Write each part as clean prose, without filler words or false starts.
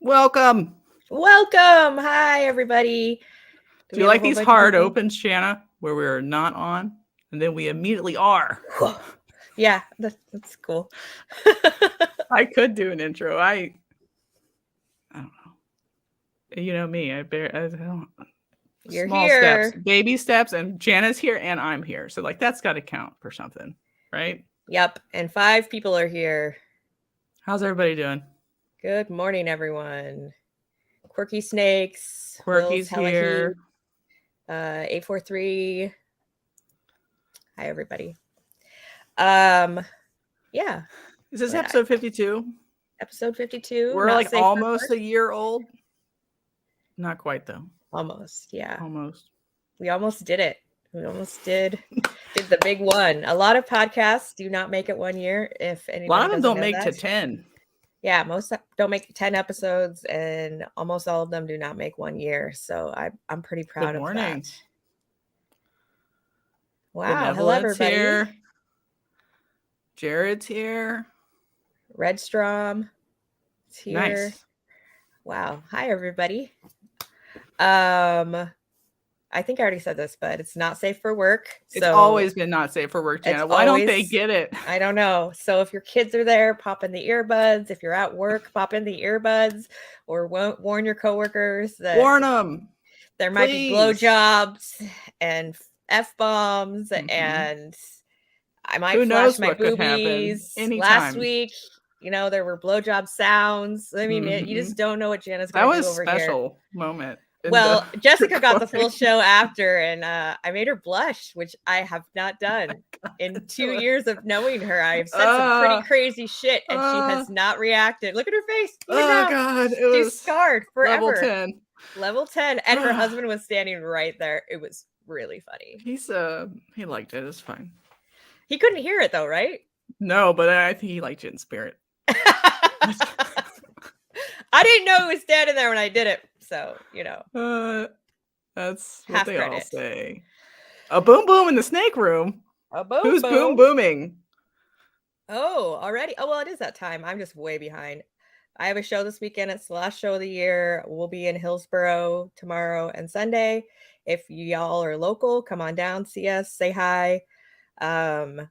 Welcome. Welcome. Hi, everybody. Do you like these hard opens, Jana, where we're not on and then we immediately are? Yeah, that's cool. I could do an intro. I don't know. You know me. I don't. You're Small here. steps, baby steps, and Jana's here and I'm here. So like that's got to count for something, right? Yep. And 5 people are here. How's everybody doing? Good morning, everyone. Quirky Snakes. Quirky's here. 843. Hi, everybody. Yeah. Is this episode 52? Episode 52. We're like almost a year old. Not quite though. Almost, yeah. Almost. We almost did it. We almost did the big one. A lot of podcasts do not make it 1 year. If a lot of them don't make to 10. Yeah, most don't make 10 episodes, and almost all of them do not make 1 year. So I'm pretty proud of that. Wow, hello everybody. Here. Jared's here. Redstrom is here. Nice. Wow. Hi everybody. I think I already said this, but it's not safe for work. It's always been not safe for work, Jana. Why don't they get it? I don't know. So if your kids are there, pop in the earbuds. If you're at work, pop in the earbuds, or warn your coworkers that warn them. There might be blowjobs and F-bombs, and I might flash my boobies. Last week, there were blowjob sounds. I mean, you just don't know what Jana's going to do over here. That was a special moment. Well, Jessica got the full show after, and I made her blush, which I have not done in 2 years of knowing her. I've said some pretty crazy shit, and she has not reacted. Look at her face. God, she's scarred forever. Level 10. Level 10, and her husband was standing right there. It was really funny. He liked it. It's fine. He couldn't hear it though, right? No, but I think he liked it in spirit. I didn't know he was standing there when I did it. So, that's what they all say. A boom boom in the snake room. A boom Who's boom booming? Oh, already? Oh, well, it is that time. I'm just way behind. I have a show this weekend. It's the last show of the year. We'll be in Hillsboro tomorrow and Sunday. If y'all are local, come on down, see us, say hi. But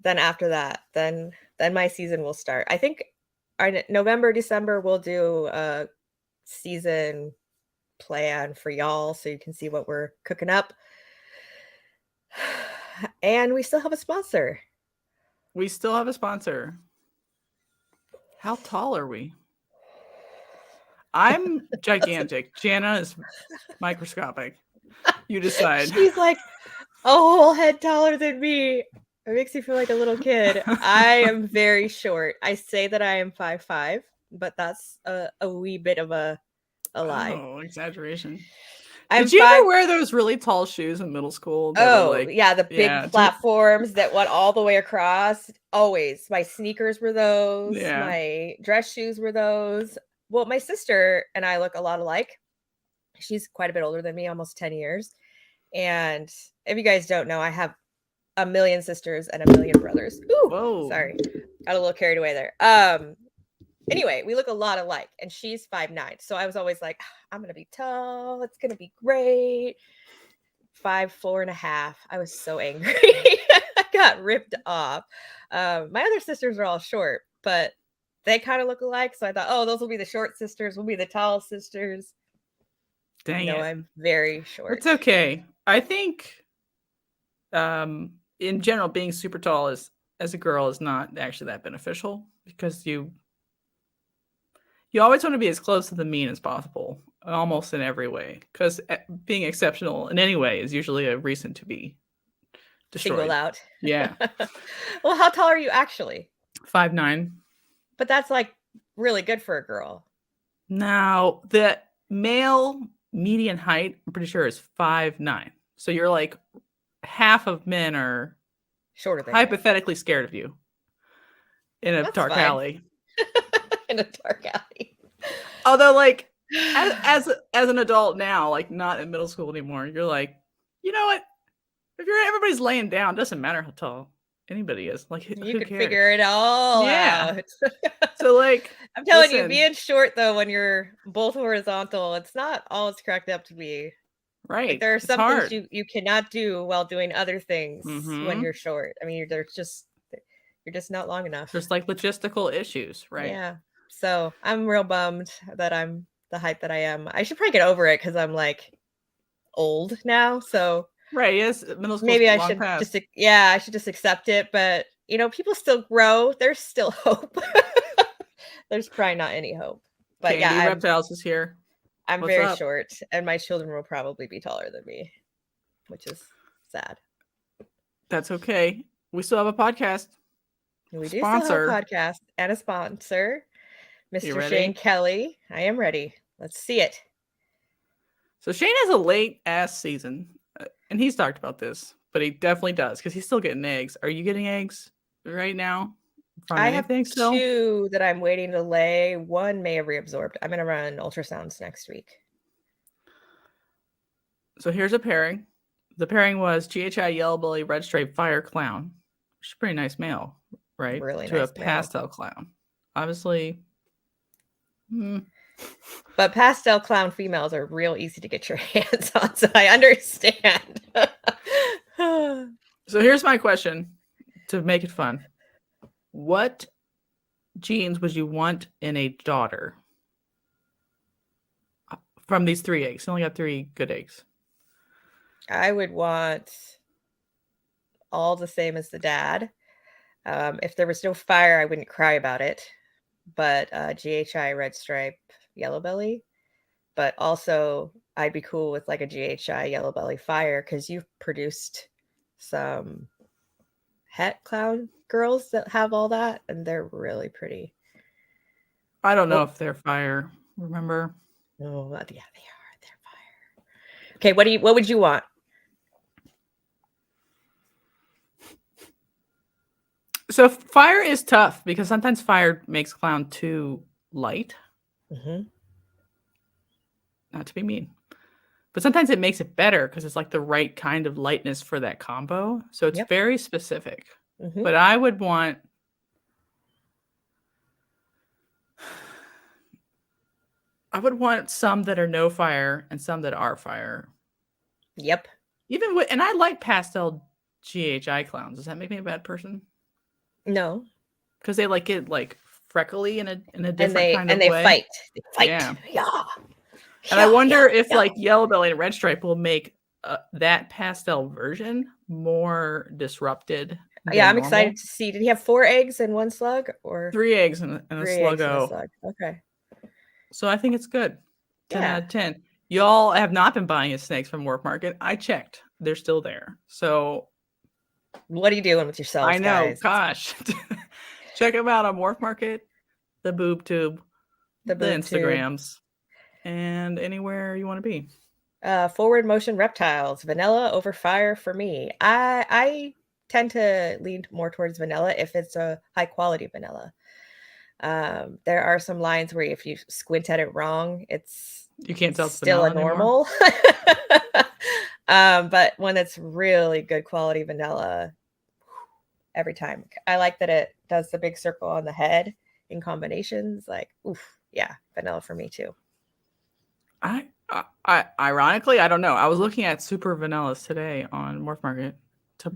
then after that, then my season will start. I think November, December, we'll do a season plan for y'all so you can see what we're cooking up. And we still have a sponsor. How tall are we? I'm gigantic. Jana is microscopic. You decide. She's like a whole head taller than me. It makes me feel like a little kid. I am very short. I say that I am 5'5", but that's a wee bit of a lie. Oh, exaggeration. Did you ever wear those really tall shoes in middle school? The big platforms that went all the way across. Always. My sneakers were those. Yeah. My dress shoes were those. Well, my sister and I look a lot alike. She's quite a bit older than me, almost 10 years. And if you guys don't know, I have a million sisters and a million brothers. Ooh, whoa. Sorry. Got a little carried away there. Anyway, we look a lot alike, and she's 5'9". So I was always like, I'm going to be tall. It's going to be great. 5'4.5". I was so angry. I got ripped off. My other sisters are all short, but they kind of look alike. So I thought, those will be the short sisters. We'll be the tall sisters. Dang it. I'm very short. It's okay. I think in general, being super tall as a girl is not actually that beneficial because you always want to be as close to the mean as possible, almost in every way, because being exceptional in any way is usually a reason to be destroyed. Singled out. Yeah. Well, how tall are you actually? 5'9". But that's like really good for a girl. Now, the male median height, I'm pretty sure, is 5'9". So you're like half of men are shorter than hypothetically scared of you in a dark alley. In a dark alley. Although, like, as an adult now, like not in middle school anymore, you're like, you know what? If everybody's laying down, doesn't matter how tall. anybody is. Like, You who could cares? figure it all out. So, like, I'm telling you, being short though, when you're both horizontal, it's not all it's cracked up to be. Right. Like, there are some things you cannot do while doing other things when you're short. I mean, you're just not long enough. There's like logistical issues, right? Yeah. So I'm real bummed that I'm the height that I am. I should probably get over it because I'm like old now. So right, yes, middle school. Maybe I should I should just accept it. But you know, people still grow. There's still hope. There's probably not any hope. But Candy Reptiles is here. I'm very short, and my children will probably be taller than me, which is sad. That's okay. We still have a podcast. We do still have a podcast and a sponsor, Mr. Shane Kelley. I am ready. Let's see it. So Shane has a late ass season, and he's talked about this, but he definitely does because he's still getting eggs. Are you getting eggs right now? I have 2 that I'm waiting to lay. One may have reabsorbed. I'm going to run ultrasounds next week. So here's a pairing. The pairing was GHI Yellow Belly Red Stripe Fire Clown, which is a pretty nice male, right? Really to nice a pastel clown. Obviously. But pastel clown females are real easy to get your hands on, so I understand. So here's my question to make it fun. What genes would you want in a daughter from these 3 eggs? You only got 3 good eggs. I would want all the same as the dad. If there was no fire, I wouldn't cry about it. But GHI Red Stripe Yellow Belly. But also, I'd be cool with like a GHI Yellow Belly Fire because you've produced some het clown girls that have all that, and they're really pretty. I don't know if they're fire. Remember? Oh, yeah, they are. They're fire. Okay, what would you want? So fire is tough because sometimes fire makes clown too light. Not to be mean, but sometimes it makes it better because it's like the right kind of lightness for that combo. So it's very specific. But I would want some that are no fire and some that are fire. Yep. And I like pastel GHI clowns. Does that make me a bad person? No. Because they like get like freckly in a different kind of way. And they fight. Yeah. And I wonder if like Yellow Belly and Red Stripe will make that pastel version more disrupted. Yeah, I'm excited to see. Did he have 4 eggs and 1 slug, or 3 eggs and a sluggo? Okay. So I think it's good. 10 out of 10. Y'all have not been buying his snakes from Morph Market. I checked. They're still there. So what are you doing with yourselves, I know. guys? Gosh. Check them out on Morph Market, the Boob Tube, the Instagrams, and anywhere you want to be. Forward Motion Reptiles, vanilla over fire for me. I tend to lean more towards vanilla if it's a high quality vanilla. There are some lines where if you squint at it wrong, you can't tell it's still a normal. But when it's really good quality vanilla, every time. I like that it does the big circle on the head in combinations. Like, vanilla for me too. I ironically, I don't know. I was looking at super vanillas today on Morph Market to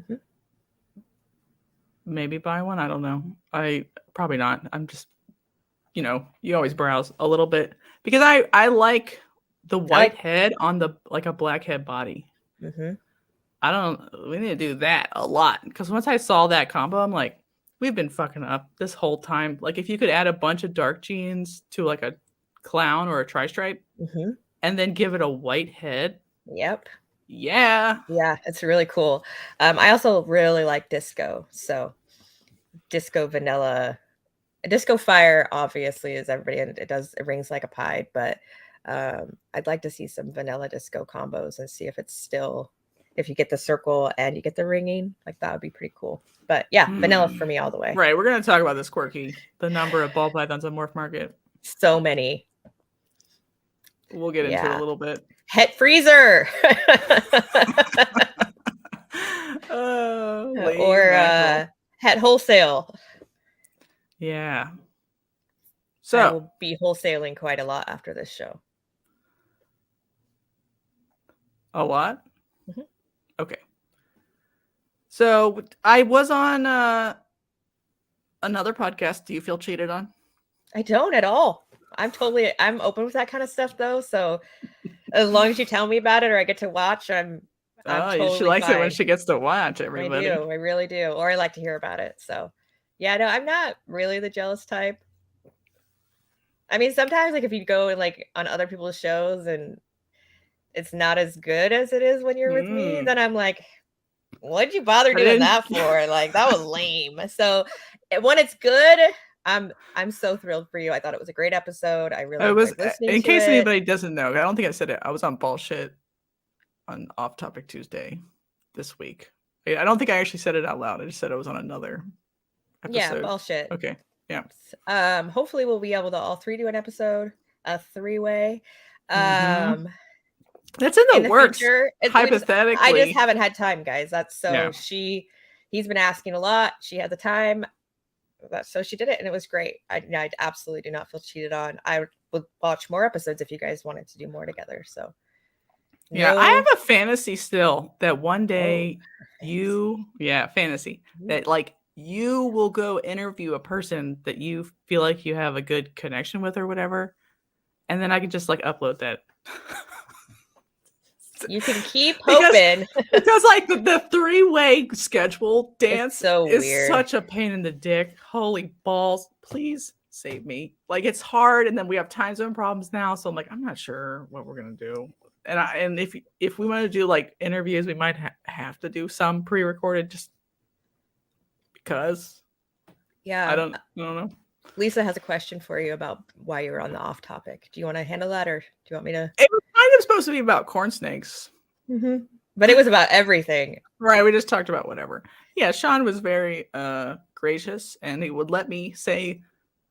maybe buy one. I don't know. I probably not. I'm just, you always browse a little bit because I like the white head on the like a black head body. We need to do that a lot because once I saw that combo, I'm like, we've been fucking up this whole time. Like if you could add a bunch of dark genes to like a clown or a tri-stripe and then give it a white head. Yep. Yeah. Yeah, it's really cool. I also really like disco. So disco vanilla, disco fire obviously is everybody, and it rings like a pie, but I'd like to see some vanilla disco combos and see if you get the circle and you get the ringing, like that would be pretty cool. But yeah, vanilla for me all the way. Right. We're going to talk about this quirky, the number of ball pythons on Morph Market. So many. We'll get into it a little bit. Het freezer. Pet wholesale. Yeah. So I will be wholesaling quite a lot after this show. A lot? Mm-hmm. Okay. So I was on another podcast. Do you feel cheated on? I don't at all. I'm open with that kind of stuff though. So as long as you tell me about it or I get to watch, I'm totally she likes fine. it when she gets to watch everybody. I really do. Or I like to hear about it. So yeah, no, I'm not really the jealous type. I mean, sometimes like if you go like on other people's shows and it's not as good as it is when you're with me, then I'm like, what'd you bother doing that for? Like that was lame. So when it's good, I'm so thrilled for you. I thought it was a great episode. I really enjoyed listening to it. In case anybody doesn't know, I don't think I said it. I was on bullshit on Off Topic Tuesday this week. I don't think I actually said it out loud. I just said I was on another episode. Yeah, bullshit. Okay. Yeah. Hopefully we'll be able to all three do an episode, a 3-way. That's in the works. Hypothetically, I just haven't had time, guys. That's so yeah. He's been asking a lot. She had the time, so she did it, and it was great. I absolutely do not feel cheated on. I would watch more episodes if you guys wanted to do more together. So yeah, I have a fantasy still that one day fantasy that like you will go interview a person that you feel like you have a good connection with or whatever, and then I can just like upload that. You can keep hoping because like the 3-way schedule dance is such a pain in the dick. Holy balls! Please save me. Like it's hard, and then we have time zone problems now. So I'm like, I'm not sure what we're gonna do. And if we want to do like interviews, we might have to do some pre-recorded just because. Yeah, I don't know. Lisa has a question for you about why you were on the off topic. Do you want to handle that, or do you want me to? It was kind of supposed to be about corn snakes, but it was about everything. Right, we just talked about whatever. Yeah, Sean was very gracious, and he would let me say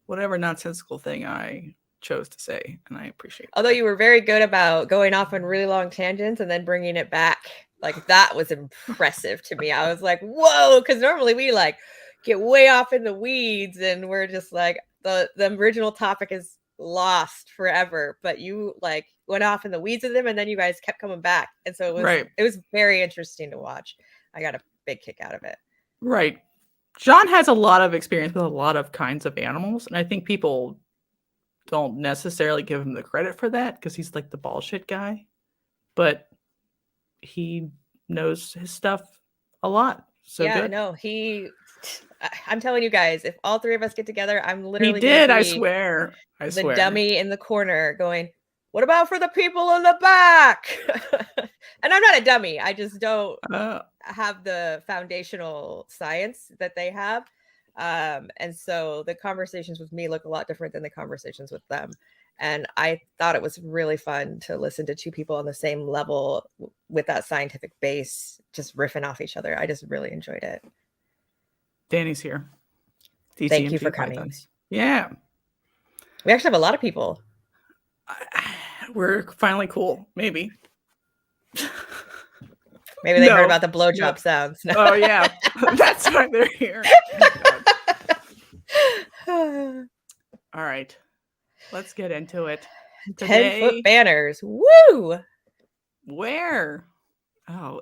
whatever nonsensical thing I chose to say, and I appreciate it. Although you were very good about going off on really long tangents and then bringing it back. Like that was impressive to me. I was like, whoa, because normally we like get way off in the weeds and we're just like the original topic is lost forever, but you like went off in the weeds with them and then you guys kept coming back, and so it was very interesting to watch. I got a big kick out of it. Right. John has a lot of experience with a lot of kinds of animals, and I think people don't necessarily give him the credit for that because he's like the bullshit guy, but he knows his stuff a lot. So yeah, good. No, I'm telling you guys, if all three of us get together, I'm literally I swear. The dummy in the corner going, what about for the people in the back? And I'm not a dummy. I just don't have the foundational science that they have. And so the conversations with me look a lot different than the conversations with them. And I thought it was really fun to listen to two people on the same level with that scientific base, just riffing off each other. I just really enjoyed it. Danny's here. Thank you for coming. Yeah. We actually have a lot of people. We're finally cool. Maybe. Maybe they heard about the blowjob sounds. No. Oh, yeah. That's why they're here. All right. Let's get into it. 10-foot banners. Woo! Where? Oh,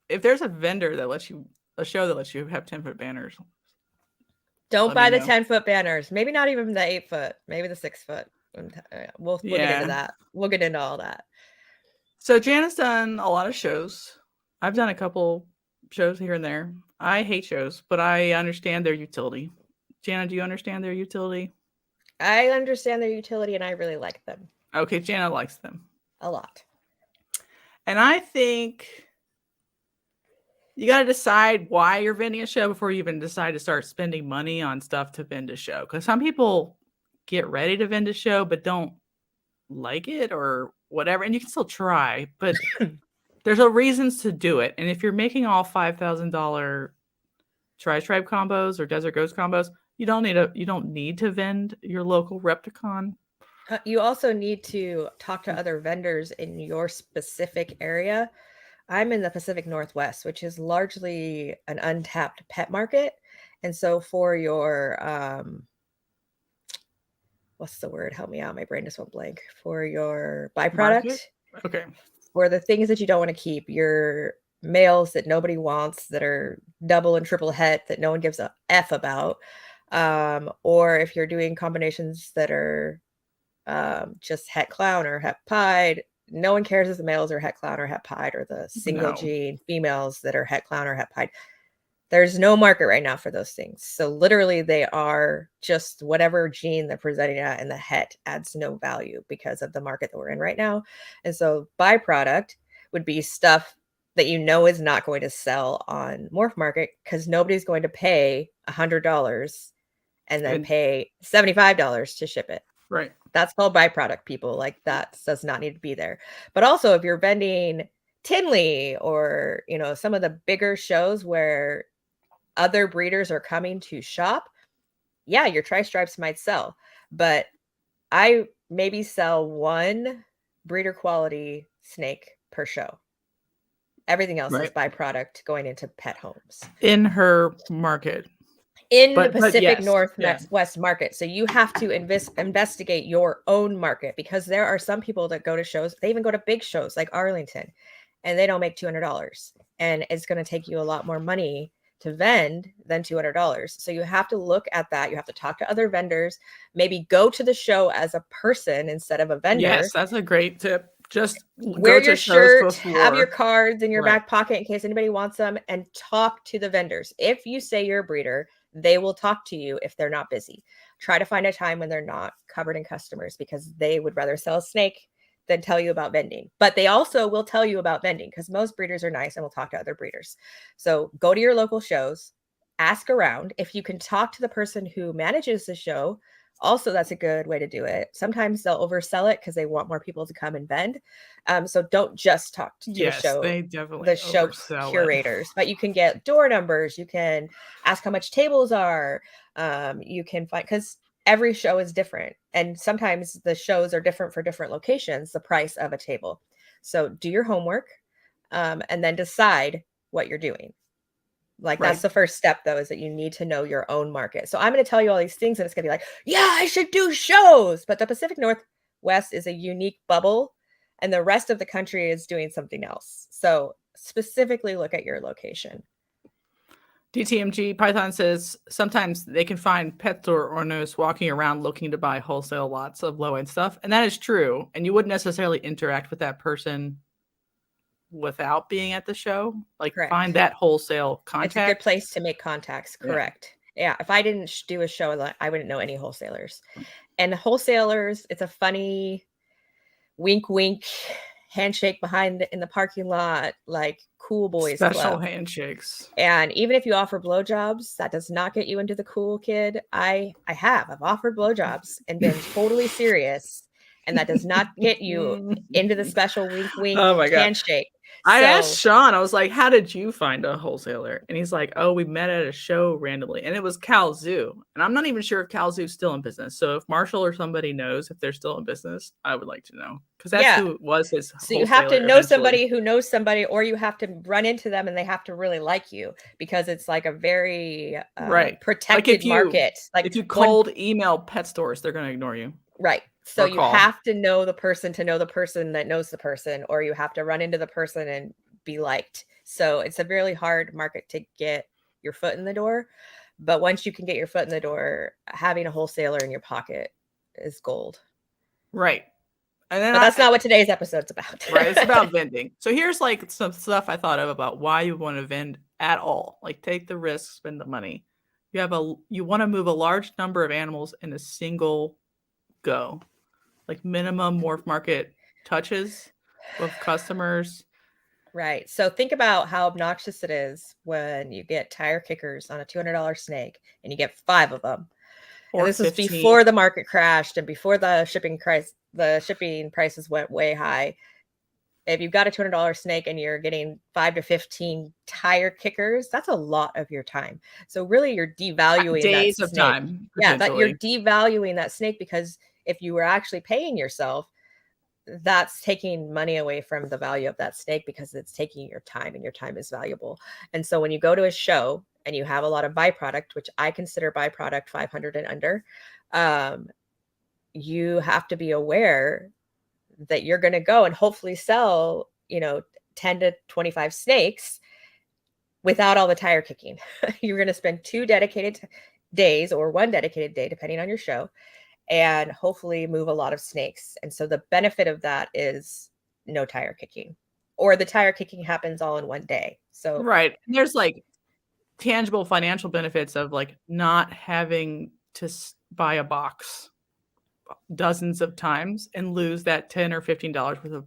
if there's a vendor that lets you, a show that lets you have 10-foot banners. Don't buy the 10-foot banners. Maybe not even the 8-foot. Maybe the 6-foot. We'll get into that. We'll get into all that. So Jana's done a lot of shows. I've done a couple shows here and there. I hate shows, but I understand their utility. Jana, do you understand their utility? I understand their utility, and I really like them. Okay, Jana likes them. A lot. And I think you got to decide why you're vending a show before you even decide to start spending money on stuff to vend a show. Because some people get ready to vend a show, but don't like it or whatever. And you can still try, but there's no reasons to do it. And if you're making all $5,000 Tri-Stripe combos or Desert Ghost combos, you don't need to vend your local Repticon. You also need to talk to other vendors in your specific area. I'm in the Pacific Northwest, which is largely an untapped pet market. And so for your, what's the word? Help me out. My brain just went blank. For your byproduct. Market? Okay. For the things that you don't want to keep, your males that nobody wants, that are double and triple het, that no one gives a F about. Or if you're doing combinations that are just het clown or het pied, no one cares if the males are het clown or het pied, or the single gene females that are het clown or het pied. There's no market right now for those things. So literally they are just whatever gene they're presenting at, and the het adds no value because of the market that we're in right now. And so byproduct would be stuff that you know is not going to sell on Morph Market, because nobody's going to pay $100 and then pay $75 to ship it. Right. That's called byproduct, people. Like, that does not need to be there. But also, if you're vending Tinley or, you know, some of the bigger shows where other breeders are coming to shop, yeah, your tri-stripes might sell. But I maybe sell one breeder quality snake per show. Everything else is byproduct going into pet homes. In her market. In the Pacific Northwest market. So you have to investigate your own market, because there are some people that go to shows, they even go to big shows like Arlington, and they don't make $200. And it's going to take you a lot more money to vend than $200. So you have to look at that. You have to talk to other vendors, maybe go to the show as a person instead of a vendor. Yes, that's a great tip. Just wear your shirt, have your cards in your back pocket in case anybody wants them, and talk to the vendors. If you say you're a breeder, they will talk to you if they're not busy. Try to find a time when they're not covered in customers, because they would rather sell a snake than tell you about vending. But they also will tell you about vending, because most breeders are nice and will talk to other breeders. So go to your local shows, ask around. If you can talk to the person who manages the show, also, that's a good way to do it. Sometimes they'll oversell it because they want more people to come and vend. So don't just talk to the show. They definitely the show curators, but you can get door numbers. You can ask how much tables are. You can find, because every show is different, and sometimes the shows are different for different locations, the price of a table. So do your homework, and then decide what you're doing. Like, that's the first step, though, is that you need to know your own market. So I'm going to tell you all these things, and it's going to be like, yeah, I should do shows. But the Pacific Northwest is a unique bubble, and the rest of the country is doing something else. So specifically look at your location. DTMG Python says sometimes they can find pet store owners walking around looking to buy wholesale lots of low-end stuff. And that is true. And you wouldn't necessarily interact with that person without being at the show. Like, find that wholesale contact. It's a good place to make contacts. Correct. Yeah. If I didn't do a show, I wouldn't know any wholesalers. And wholesalers, it's a funny wink, wink, handshake in the parking lot, like cool boys special handshakes. And even if you offer blowjobs, that does not get you into the cool kid. I've offered blowjobs and been totally serious, and that does not get you into the special wink, wink, handshake. I asked Sean, I was like, how did you find a wholesaler? And he's like, oh, we met at a show randomly. And it was Cal Zoo. And I'm not even sure if Cal Zoo's still in business. So if Marshall or somebody knows if they're still in business, I would like to know. Because that's who was his wholesaler. So you have to know somebody who knows somebody, or you have to run into them and they have to really like you, because it's like a very protected market. Like, if you cold email pet stores, they're going to ignore you. Right. So you have to know the person to know the person that knows the person, or you have to run into the person and be liked. So it's a really hard market to get your foot in the door. But once you can get your foot in the door, having a wholesaler in your pocket is gold. Right. And then that's not what today's episode's about. Right. It's about vending. So here's like some stuff I thought of about why you want to vend at all. Like, take the risk, spend the money. You want to move a large number of animals in a single go. Like, minimum Morph Market touches with customers. Right. So think about how obnoxious it is when you get tire kickers on a $200 snake and you get 5 of them. And this 15. Was before the market crashed and before the shipping prices went way high. If you've got a $200 snake and you're getting 5 to 15 tire kickers, that's a lot of your time. So really, you're devaluing days that of time. Yeah, that you're devaluing that snake, because if you were actually paying yourself, that's taking money away from the value of that snake, because it's taking your time, and your time is valuable. And so when you go to a show, and you have a lot of byproduct, which I consider byproduct 500 and under, you have to be aware that you're going to go and hopefully sell, 10 to 25 snakes without all the tire kicking. You're going to spend 2 dedicated days or 1 dedicated day, depending on your show, and hopefully move a lot of snakes. And so the benefit of that is no tire kicking, or the tire kicking happens all in one day. So right. There's like tangible financial benefits of like not having to buy a box dozens of times and lose that $10 or $15 worth of,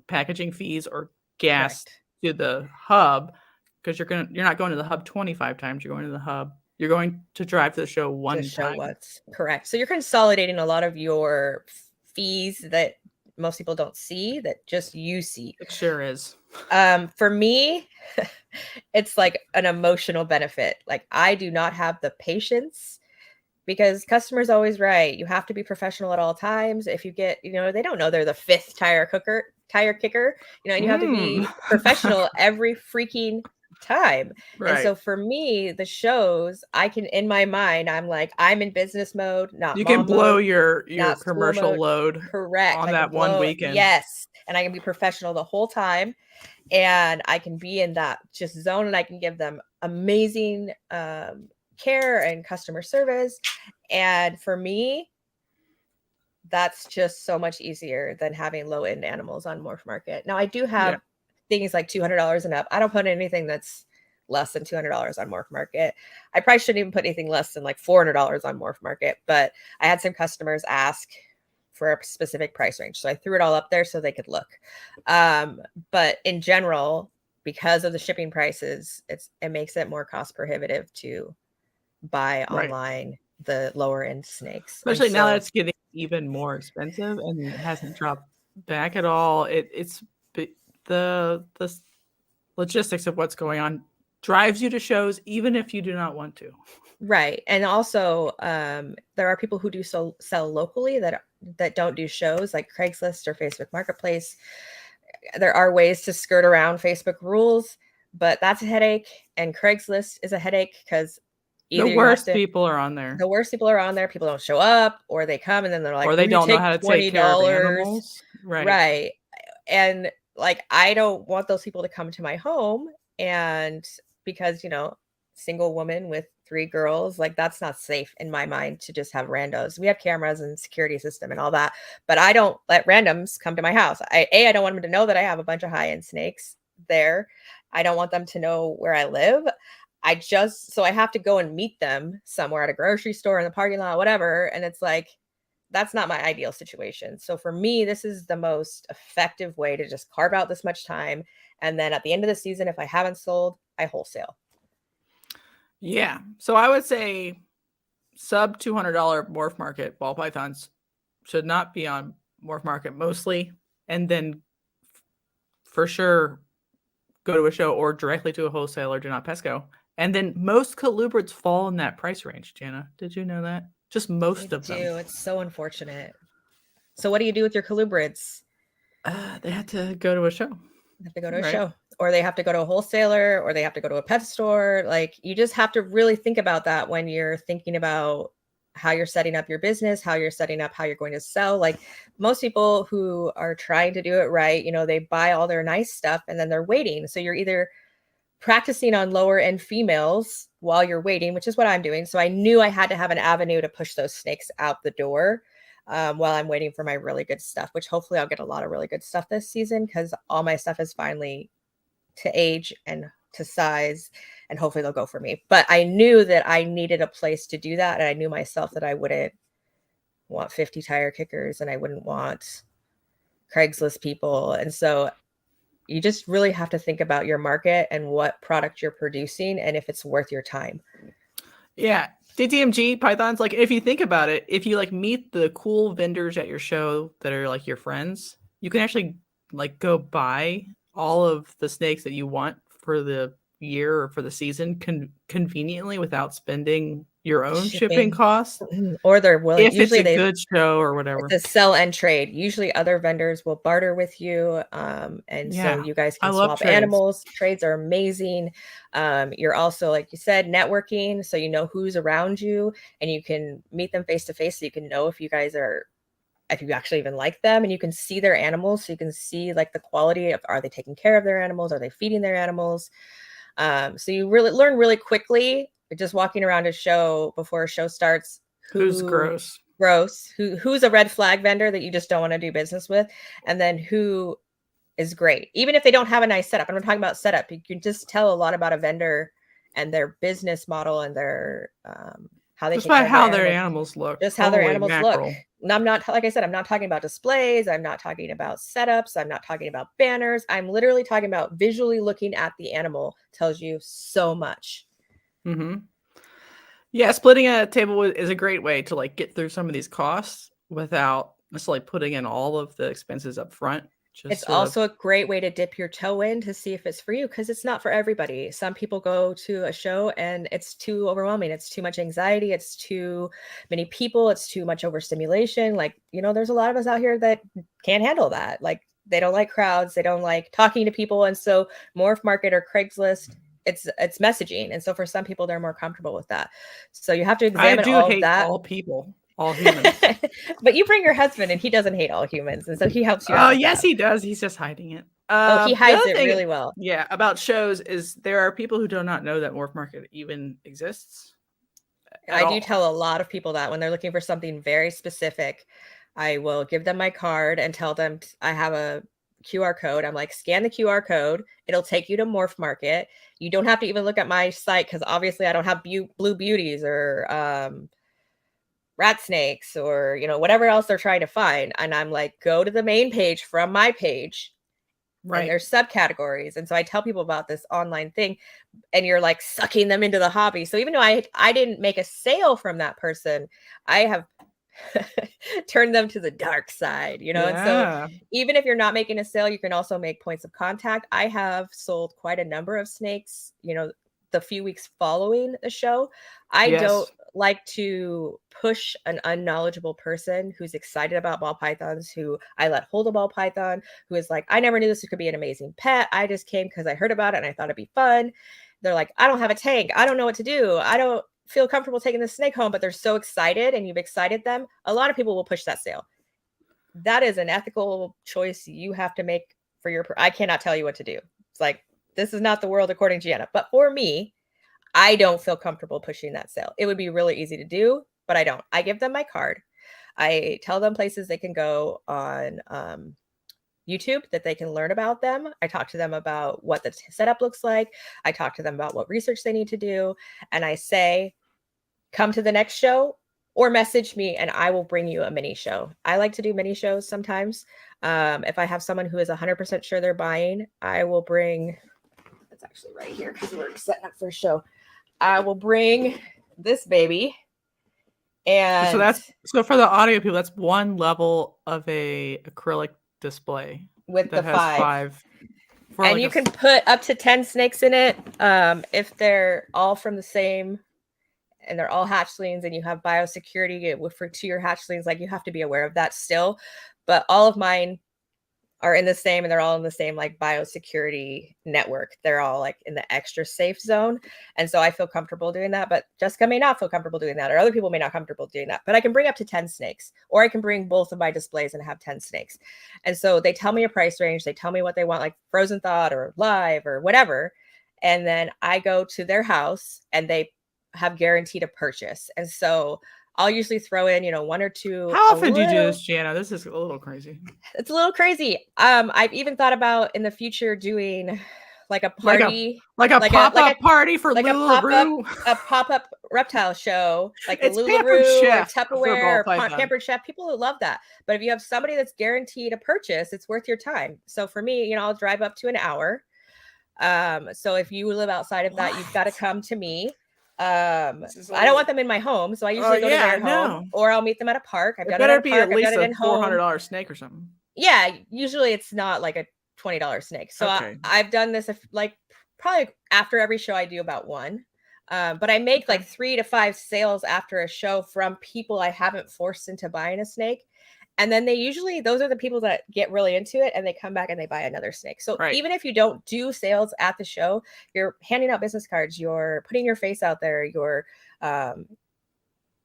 packaging fees or gas to the hub, because you're not going to the hub 25 times. You're going to the hub. You're going to drive to the show one time. Once. Correct. So you're consolidating a lot of your fees that most people don't see, that just you see. It sure is. For me, it's like an emotional benefit. Like, I do not have the patience, because customers always right. You have to be professional at all times. If you get, they don't know they're the 5th tire kicker, and you have to be professional every freaking time. Right. And so for me, the shows, I can, in my mind, I'm like, I'm in business mode, not you can blow mode, your commercial load. Correct. On that one weekend. Yes. And I can be professional the whole time, and I can be in that just zone, and I can give them amazing care and customer service. And for me, that's just so much easier than having low-end animals on Morph Market. Now, I do have things like $200 and up. I don't put anything that's less than $200 on Morph Market. I probably shouldn't even put anything less than like $400 on Morph Market, but I had some customers ask for a specific price range, so I threw it all up there so they could look. But in general, because of the shipping prices, it makes it more cost prohibitive to buy online the lower end snakes, especially now that it's getting even more expensive and it hasn't dropped back at all. It's the logistics of what's going on drives you to shows even if you do not want to. Right. And also there are people who do sell locally that don't do shows, like Craigslist or Facebook Marketplace. There are ways to skirt around Facebook rules, but that's a headache, and Craigslist is a headache because the worst people are on there. The worst people are on there. People don't show up, or they come and then they're like, or they don't know how to take care of animals. Right. And like, I don't want those people to come to my home, and because, single woman with 3 girls, like, that's not safe in my mind to just have randos. We have cameras and security system and all that, but I don't let randoms come to my house. I don't want them to know that I have a bunch of high-end snakes there. I don't want them to know where I live. So I have to go and meet them somewhere at a grocery store, in the parking lot, whatever. And it's like, that's not my ideal situation. So for me, this is the most effective way to just carve out this much time. And then at the end of the season, if I haven't sold, I wholesale. Yeah. So I would say sub $200 Morph Market ball pythons should not be on Morph Market mostly. And then for sure, go to a show or directly to a wholesaler, do not Pesco. And then most colubrids fall in that price range, Jana. Did you know that? Just most of them. It's so unfortunate. So what do you do with your colubrids? They have to go to a show. They have to go to a show, or they have to go to a wholesaler, or they have to go to a pet store. Like, you just have to really think about that when you're thinking about how you're setting up your business, how you're setting up how you're going to sell. Like, most people who are trying to do it right, they buy all their nice stuff and then they're waiting. So you're either practicing on lower end females while you're waiting, which is what I'm doing. So I knew I had to have an avenue to push those snakes out the door while I'm waiting for my really good stuff, which hopefully I'll get a lot of really good stuff this season, because all my stuff is finally to age and to size, and hopefully they'll go for me. But I knew that I needed a place to do that. And I knew myself that I wouldn't want 50 tire kickers, and I wouldn't want Craigslist people. And so you just really have to think about your market and what product you're producing, and if it's worth your time. Yeah. DTMG pythons, like, if you think about it, if you like meet the cool vendors at your show that are like your friends, you can actually like go buy all of the snakes that you want for the year or for the season conveniently without spending your own shipping costs, or they're willing. if usually it's a good show or whatever. It's a sell and trade. Usually other vendors will barter with you. And so you guys can swap animals. Trades are amazing. You're also, like you said, networking. So you know who's around you and you can meet them face to face. So you can know if you guys are, if you actually even like them, and you can see their animals. So you can see like the quality of, are they taking care of their animals? Are they feeding their animals? So you really learn really quickly just walking around a show before a show starts. Who's gross, who's a red flag vendor that you just don't want to do business with, and then who is great, even if they don't have a nice setup. I'm not talking about setup. You can just tell a lot about a vendor and their business model and their how they just by how their animals look. Just how their animals look. And I'm not, like I said, I'm not talking about displays. I'm not talking about setups. I'm not talking about banners. I'm literally talking about visually looking at the animal tells you so much. Mm-hmm. Yeah, splitting a table is a great way to like get through some of these costs without necessarily putting in all of the expenses up front. It's also a great way to dip your toe in to see if it's for you, because it's not for everybody. Some people go to a show and it's too overwhelming. It's too much anxiety. It's too many people. It's too much overstimulation. Like, you know, there's a lot of us out here that can't handle that. Like, they don't like crowds. They don't like talking to people. And so Morph Market or Craigslist, it's messaging. And so for some people, they're more comfortable with that. So you have to examine all of that. All people. All humans. But you bring your husband and he doesn't hate all humans, and so he helps you out. Oh, yes, he does. He's just hiding it. He hides it really well. Yeah, about shows is there are people who do not know that Morph Market even exists. I do tell a lot of people that when they're looking for something very specific, I will give them my card and tell them I have a QR code. I'm like, scan the QR code. It'll take you to Morph Market. You don't have to even look at my site, because obviously I don't have blue beauties or rat snakes or, you know, whatever else they're trying to find. And I'm like, go to the main page from my page. Right. And there's subcategories. And so I tell people about this online thing, and you're like sucking them into the hobby. So even though I didn't make a sale from that person, I have turned them to the dark side, you know? Yeah. And so even if you're not making a sale, you can also make points of contact. I have sold quite a number of snakes, you know, the few weeks following the show. I don't like to push an unknowledgeable person who's excited about ball pythons, who I let hold a ball python, who is like, I never knew this could be an amazing pet. I just came because I heard about it and I thought it'd be fun. They're like, I don't have a tank. I don't know what to do. I don't feel comfortable taking the snake home, but they're so excited and you've excited them. A lot of people will push that sale. That is an ethical choice you have to make for your, I cannot tell you what to do. It's like, this is not the world according to Jana. But for me, I don't feel comfortable pushing that sale. It would be really easy to do, but I don't. I give them my card. I tell them places they can go on YouTube that they can learn about them. I talk to them about what the setup looks like. I talk to them about what research they need to do. And I say, come to the next show or message me and I will bring you a mini show. I like to do mini shows sometimes. If I have someone who is 100% sure they're buying, I will bring, it's actually right here because we're setting up for a show. I will bring this baby. And so for the audio people, that's one level of a acrylic display with the five. And you can put up to 10 snakes in it. If they're all from the same and they're all hatchlings and you have biosecurity to your hatchlings, like you have to be aware of that still. But all of mine are in the same, and they're all in the same like biosecurity network. They're all like in the extra safe zone. And so I feel comfortable doing that, but Jessica may not feel comfortable doing that, or other people may not comfortable doing that, but I can bring up to 10 snakes, or I can bring both of my displays and have 10 snakes. And so they tell me a price range. They tell me what they want, like frozen thawed or live or whatever. And then I go to their house and they have guaranteed a purchase. And so I'll usually throw in, one or two. How often do you do this, Jana? This is a little crazy. It's a little crazy. I've even thought about in the future doing like a party, like a pop-up party for like LuLaRoo. A pop-up reptile show, like it's a LuLaRoo or Tupperware or Pampered Chef. People who love that. But if you have somebody that's guaranteed a purchase, it's worth your time. So for me, I'll drive up to an hour. So if you live outside of that, you've got to come to me. I don't want them in my home, so I usually go to their home, or I'll meet them at a park. I've got it at a park. At least a $400 snake or something. Yeah, usually it's not like a $20 snake. So I've done this like probably after every show. I do about one. But I make like 3 to 5 sales after a show from people I haven't forced into buying a snake. And then those are the people that get really into it and they come back and they buy another snake. So even if you don't do sales at the show, you're handing out business cards, you're putting your face out there, you're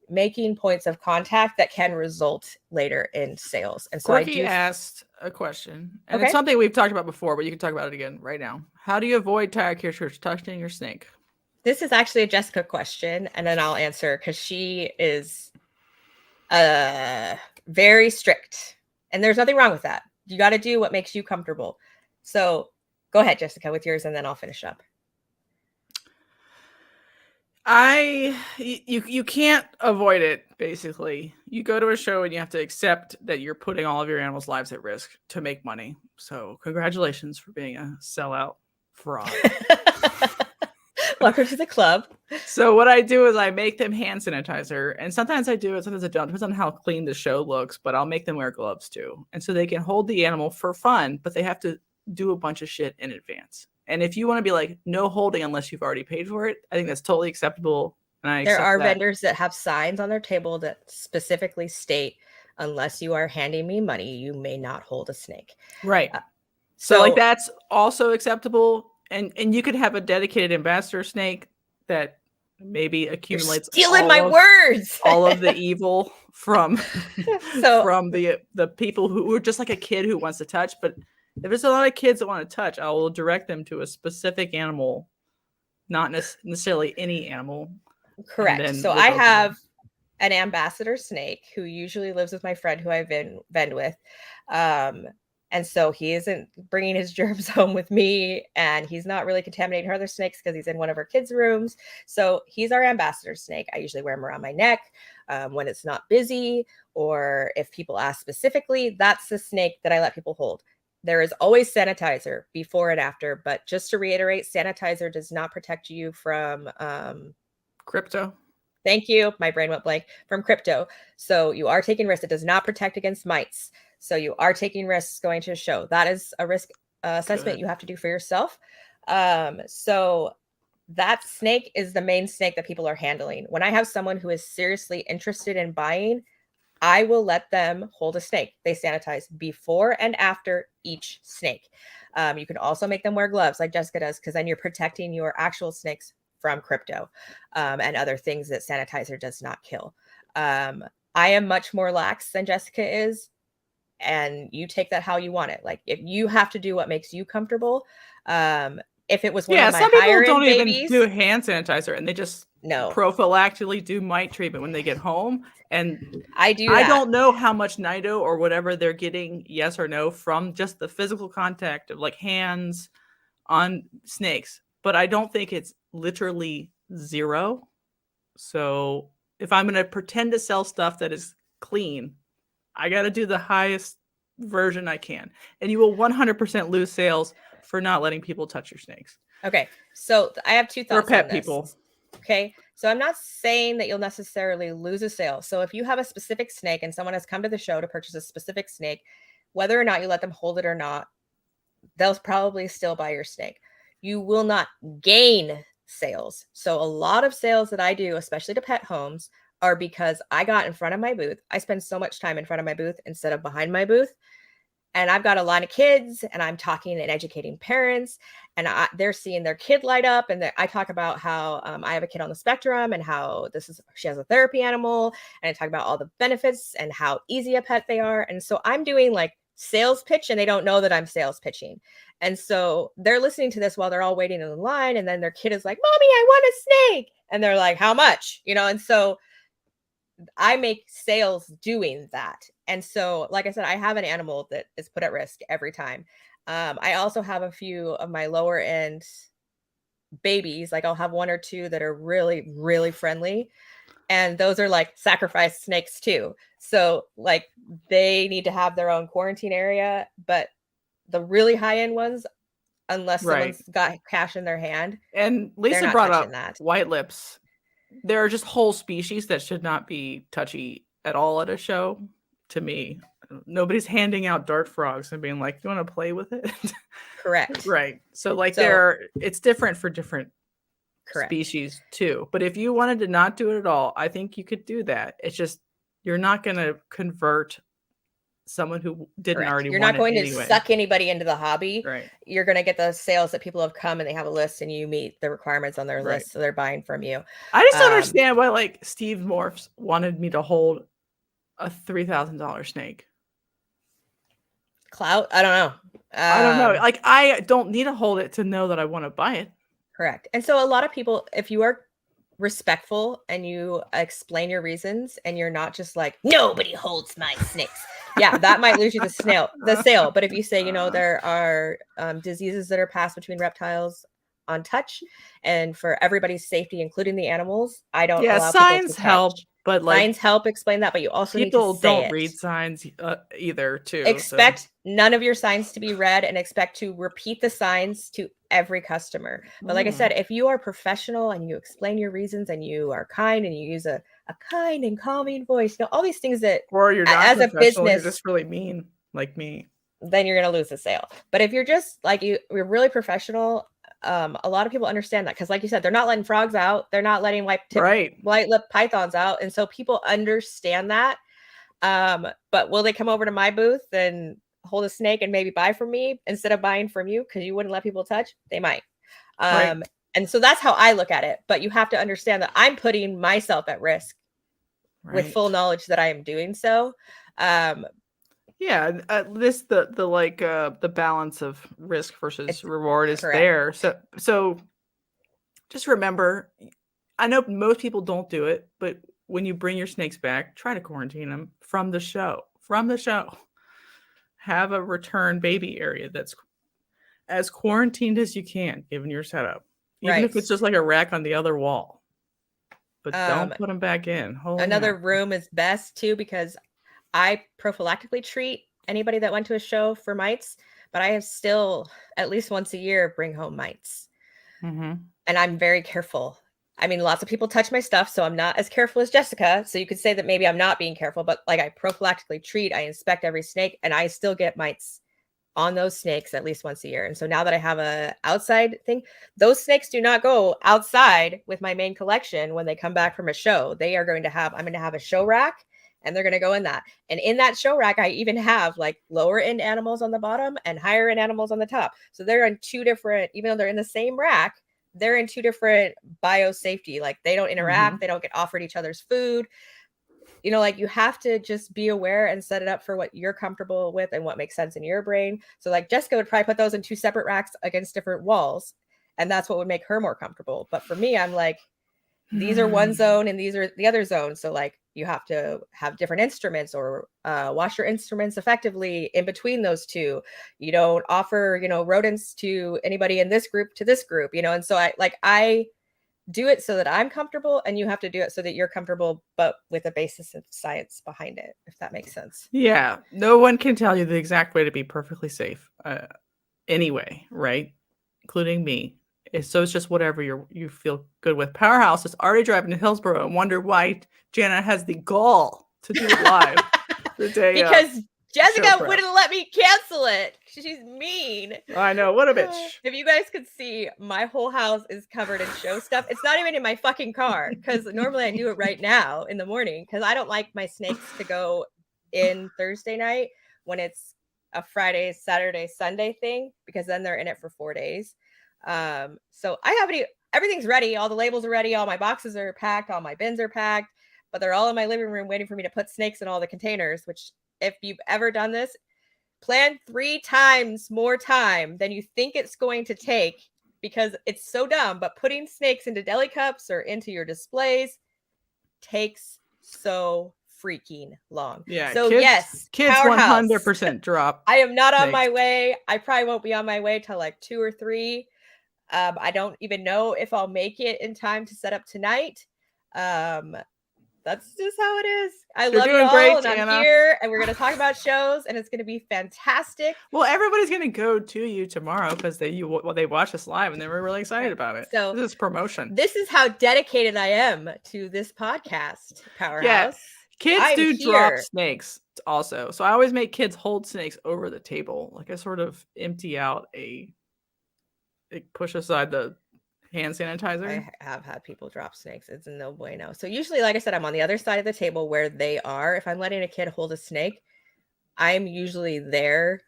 making points of contact that can result later in sales. And so Corky asked a question, and it's something we've talked about before, but you can talk about it again right now. How do you avoid tiger touching your snake? This is actually a Jessica question, and then I'll answer because she is very strict, and there's nothing wrong with that. You got to do what makes you comfortable. So go ahead, Jessica, with yours, and then I'll finish up. You can't avoid it. Basically, you go to a show and you have to accept that you're putting all of your animals' lives at risk to make money. So congratulations for being a sellout fraud. Welcome to the club. So what I do is I make them hand sanitizer, and sometimes I do it, sometimes I don't. Depends on how clean the show looks, but I'll make them wear gloves too. And so they can hold the animal for fun, but they have to do a bunch of shit in advance. And if you want to be like, no holding unless you've already paid for it, I think that's totally acceptable. And there are vendors that have signs on their table that specifically state, unless you are handing me money, you may not hold a snake. Right. So like that's also acceptable. And you could have a dedicated ambassador snake that maybe accumulates words. all of the evil from from the people who are just like a kid who wants to touch. But if there's a lot of kids that want to touch, I will direct them to a specific animal, not necessarily any animal. Correct. So I have an ambassador snake who usually lives with my friend who I've been vend with. And so he isn't bringing his germs home with me, and he's not really contaminating her other snakes because he's in one of her kids' rooms. So he's our ambassador snake. I usually wear him around my neck when it's not busy, or if people ask specifically, that's the snake that I let people hold. There is always sanitizer before and after, but just to reiterate, sanitizer does not protect you from crypto. Thank you. My brain went blank. From crypto. So you are taking risks. It does not protect against mites. So you are taking risks going to a show. That is a risk assessment you have to do for yourself. So that snake is the main snake that people are handling. When I have someone who is seriously interested in buying, I will let them hold a snake. They sanitize before and after each snake. You can also make them wear gloves like Jessica does, because then you're protecting your actual snakes from crypto and other things that sanitizer does not kill. I am much more lax than Jessica is. And you take that how you want it. Like if you have to do what makes you comfortable. If it was one of my some people higher don't babies, even do hand sanitizer, and they just prophylactically do mite treatment when they get home. And I don't know how much nido or whatever they're getting, yes or no, from just the physical contact of like hands on snakes, but I don't think it's literally zero. So if I'm going to pretend to sell stuff that is clean, I got to do the highest version I can. And you will 100% lose sales for not letting people touch your snakes. Okay. So I have two thoughts or pet on this. people. Okay. So I'm not saying that you'll necessarily lose a sale. So if you have a specific snake and someone has come to the show to purchase a specific snake, whether or not you let them hold it or not, they'll probably still buy your snake. You will not gain sales. So a lot of sales that I do, especially to pet homes, are because I got in front of my booth. I spend so much time in front of my booth instead of behind my booth. And I've got a line of kids, and I'm talking and educating parents, and they're seeing their kid light up. And I talk about how I have a kid on the spectrum and how she has a therapy animal. And I talk about all the benefits and how easy a pet they are. And so I'm doing like sales pitch, and they don't know that I'm sales pitching. And so they're listening to this while they're all waiting in the line. And then their kid is like, "Mommy, I want a snake." And they're like, "How much?" And so I make sales doing that. And so, like I said, I have an animal that is put at risk every time. I also have a few of my lower end babies. Like I'll have one or two that are really, really friendly. And those are like sacrifice snakes too. So like they need to have their own quarantine area. But the really high end ones, unless someone's got cash in their hand. And Lisa brought up white lips. There are just whole species that should not be touchy at all at a show. To me, nobody's handing out dart frogs and being like, "You want to play with it?" Correct. Right. So like it's different for different species too. But if you wanted to not do it at all, I think you could do that. It's just you're not going to convert someone who didn't already You're want not going it to anyway. suck anybody into the hobby. Right. You're going to get the sales that people have come and they have a list and you meet the requirements on their list, so they're buying from you. I just don't understand why like Steve Morphs wanted me to hold a $3,000 snake. Clout? I don't know. I don't know. Like I don't need to hold it to know that I want to buy it. Correct. And so a lot of people, if you are respectful and you explain your reasons and you're not just like, nobody holds my snakes. Yeah, that might lose you the sale. But if you say, there are diseases that are passed between reptiles on touch, and for everybody's safety, including the animals, I don't allow signs people to help, but like signs help explain that. But you also people need to say don't read signs either. Too expect none of your signs to be read and expect to repeat the signs to every customer. But like I said, if you are professional and you explain your reasons and you are kind and you use a kind and calming voice, all these things that, or you're not as a business, you're just really mean like me, then you're going to lose the sale. But if you're just like you're really professional, a lot of people understand that, because like you said, they're not letting frogs out, they're not letting white lip pythons out, and so people understand that. But will they come over to my booth and hold a snake and maybe buy from me instead of buying from you because you wouldn't let people touch? They might. And so that's how I look at it. But you have to understand that I'm putting myself at risk with full knowledge that I am doing so. Yeah, at least the balance of risk versus reward is there. So just remember, I know most people don't do it, but when you bring your snakes back, try to quarantine them from the show. Have a return baby area that's as quarantined as you can, given your setup. Even if it's just like a rack on the other wall. But don't put them back in. Another room is best too, because I prophylactically treat anybody that went to a show for mites, but I have still at least once a year bring home mites. Mm-hmm. And I'm very careful. I mean, lots of people touch my stuff, so I'm not as careful as Jessica. So you could say that maybe I'm not being careful, but like I prophylactically treat, I inspect every snake, and I still get mites on those snakes at least once a year. And so now that I have a outside thing, those snakes do not go outside with my main collection when they come back from a show. I'm going to have a show rack, and they're going to go in that. And in that show rack, I even have like lower end animals on the bottom and higher end animals on the top. So they're in two different, even though they're in the same rack, they're in two different biosafety. Like they don't interact. They don't get offered each other's food. Like you have to just be aware and set it up for what you're comfortable with and what makes sense in your brain. So like Jessica would probably put those in two separate racks against different walls, and that's what would make her more comfortable. But for me, I'm like, these are one zone and these are the other zone. So like you have to have different instruments, or wash your instruments effectively in between those two. You don't offer, rodents to anybody in this group to this group, and so I do it so that I'm comfortable, and you have to do it so that you're comfortable, but with a basis of science behind it, if that makes sense. Yeah. No one can tell you the exact way to be perfectly safe anyway, right? Including me. So it's just whatever you feel good with. Powerhouse is already driving to Hillsborough and wonder why Jana has the gall to do it live the day. Because Jessica wouldn't let me cancel it. She's mean. I know. What a bitch. If you guys could see, my whole house is covered in show stuff. It's not even in my fucking car, because normally I do it right now in the morning, because I don't like my snakes to go in Thursday night when it's a Friday, Saturday, Sunday thing, because then they're in it for 4 days. So I have everything's ready. All the labels are ready. All my boxes are packed. All my bins are packed, but they're all in my living room waiting for me to put snakes in all the containers, which, if you've ever done this, plan 3 times more time than you think it's going to take, because it's so dumb. But putting snakes into deli cups or into your displays takes so freaking long. Yeah. So kids 100% drop. I am not on my way. I probably won't be on my way till like 2 or 3. I don't even know if I'll make it in time to set up tonight. That's just how it is. I love you all, great, and Jana. I'm here, and we're going to talk about shows, and it's going to be fantastic. Well, everybody's going to go to you tomorrow because they watch us live, and they were really excited about it. So this is promotion. This is how dedicated I am to this podcast, Powerhouse. Yeah, kids do drop snakes also. So I always make kids hold snakes over the table. Like I sort of empty out push aside the hand sanitizer? I have had people drop snakes. It's no bueno. So usually, like I said, I'm on the other side of the table where they are. If I'm letting a kid hold a snake, I'm usually there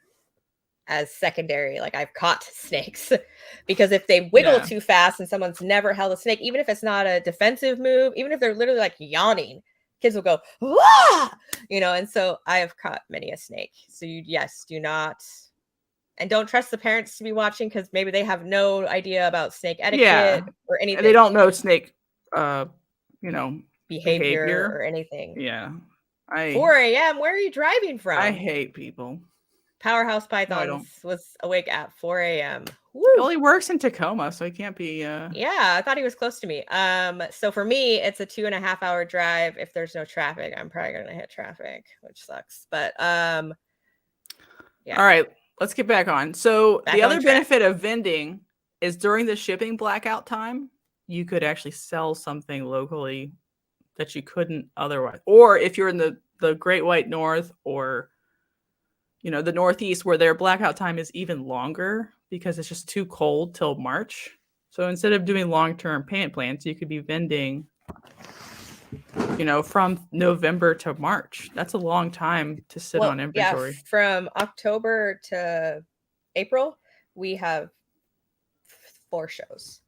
as secondary. Like I've caught snakes because if they wiggle too fast and someone's never held a snake, even if it's not a defensive move, even if they're literally like yawning, kids will go, "Wah!" And so I have caught many a snake. So do not, and don't trust the parents to be watching because maybe they have no idea about snake etiquette or anything. And they don't know snake, behavior or anything. Yeah. 4 a.m. Where are you driving from? I hate people. Powerhouse Pythons was awake at 4 a.m. It only works in Tacoma, so he can't be. Yeah, I thought he was close to me. So for me, it's a 2.5-hour drive. If there's no traffic, I'm probably gonna hit traffic, which sucks. But yeah. All right, let's get back on. So the other benefit of vending is during the shipping blackout time, you could actually sell something locally that you couldn't otherwise. Or if you're in the Great White North or the Northeast where their blackout time is even longer because it's just too cold till March. So instead of doing long-term payment plans, you could be vending, from November to March. That's a long time to sit on inventory. Yeah, from October to April, we have 4 shows.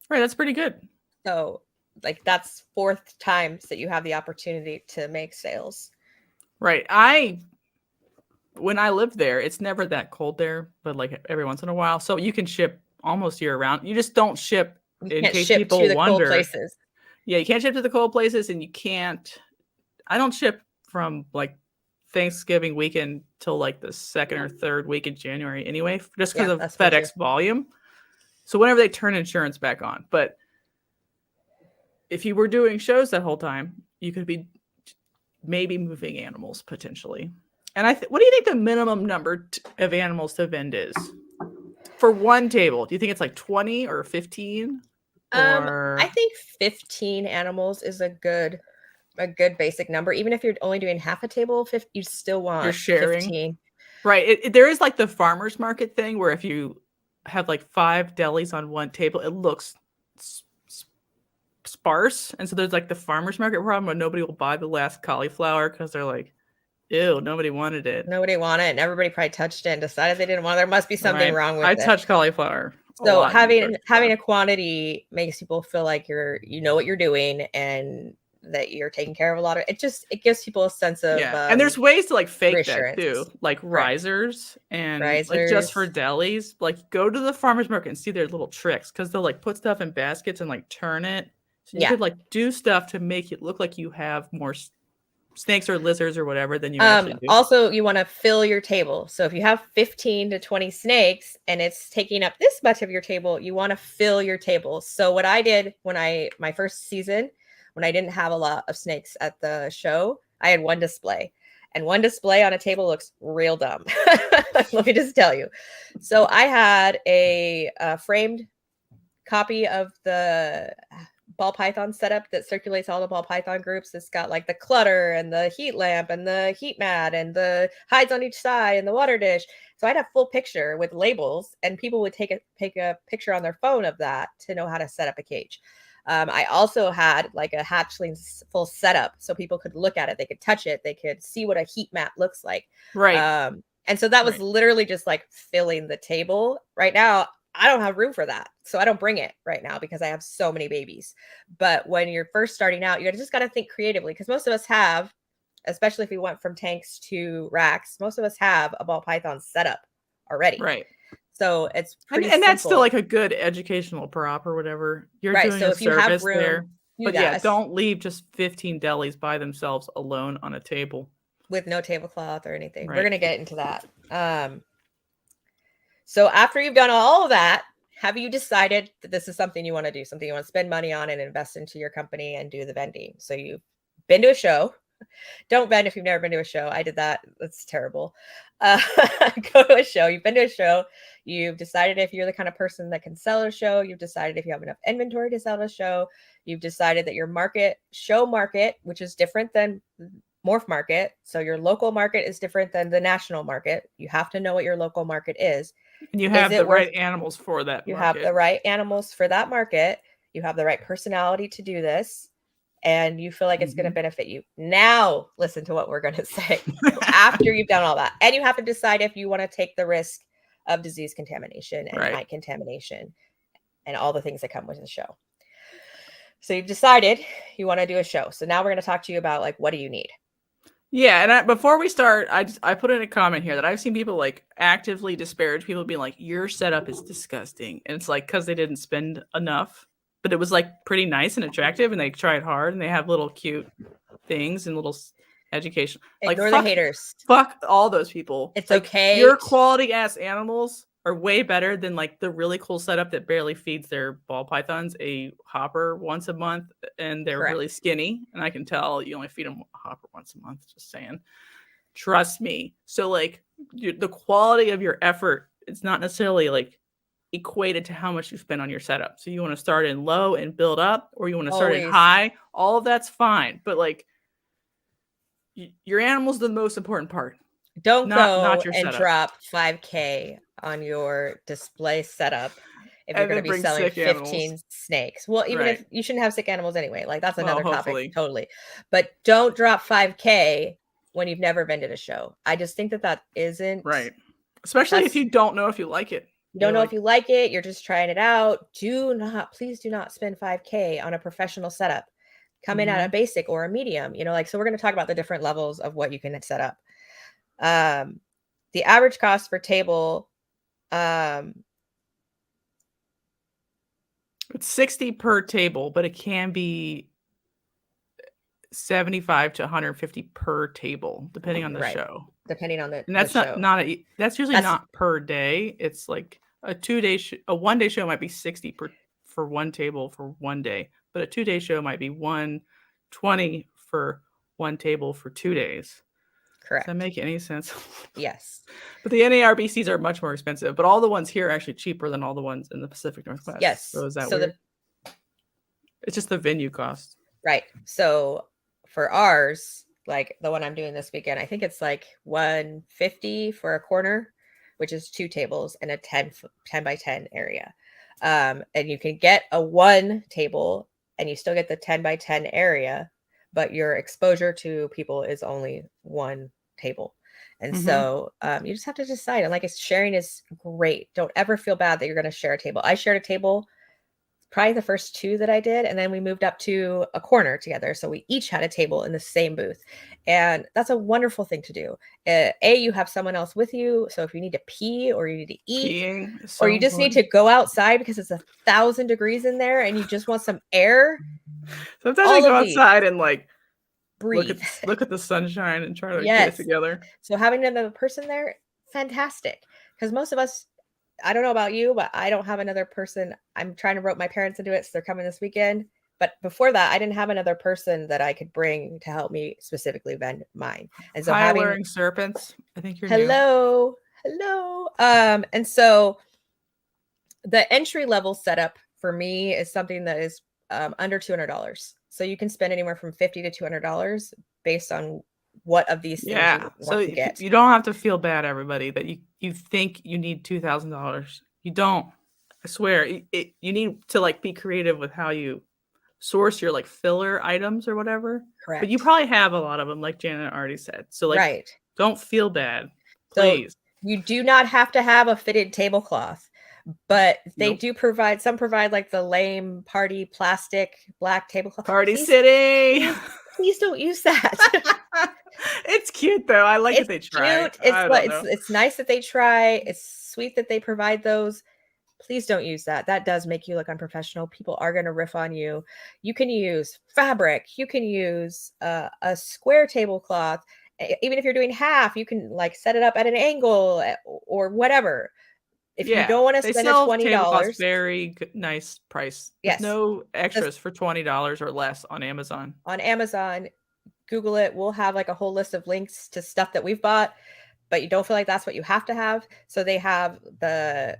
Right, that's pretty good. So that's 4th times that you have the opportunity to make sales. Right. When I lived there, it's never that cold there, but like every once in a while. So you can ship almost year round. You just don't ship in case people wonder. Cold places. Yeah, you can't ship to the cold places, and I don't ship from like Thanksgiving weekend till like the 2nd or 3rd week in January anyway, just because of FedEx volume. So whenever they turn insurance back on. But if you were doing shows that whole time, you could be maybe moving animals potentially. And what do you think the minimum number of animals to vend is for one table? Do you think it's like 20 or 15? I think 15 animals is a good basic number. Even if you're only doing half a table, you still want you're sharing. 15. Right. There is like the farmer's market thing where if you have like 5 delis on one table, it looks sparse. And so there's like the farmer's market problem where nobody will buy the last cauliflower because they're like, ew, nobody wanted it. Nobody wanted it, and everybody probably touched it and decided they didn't want it. There must be something wrong with it. I touch cauliflower. So having a quantity makes people feel like you know what you're doing and that you're taking care of a lot of it. It gives people a sense of and there's ways to like fake that too, like risers and like just for delis. Like go to the farmer's market and see their little tricks because they'll like put stuff in baskets and like turn it. So you could like do stuff to make it look like you have more snakes or lizards or whatever than you actually do. Also, you want to fill your table. So if you have 15 to 20 snakes and it's taking up this much of your table, you want to fill your table. So what I did my first season, when I didn't have a lot of snakes at the show, I had one display. And one display on a table looks real dumb. Let me just tell you. So I had a framed copy of the ball python setup that circulates all the ball python groups. It's got like the clutter and the heat lamp and the heat mat and the hides on each side and the water dish. So I'd have full picture with labels and people would take a picture on their phone of that to know how to set up a cage. I also had like a hatchling full setup so people could look at it. They could touch it. They could see what a heat mat looks like. Right. And so that was literally just like filling the table. Right now, I don't have room for that. So I don't bring it right now because I have so many babies. But when you're first starting out, you just got to think creatively because most of us have, especially if we went from tanks to racks, most of us have a ball python setup already. Right. So it's pretty and that's still like a good educational prop or whatever. You're doing so a service there. But don't leave just 15 delis by themselves alone on a table. With no tablecloth or anything. Right. We're going to get into that. So after you've done all of that, have you decided that this is something you want to do, something you want to spend money on and invest into your company and do the vending? So you've been to a show. Don't vend if you've never been to a show. I did that. That's terrible. Go to a show. You've been to a show. You've decided if you're the kind of person that can sell a show. You've decided if you have enough inventory to sell a show. You've decided that your show market, which is different than morph market. So your local market is different than the national market. You have to know what your local market is. And you have the right animals for that market. You have the right animals for that market. You have the right personality to do this. And you feel like it's going to benefit you. Now, listen to what we're going to say after you've done all that. And you have to decide if you want to take the risk of disease contamination and mite contamination and all the things that come with the show. So you've decided you want to do a show. So now we're going to talk to you about like, what do you need? Yeah. And before we start, I put in a comment here that I've seen people like actively disparage people being like, your setup is disgusting. And it's like, because they didn't spend enough. But it was like pretty nice and attractive, and they tried hard, and they have little cute things and little education. Ignore the haters. Fuck all those people. It's like, okay. Your quality ass animals are way better than like the really cool setup that barely feeds their ball pythons a hopper once a month, and they're really skinny. And I can tell you only feed them a hopper once a month. Just saying. Trust me. So like the quality of your effort, it's not necessarily like equated to how much you spend on your setup. So you want to start in low and build up, or you want to start in high. All of that's fine, but like your animals are the most important part. Don't go and drop $5,000 on your display setup if you're going to be selling 15 snakes. Well, even if you shouldn't have sick animals anyway, like that's another topic totally. But don't drop $5,000 when you've never vended a show. I just think that isn't right, especially if you don't know if you like it. You don't know if you like it. You're just trying it out. Please do not spend $5,000 on a professional setup. Come in at a basic or a medium, so we're going to talk about the different levels of what you can set up. The average cost for table, it's $60 per table, but it can be $75 to $150 per table, depending on the show. Depending on and that's the show. That's usually not per day. It's like a 2-day a 1-day show might be $60 for one table for 1 day, but a 2-day show might be $120 for one table for 2 days. Correct. Does that make any sense? Yes. But the NARBCs are much more expensive, but all the ones here are actually cheaper than all the ones in the Pacific Northwest. Yes. So is that weird? It's just the venue cost. Right. So for ours, like the one I'm doing this weekend, I think it's like $150 for a corner, which is 2 tables and a 10 by 10 area. And you can get a 1 table and you still get the 10 by 10 area, but your exposure to people is only 1 table. And so you just have to decide. And like sharing is great. Don't ever feel bad that you're going to share a table. I shared a table probably the first 2 that I did. And then we moved up to a corner together. So we each had a table in the same booth. And that's a wonderful thing to do. You have someone else with you. So if you need to pee or you need to eat or you just need to go outside because it's 1,000 degrees in there and you just want some air. Sometimes I go outside and like breathe. Look at the sunshine and try to get it together. So having another person there, fantastic. Because most of us, I don't know about you, but I don't have another person. I'm trying to rope my parents into it, so they're coming this weekend. But before that, I didn't have another person that I could bring to help me specifically vend mine. And so wearing serpents, I think you're hello. And so the entry level setup for me is something that is under $200. So you can spend anywhere from $50 to $200 based on what of these things you want to get. You don't have to feel bad, everybody, that you think you need $2,000. You don't. I swear. You need to like be creative with how you source your like filler items or whatever. Correct. But you probably have a lot of them, like Jana already said. So like, don't feel bad, please. So you do not have to have a fitted tablecloth, but they do provide. Some provide like the lame party plastic black tablecloth. Party City. Please don't use that. It's cute though. I like that they try. Cute. It's nice that they try. It's sweet that they provide those. Please don't use that. That does make you look unprofessional. People are going to riff on you. You can use fabric. You can use a square tablecloth. Even if you're doing half, you can like set it up at an angle or whatever. If you don't want to spend $20, very nice price. Yes, no extras for $20 or less on Amazon. On Amazon, Google it. We'll have like a whole list of links to stuff that we've bought, but you don't feel like that's what you have to have. So they have the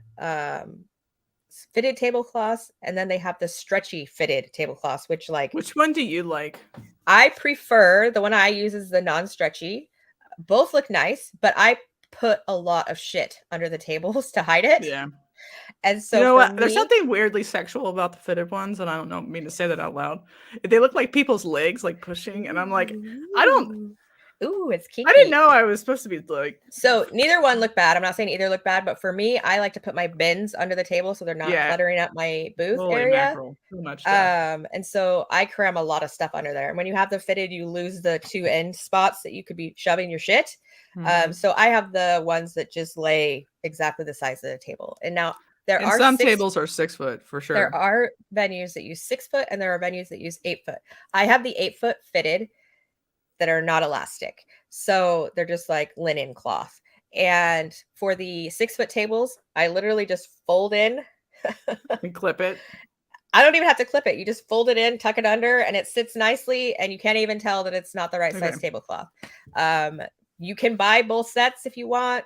fitted tablecloths, and then they have the stretchy fitted tablecloths. Which one do you like? I prefer the one I use is the non-stretchy. Both look nice, but I put a lot of shit under the tables to hide it. Yeah. And so you know what? There's something weirdly sexual about the fitted ones, and I don't mean to say that out loud. They look like people's legs, like pushing, and I'm like, I don't. Ooh, it's kinky. I didn't know I was supposed to be like. So neither one look bad. I'm not saying either look bad, but for me, I like to put my bins under the table so they're not cluttering up my booth area. Too much stuff. And so I cram a lot of stuff under there. And when you have the fitted, you lose the 2 end spots that you could be shoving your shit. So I have the ones that just lay exactly the size of the table. And now some tables are 6 foot for sure. There are venues that use 6 foot and there are venues that use 8 foot. I have the 8 foot fitted that are not elastic. So they're just like linen cloth. And for the 6 foot tables, I literally just fold in and clip it. I don't even have to clip it. You just fold it in, tuck it under, and it sits nicely. And you can't even tell that it's not the right size tablecloth. You can buy both sets if you want.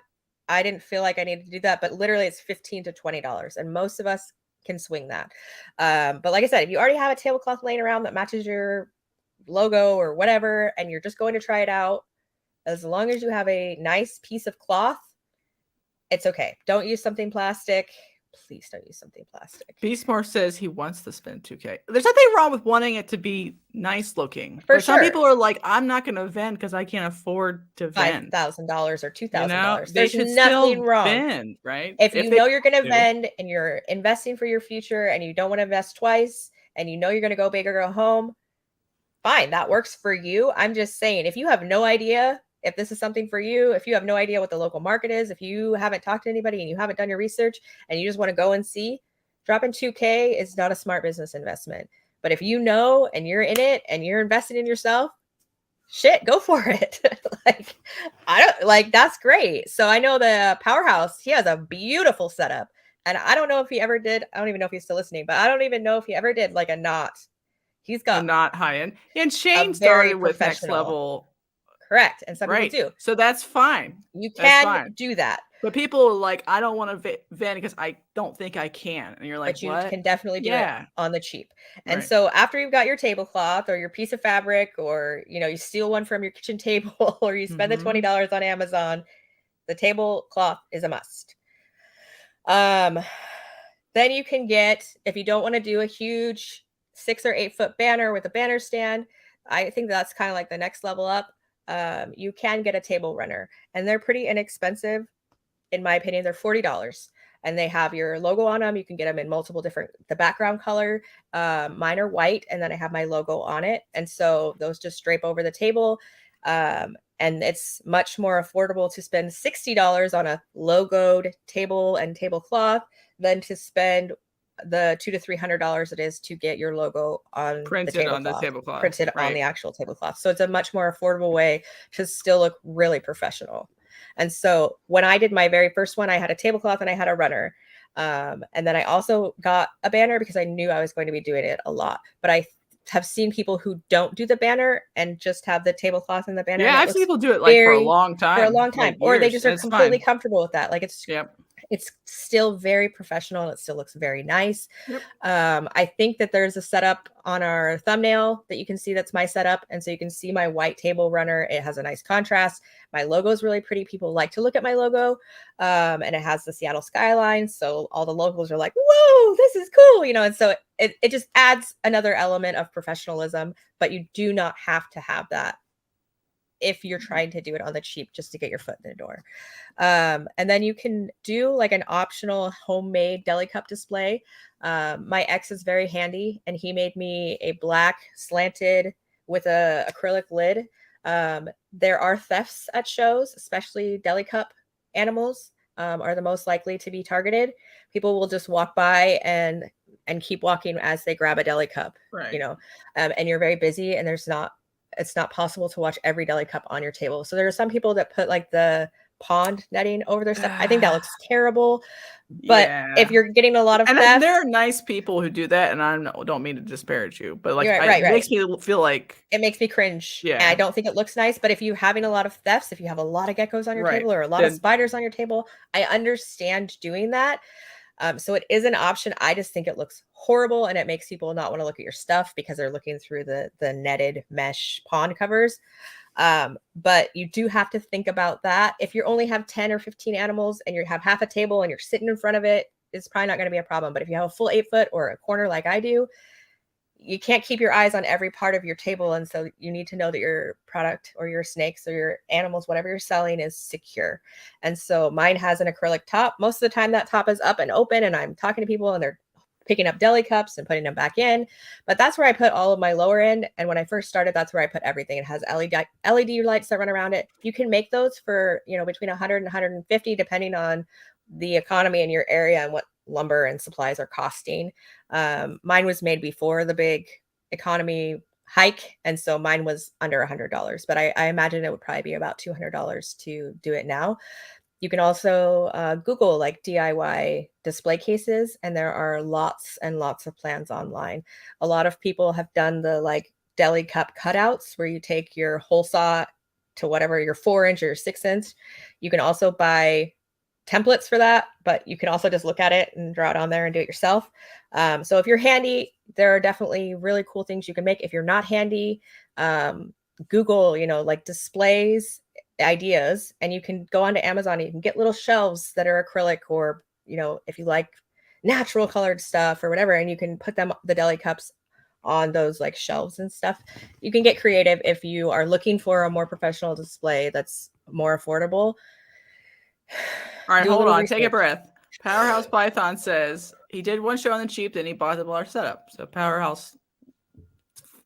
I didn't feel like I needed to do that, but literally it's $15 to $20. And most of us can swing that. But like I said, if you already have a tablecloth laying around that matches your logo or whatever, and you're just going to try it out, as long as you have a nice piece of cloth, it's okay. Don't use something plastic. Please don't use something plastic. Beastmore says he wants to spend $2K. There's nothing wrong with wanting it to be nice looking. For sure. Some people are like, I'm not going to vend because I can't afford to vend. $5,000 or $2,000. There's nothing wrong. Vend, right? If you know you're going to vend and you're investing for your future and you don't want to invest twice and you know you're going to go big or go home, fine. That works for you. I'm just saying, if you have no idea if this is something for you, if you have no idea what the local market is, if you haven't talked to anybody and you haven't done your research and you just want to go and see, dropping $2K is not a smart business investment. But if you know and you're in it and you're investing in yourself, shit, go for it. That's great. So I know the Powerhouse, he has a beautiful setup. And I don't know if he ever did. I don't even know if he's still listening, but I don't even know if he ever did like a knot. He's got a knot high end. And Shane started with Next Level. Correct. And some people do. So that's fine. You can do that. But people are like, I don't want to vend because I don't think I can. And you're like, but you can definitely do it on the cheap. And right. So after you've got your tablecloth or your piece of fabric, or, you know, you steal one from your kitchen table or you spend the $20 on Amazon, the tablecloth is a must. Then you can get, if you don't want to do a huge 6 or 8 foot banner with a banner stand, I think that's kind of like the next level up. You can get a table runner and they're pretty inexpensive. In my opinion, they're $40 and they have your logo on them. You can get them in multiple different, the background color, mine are white. And then I have my logo on it. And so those just drape over the table. And it's much more affordable to spend $60 on a logoed table and tablecloth than to spend the $200 to $300 it is to get your logo on printed the tablecloth, printed on the actual tablecloth. So it's a much more affordable way to still look really professional. And so when I did my very first one, I had a tablecloth and I had a runner. And then I also got a banner because I knew I was going to be doing it a lot. But I have seen people who don't do the banner and just have the tablecloth and the banner. Yeah, I've seen people do it like for a long time. Like or they just are completely comfortable with that. Like it's still very professional and it still looks very nice. Yep. I think that there's a setup on our thumbnail that you can see that's my setup. And so you can see my white table runner. It has a nice contrast. My logo is really pretty. People like to look at my logo. And it has the Seattle skyline. So all the locals are like, whoa, this is cool. You know, and so it just adds another element of professionalism, but you do not have to have that if you're trying to do it on the cheap just to get your foot in the door. And then you can do like an optional homemade deli cup display. My ex is very handy and he made me a black slanted with a acrylic lid. There are thefts at shows, especially deli cup animals are the most likely to be targeted. People will just walk by and keep walking as they grab a deli cup, you know, and you're very busy and it's not possible to watch every deli cup on your table. So there are some people that put like the pond netting over their stuff. I think that looks terrible. But if you're getting a lot of theft, there are nice people who do that, and I don't mean to disparage you, but like it makes me feel like it makes me cringe. Yeah, and I don't think it looks nice. But if you're having a lot of thefts, if you have a lot of geckos on your table or a lot of spiders on your table, I understand doing that. So it is an option. I just think it looks horrible and it makes people not want to look at your stuff because they're looking through the netted mesh pond covers. But you do have to think about that. If you only have 10 or 15 animals and you have half a table and you're sitting in front of it, it's probably not going to be a problem. But if you have a full 8-foot or a corner like I do, you can't keep your eyes on every part of your table. And so you need to know that your product or your snakes or your animals, whatever you're selling, is secure. And so mine has an acrylic top. Most of the time that top is up and open and I'm talking to people and they're picking up deli cups and putting them back in. But that's where I put all of my lower end. And when I first started, that's where I put everything. It has LED lights that run around it. You can make those for, between 100 and 150, depending on the economy in your area and what lumber and supplies are costing. Mine was made before the big economy hike. And so mine was under $100, but I imagine it would probably be about $200 to do it now. You can also Google like DIY display cases, and there are lots and lots of plans online. A lot of people have done the like deli cup cutouts where you take your hole saw to whatever your 4-inch or 6-inch. You can also buy templates for that, but you can also just look at it and draw it on there and do it yourself. So if you're handy, there are definitely really cool things you can make. If you're not handy, Google, like displays ideas, and you can go onto Amazon and you can get little shelves that are acrylic, or if you like natural colored stuff or whatever, and you can put the deli cups on those like shelves and stuff. You can get creative if you are looking for a more professional display that's more affordable. All right, hold on, take a breath. Powerhouse Python says he did one show on the cheap, then he bought the baller setup. So Powerhouse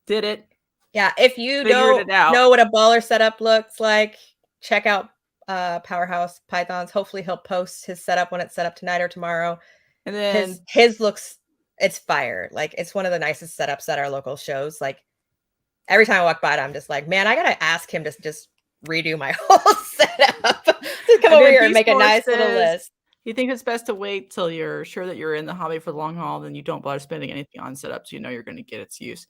did it. Yeah, if you don't know what a baller setup looks like, check out Powerhouse Pythons. Hopefully he'll post his setup when it's set up tonight or tomorrow. And then his looks, it's fire. Like, it's one of the nicest setups at our local shows. Like, every time I walk by it, I'm just like, man, I gotta ask him to just redo my whole setup. Just come over here and make a nice little list. You think it's best to wait till you're sure that you're in the hobby for the long haul, then you don't bother spending anything on setups. You're going to get its use.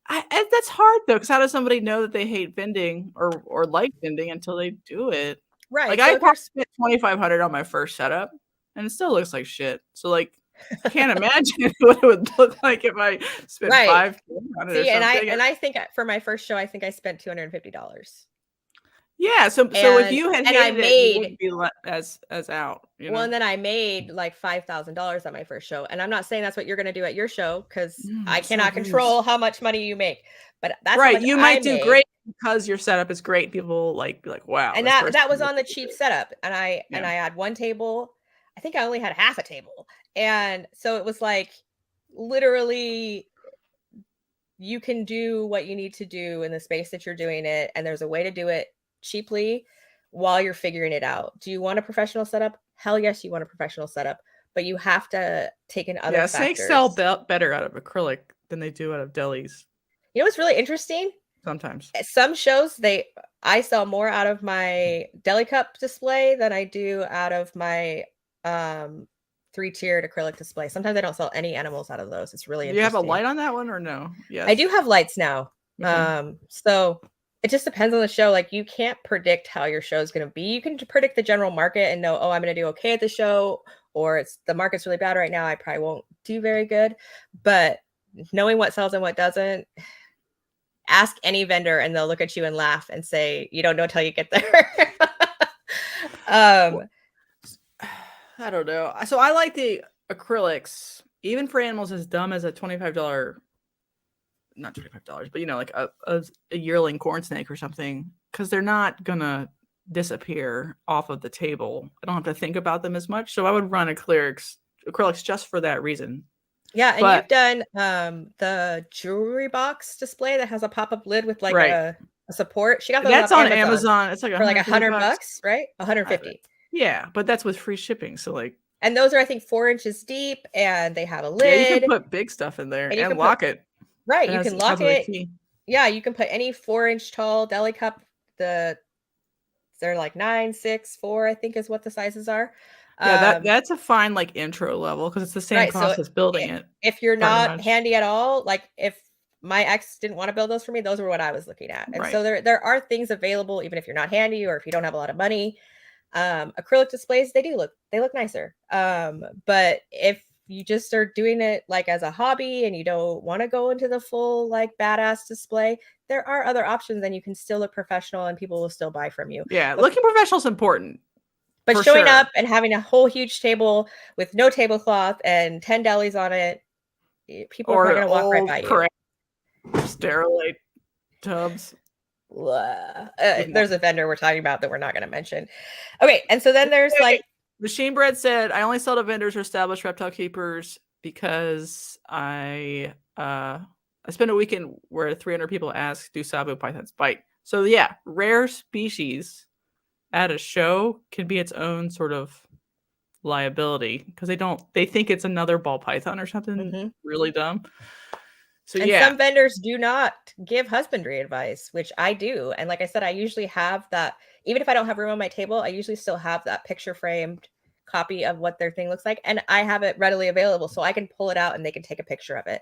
That's hard though, because how does somebody know that they hate vending or like vending until they do it? Right. Like, I probably spent $2,500 on my first setup, and it still looks like shit. So like, I can't imagine what it would look like if I spent $500 on it. See, and I think for my first show, I think I spent $250. Yeah, so if you had hated it, you would be as out. Well, and then I made like $5,000 on my first show, and I'm not saying that's what you're going to do at your show, because I cannot control how much money you make. But that's right. You might do great because your setup is great. People like wow. And that was on the cheap setup, and I had one table. I think I only had half a table, and so it was like literally, you can do what you need to do in the space that you're doing it, and there's a way to do it cheaply while you're figuring it out. Do you want a professional setup? Hell yes, you want a professional setup, but you have to take in other factors. Snakes sell better out of acrylic than they do out of delis. What's really interesting? Sometimes some shows I sell more out of my deli cup display than I do out of my 3-tiered acrylic display. Sometimes I don't sell any animals out of those. It's really interesting. Do you have a light on that one or no? Yes, I do have lights now. Okay. So it just depends on the show. Like, you can't predict how your show is going to be. You can predict the general market and know, I'm going to do okay at the show, or the market's really bad right now, I probably won't do very good. But knowing what sells and what doesn't, ask any vendor and they'll look at you and laugh and say, you don't know till you get there. I don't know. So I like the acrylics, even for animals as dumb as a $25, not $25, but like a yearling corn snake or something, because they're not gonna disappear off of the table. I don't have to think about them as much. So I would run acrylics just for that reason. Yeah, and you've done the jewelry box display that has a pop-up lid with like a support. She got that's on Amazon. It's like for like $100, right? 150. Yeah, but that's with free shipping. So like, and those are, I think, 4 inches deep, and they have a lid. Yeah, you can put big stuff in there and lock it. Right, you can lock it. Yeah, you can put any 4-inch tall deli cup. They're like 9, 6, 4, I think is what the sizes are. Yeah, that's a fine like intro level, because it's the same cost as building it. If you're not handy at all, like if my ex didn't want to build those for me, those were what I was looking at. And so there are things available, even if you're not handy or if you don't have a lot of money. Acrylic displays, they look nicer. But if you just are doing it like as a hobby and you don't want to go into the full like badass display, there are other options and you can still look professional and people will still buy from you. Yeah, looking professional is important. But showing up and having a whole huge table with no tablecloth and 10 delis on it, people are going to walk right by you. Sterilite tubs. There's a vendor we're talking about that we're not going to mention. Okay, and so then there's like Machine Bread said, I only sell to vendors or established reptile keepers because I spent a weekend where 300 people ask, do sabu pythons bite? So yeah, rare species at a show can be its own sort of liability because they think it's another ball python or something really dumb. So and some vendors do not give husbandry advice, which I do. And like I said, I usually have that, even if I don't have room on my table, I usually still have that picture framed copy of what their thing looks like. And I have it readily available so I can pull it out and they can take a picture of it.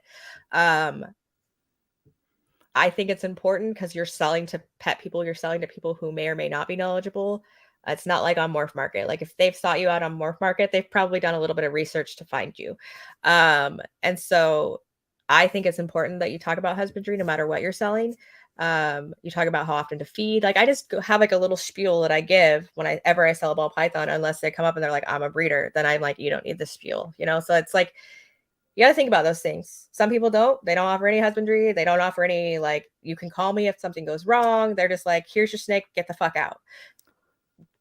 I think it's important because you're selling to pet people. You're selling to people who may or may not be knowledgeable. It's not like on Morph Market. Like if they've sought you out on Morph Market, they've probably done a little bit of research to find you. And so I think it's important that you talk about husbandry no matter what you're selling. You talk about how often to feed. Like I just have like a little spiel that I give whenever I sell a ball python, unless they come up and they're like, I'm a breeder. Then I'm like, you don't need the spiel, you know? So it's like, you got to think about those things. Some people don't. They don't offer any husbandry. They don't offer any, like, you can call me if something goes wrong. They're just like, here's your snake. Get the fuck out.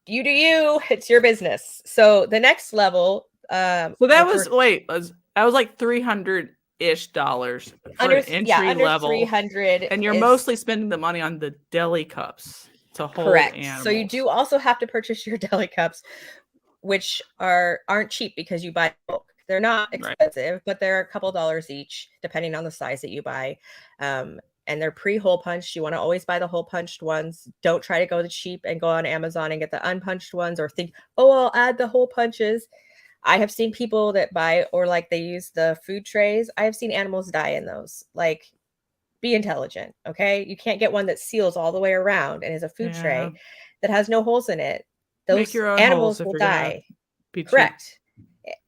You do you. It's your business. So the next level. So that was like $300-ish for an entry level. 300. And you're mostly spending the money on the deli cups to hold animals. So you do also have to purchase your deli cups, which aren't cheap because you buy bulk. They're not expensive, but they're a couple dollars each, depending on the size that you buy. And they're pre-hole punched. You want to always buy the hole punched ones. Don't try to go the cheap and go on Amazon and get the unpunched ones or think, oh, I'll add the hole punches. I have seen people that buy or like they use the food trays. I have seen animals die in those. Like, be intelligent, okay? You can't get one that seals all the way around and is a food tray that has no holes in it. Those animals will die. Correct.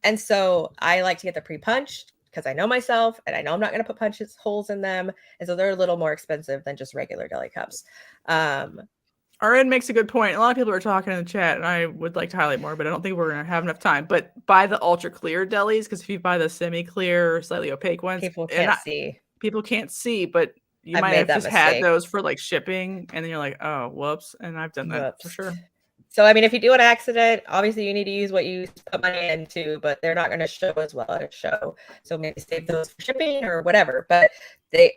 And so I like to get the pre-punched because I know myself and I know I'm not going to put holes in them. And so they're a little more expensive than just regular deli cups. RN makes a good point. A lot of people are talking in the chat and I would like to highlight more, but I don't think we're going to have enough time. But buy the ultra clear delis because if you buy the semi-clear or slightly opaque ones, people can't see, but you might have just had those for like shipping and then you're like, oh, whoops. And I've done that for sure. So, I mean, if you do an accident, obviously you need to use what you put money into, but they're not going to show as well at a show. So maybe save those for shipping or whatever. But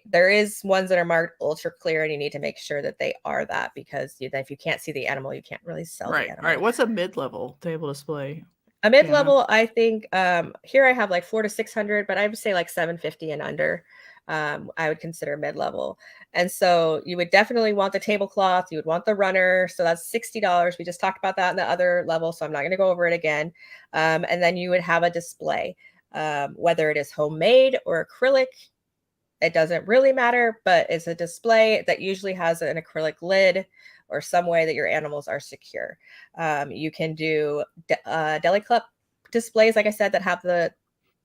there is ones that are marked ultra clear and you need to make sure that they are that because if you can't see the animal, you can't really sell the animal. All right. What's a mid-level table display? A mid-level, I think, here I have like 400 to 600, but I would say like 750 and under. I would consider mid-level. And so you would definitely want the tablecloth. You would want the runner. So that's $60. We just talked about that in the other level. So I'm not going to go over it again. And then you would have a display, whether it is homemade or acrylic. It doesn't really matter, but it's a display that usually has an acrylic lid or some way that your animals are secure. You can do deli cup displays, like I said, that have the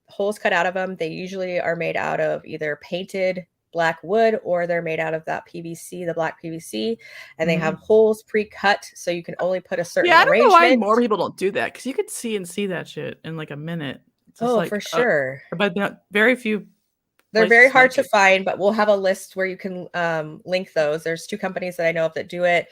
holes cut out of them. They usually are made out of either painted black wood or they're made out of that PVC, the black PVC, and they have holes pre-cut so you can only put a certain arrangement. I don't know why more people don't do that because you could see that shit in like a minute. For sure. But very few. They're very hard to find, but we'll have a list where you can link those. There's 2 companies that I know of that do it.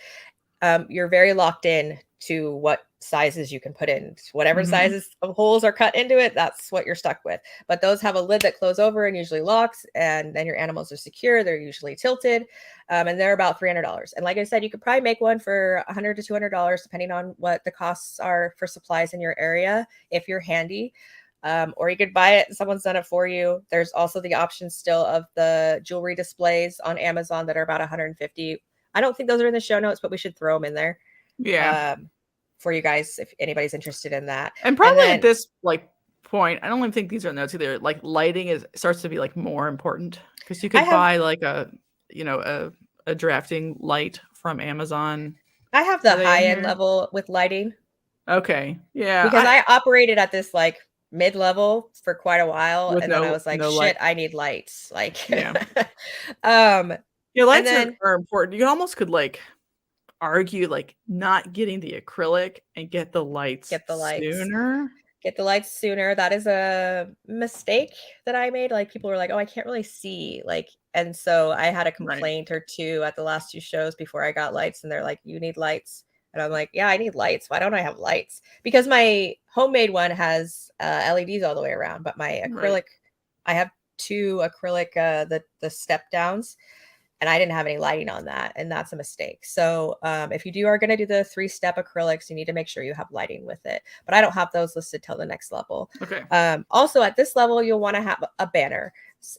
You're very locked in to what sizes you can put in. Whatever sizes of holes are cut into it, that's what you're stuck with. But those have a lid that close over and usually locks, and then your animals are secure. They're usually tilted, and they're about $300. And like I said, you could probably make one for $100 to $200, depending on what the costs are for supplies in your area, if you're handy. Or you could buy it. Someone's done it for you. There's also the option still of the jewelry displays on Amazon that are about $150. I don't think those are in the show notes, but we should throw them in there. Yeah. For you guys, if anybody's interested in that. And probably at this point, I don't even think these are notes either. Like lighting starts to be like more important because you could buy like a drafting light from Amazon. I have the high end level with lighting. Okay. Yeah. Because I operated at this like mid-level for quite a while. With and then I was like, shit, light. I need lights. Like, yeah. Lights are important. You almost could like argue like not getting the acrylic and get the lights sooner. Get the lights sooner. That is a mistake that I made. Like, people were like, oh, I can't really see. Like, and so I had a complaint or two at the last 2 shows before I got lights, and they're like, you need lights. And I'm like, yeah, I need lights. Why don't I have lights? Because my homemade one has LEDs all the way around, but my acrylic, I have 2 acrylic, the step downs, and I didn't have any lighting on that, and that's a mistake. So if you are going to do the 3-step acrylics, you need to make sure you have lighting with it. But I don't have those listed till the next level. Okay. Also, at this level, you'll want to have a banner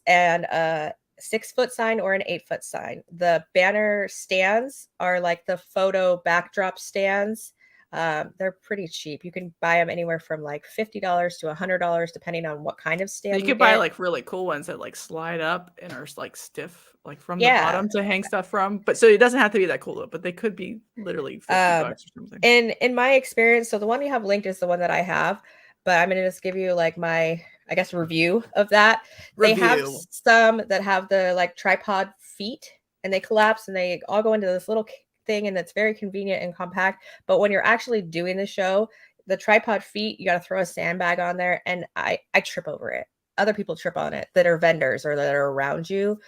and a 6-foot sign or an 8-foot sign. The banner stands are like the photo backdrop stands. They're pretty cheap. You can buy them anywhere from like $50 to $100, depending on what kind of stand you could buy like really cool ones that like slide up and are like stiff, like from the bottom to hang stuff from. But so it doesn't have to be that cool, but they could be literally $50 or something. In my experience, so the one you have linked is the one that I have, but I'm going to just give you like my, I guess, review of that. They have some that have the like tripod feet, and they collapse and they all go into this little thing, and it's very convenient and compact. But when you're actually doing the show, the tripod feet, you got to throw a sandbag on there, and I trip over it. Other people trip on it that are vendors or that are around you.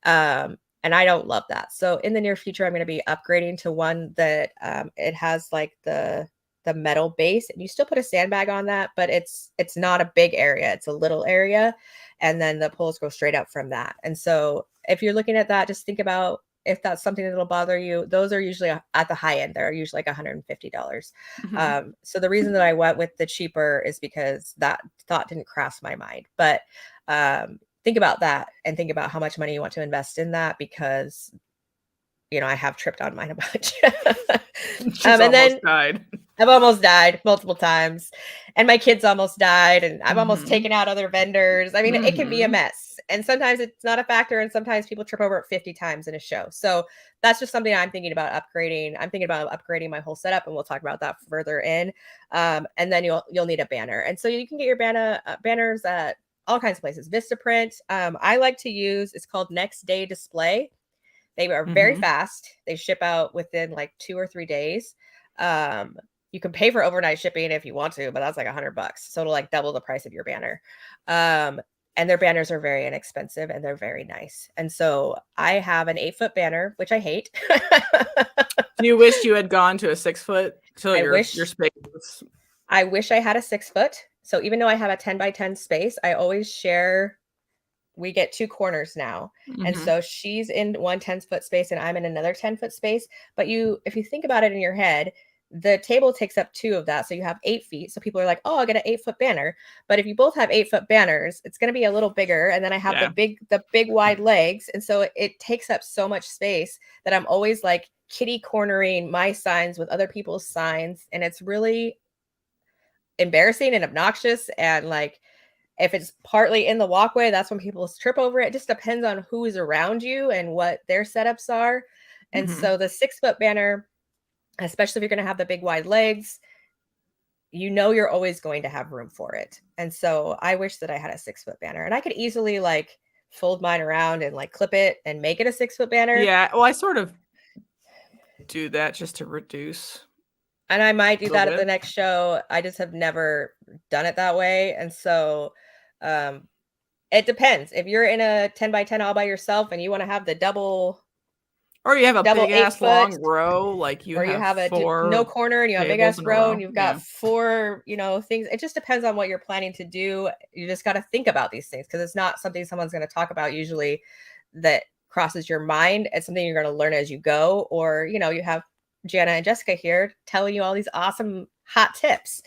And I don't love that. So in the near future, I'm going to be upgrading to one that it has like the metal base, and you still put a sandbag on that, but it's not a big area. It's a little area. And then the poles go straight up from that. And so if you're looking at that, just think about if that's something that'll bother you. Those are usually at the high end. They're usually like $150. Mm-hmm. So the reason that I went with the cheaper is because that thought didn't cross my mind. But think about that and think about how much money you want to invest in that, because, you know, I have tripped on mine a bunch. I've almost died multiple times, and my kids almost died, and I've almost taken out other vendors. I mean, it can be a mess, and sometimes it's not a factor, and sometimes people trip over it 50 times in a show. So that's just something I'm thinking about upgrading. I'm thinking about upgrading my whole setup, and we'll talk about that further in. And then you'll need a banner, and so you can get your banners at all kinds of places. Vistaprint. I like to use, it's called Next Day Display. They are very fast. They ship out within like 2 or 3 days. You can pay for overnight shipping if you want to, but that's like $100. So it'll like double the price of your banner. And their banners are very inexpensive, and they're very nice. And so I have an 8-foot banner, which I hate. You wish you had gone to a 6-foot so your space was... I wish I had a 6-foot. So even though I have a 10 by 10 space, I always share. We get 2 corners now. And so she's in one 10-foot space and I'm in another 10-foot space. But if you think about it in your head, the table takes up 2 of that. So you have 8 feet. So people are like, oh, I'll get an 8-foot banner. But if you both have 8-foot banners, it's going to be a little bigger. And then I have the big wide legs. And so it takes up so much space that I'm always like kitty cornering my signs with other people's signs. And it's really embarrassing and obnoxious. And like, if it's partly in the walkway, that's when people trip over it. It just depends on who is around you and what their setups are. And so the 6-foot banner, especially if you're going to have the big wide legs, you know, you're always going to have room for it. And so I wish that I had a 6-foot banner, and I could easily like fold mine around and like clip it and make it a 6-foot banner. Yeah. Well, I sort of do that just to reduce. And I might do that at the next show. I just have never done it that way. And so it depends. If you're in a 10 by 10 all by yourself and you want to have the double, or you have a big ass long row, like you have a no corner and you have a big ass row and you've got 4, things. It just depends on what you're planning to do. You just got to think about these things, because it's not something someone's going to talk about usually that crosses your mind. It's something you're going to learn as you go. Or, you have Jana and Jessica here telling you all these awesome hot tips.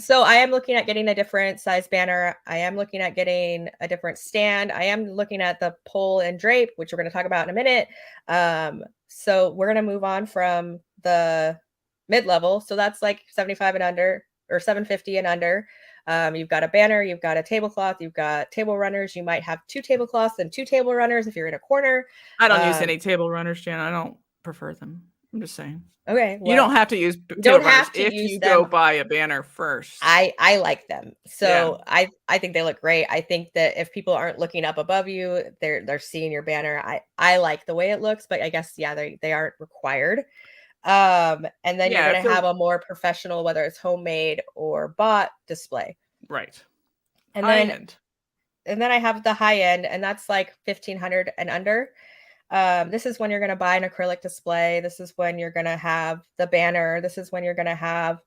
So I am looking at getting a different size banner. I am looking at getting a different stand. I am looking at the pole and drape, which we're going to talk about in a minute. So we're going to move on from the mid-level. So that's like 75 and under, or 750 and under. You've got a banner, you've got a tablecloth, you've got table runners. You might have 2 tablecloths and 2 table runners if you're in a corner. I don't use any table runners, Jan. I don't prefer them. I'm just saying. Okay. Well, you don't have to use table runners if you go buy a banner first. I like them. So I think they look great. I think that if people aren't looking up above you, they're seeing your banner. I like the way it looks, but I guess they aren't required. And then you're going to have a more professional, whether it's homemade or bought display. Right. And then I have the high end, and that's like $1,500 and under. This is when you're going to buy an acrylic display. This is when you're going to have the banner. This is when you're going to have,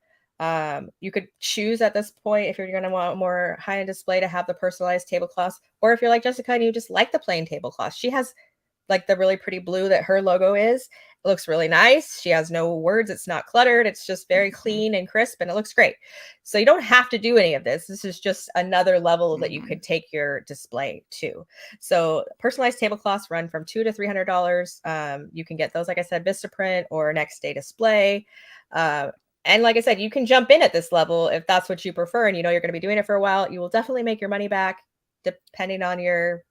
you could choose at this point if you're going to want a more high-end display to have the personalized tablecloths, or if you're like Jessica and you just like the plain tablecloth. She has like the really pretty blue that her logo is. It looks really nice. She has no words. It's not cluttered. It's just very clean and crisp, and it looks great. So you don't have to do any of this. This is just another level that you could take your display to. So personalized tablecloths run from $200 to $300. You can get those, like I said, Vistaprint or next day display. And like I said, you can jump in at this level if that's what you prefer, and you know you're going to be doing it for a while. You will definitely make your money back depending on your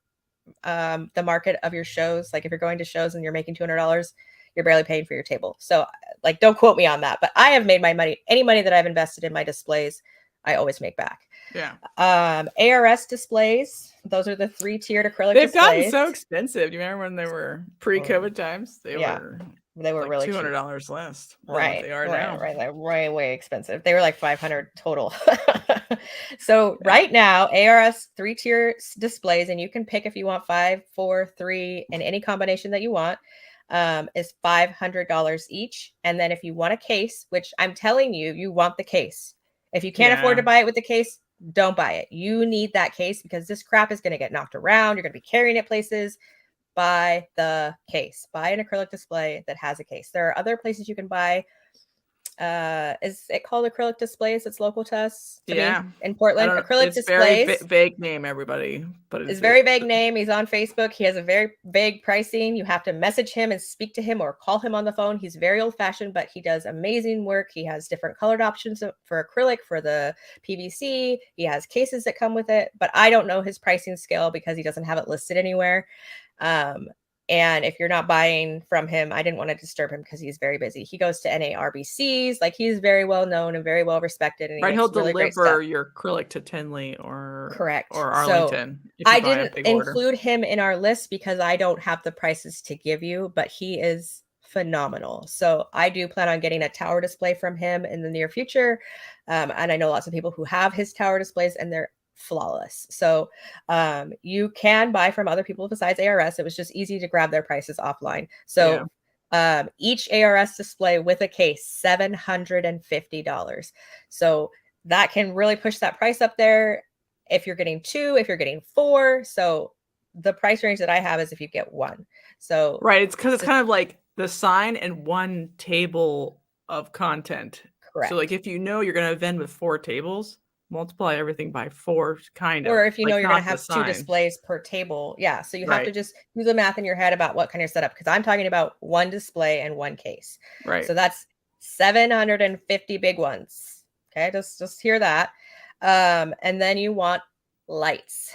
the market of your shows. Like if you're going to shows and you're making $200, you're barely paying for your table. So like, don't quote me on that, but I have made my money. Any money that I've invested in my displays, I always make back. Yeah. ARS displays. Those are the 3-tiered acrylic They've displays. gotten so expensive. Do you remember when they were pre-COVID times? They were like really $200 cheap. Less. Right. They are now. Right. They're way expensive. They were like $500 total. So right now, ARS 3-tier displays, and you can pick if you want 5, 4, 3, and any combination that you want, is $500 each. And then if you want a case, which I'm telling you, you want the case. If you can't afford to buy it with the case, don't buy it. You need that case because this crap is going to get knocked around. You're going to be carrying it places. Buy the case. Buy an acrylic display that has a case. There are other places you can buy. Is it called Acrylic Displays? It's local to us. To me, in Portland. Acrylic Displays. Very vague name, everybody. But it's very vague name. He's on Facebook. He has a very vague pricing. You have to message him and speak to him or call him on the phone. He's very old fashioned, but he does amazing work. He has different colored options for acrylic, for the PVC. He has cases that come with it, but I don't know his pricing scale because he doesn't have it listed anywhere. And if you're not buying from him, I didn't want to disturb him because he's very busy. He goes to NARBCs. Like he's very well known and very well respected. And he'll deliver your acrylic to Tinley or Arlington. So I didn't include him in our list because I don't have the prices to give you, but he is phenomenal. So I do plan on getting a tower display from him in the near future. And I know lots of people who have his tower displays and they're flawless. So you can buy from other people besides ARS. It was just easy to grab their prices offline. So each ARS display with a case, $750. So that can really push that price up there if you're getting 2, if you're getting 4. So the price range that I have is if you get 1. So it's because it's kind of like the sign and 1 table of content. Correct. So like if you know you're going to vend with 4 tables, multiply everything by 4, kind of. Or if you know you're going to have 2 displays per table. Yeah. So you have to just do the math in your head about what kind of setup, because I'm talking about 1 display and 1 case. Right. So that's 750 big ones. Okay. Just hear that. And then you want lights.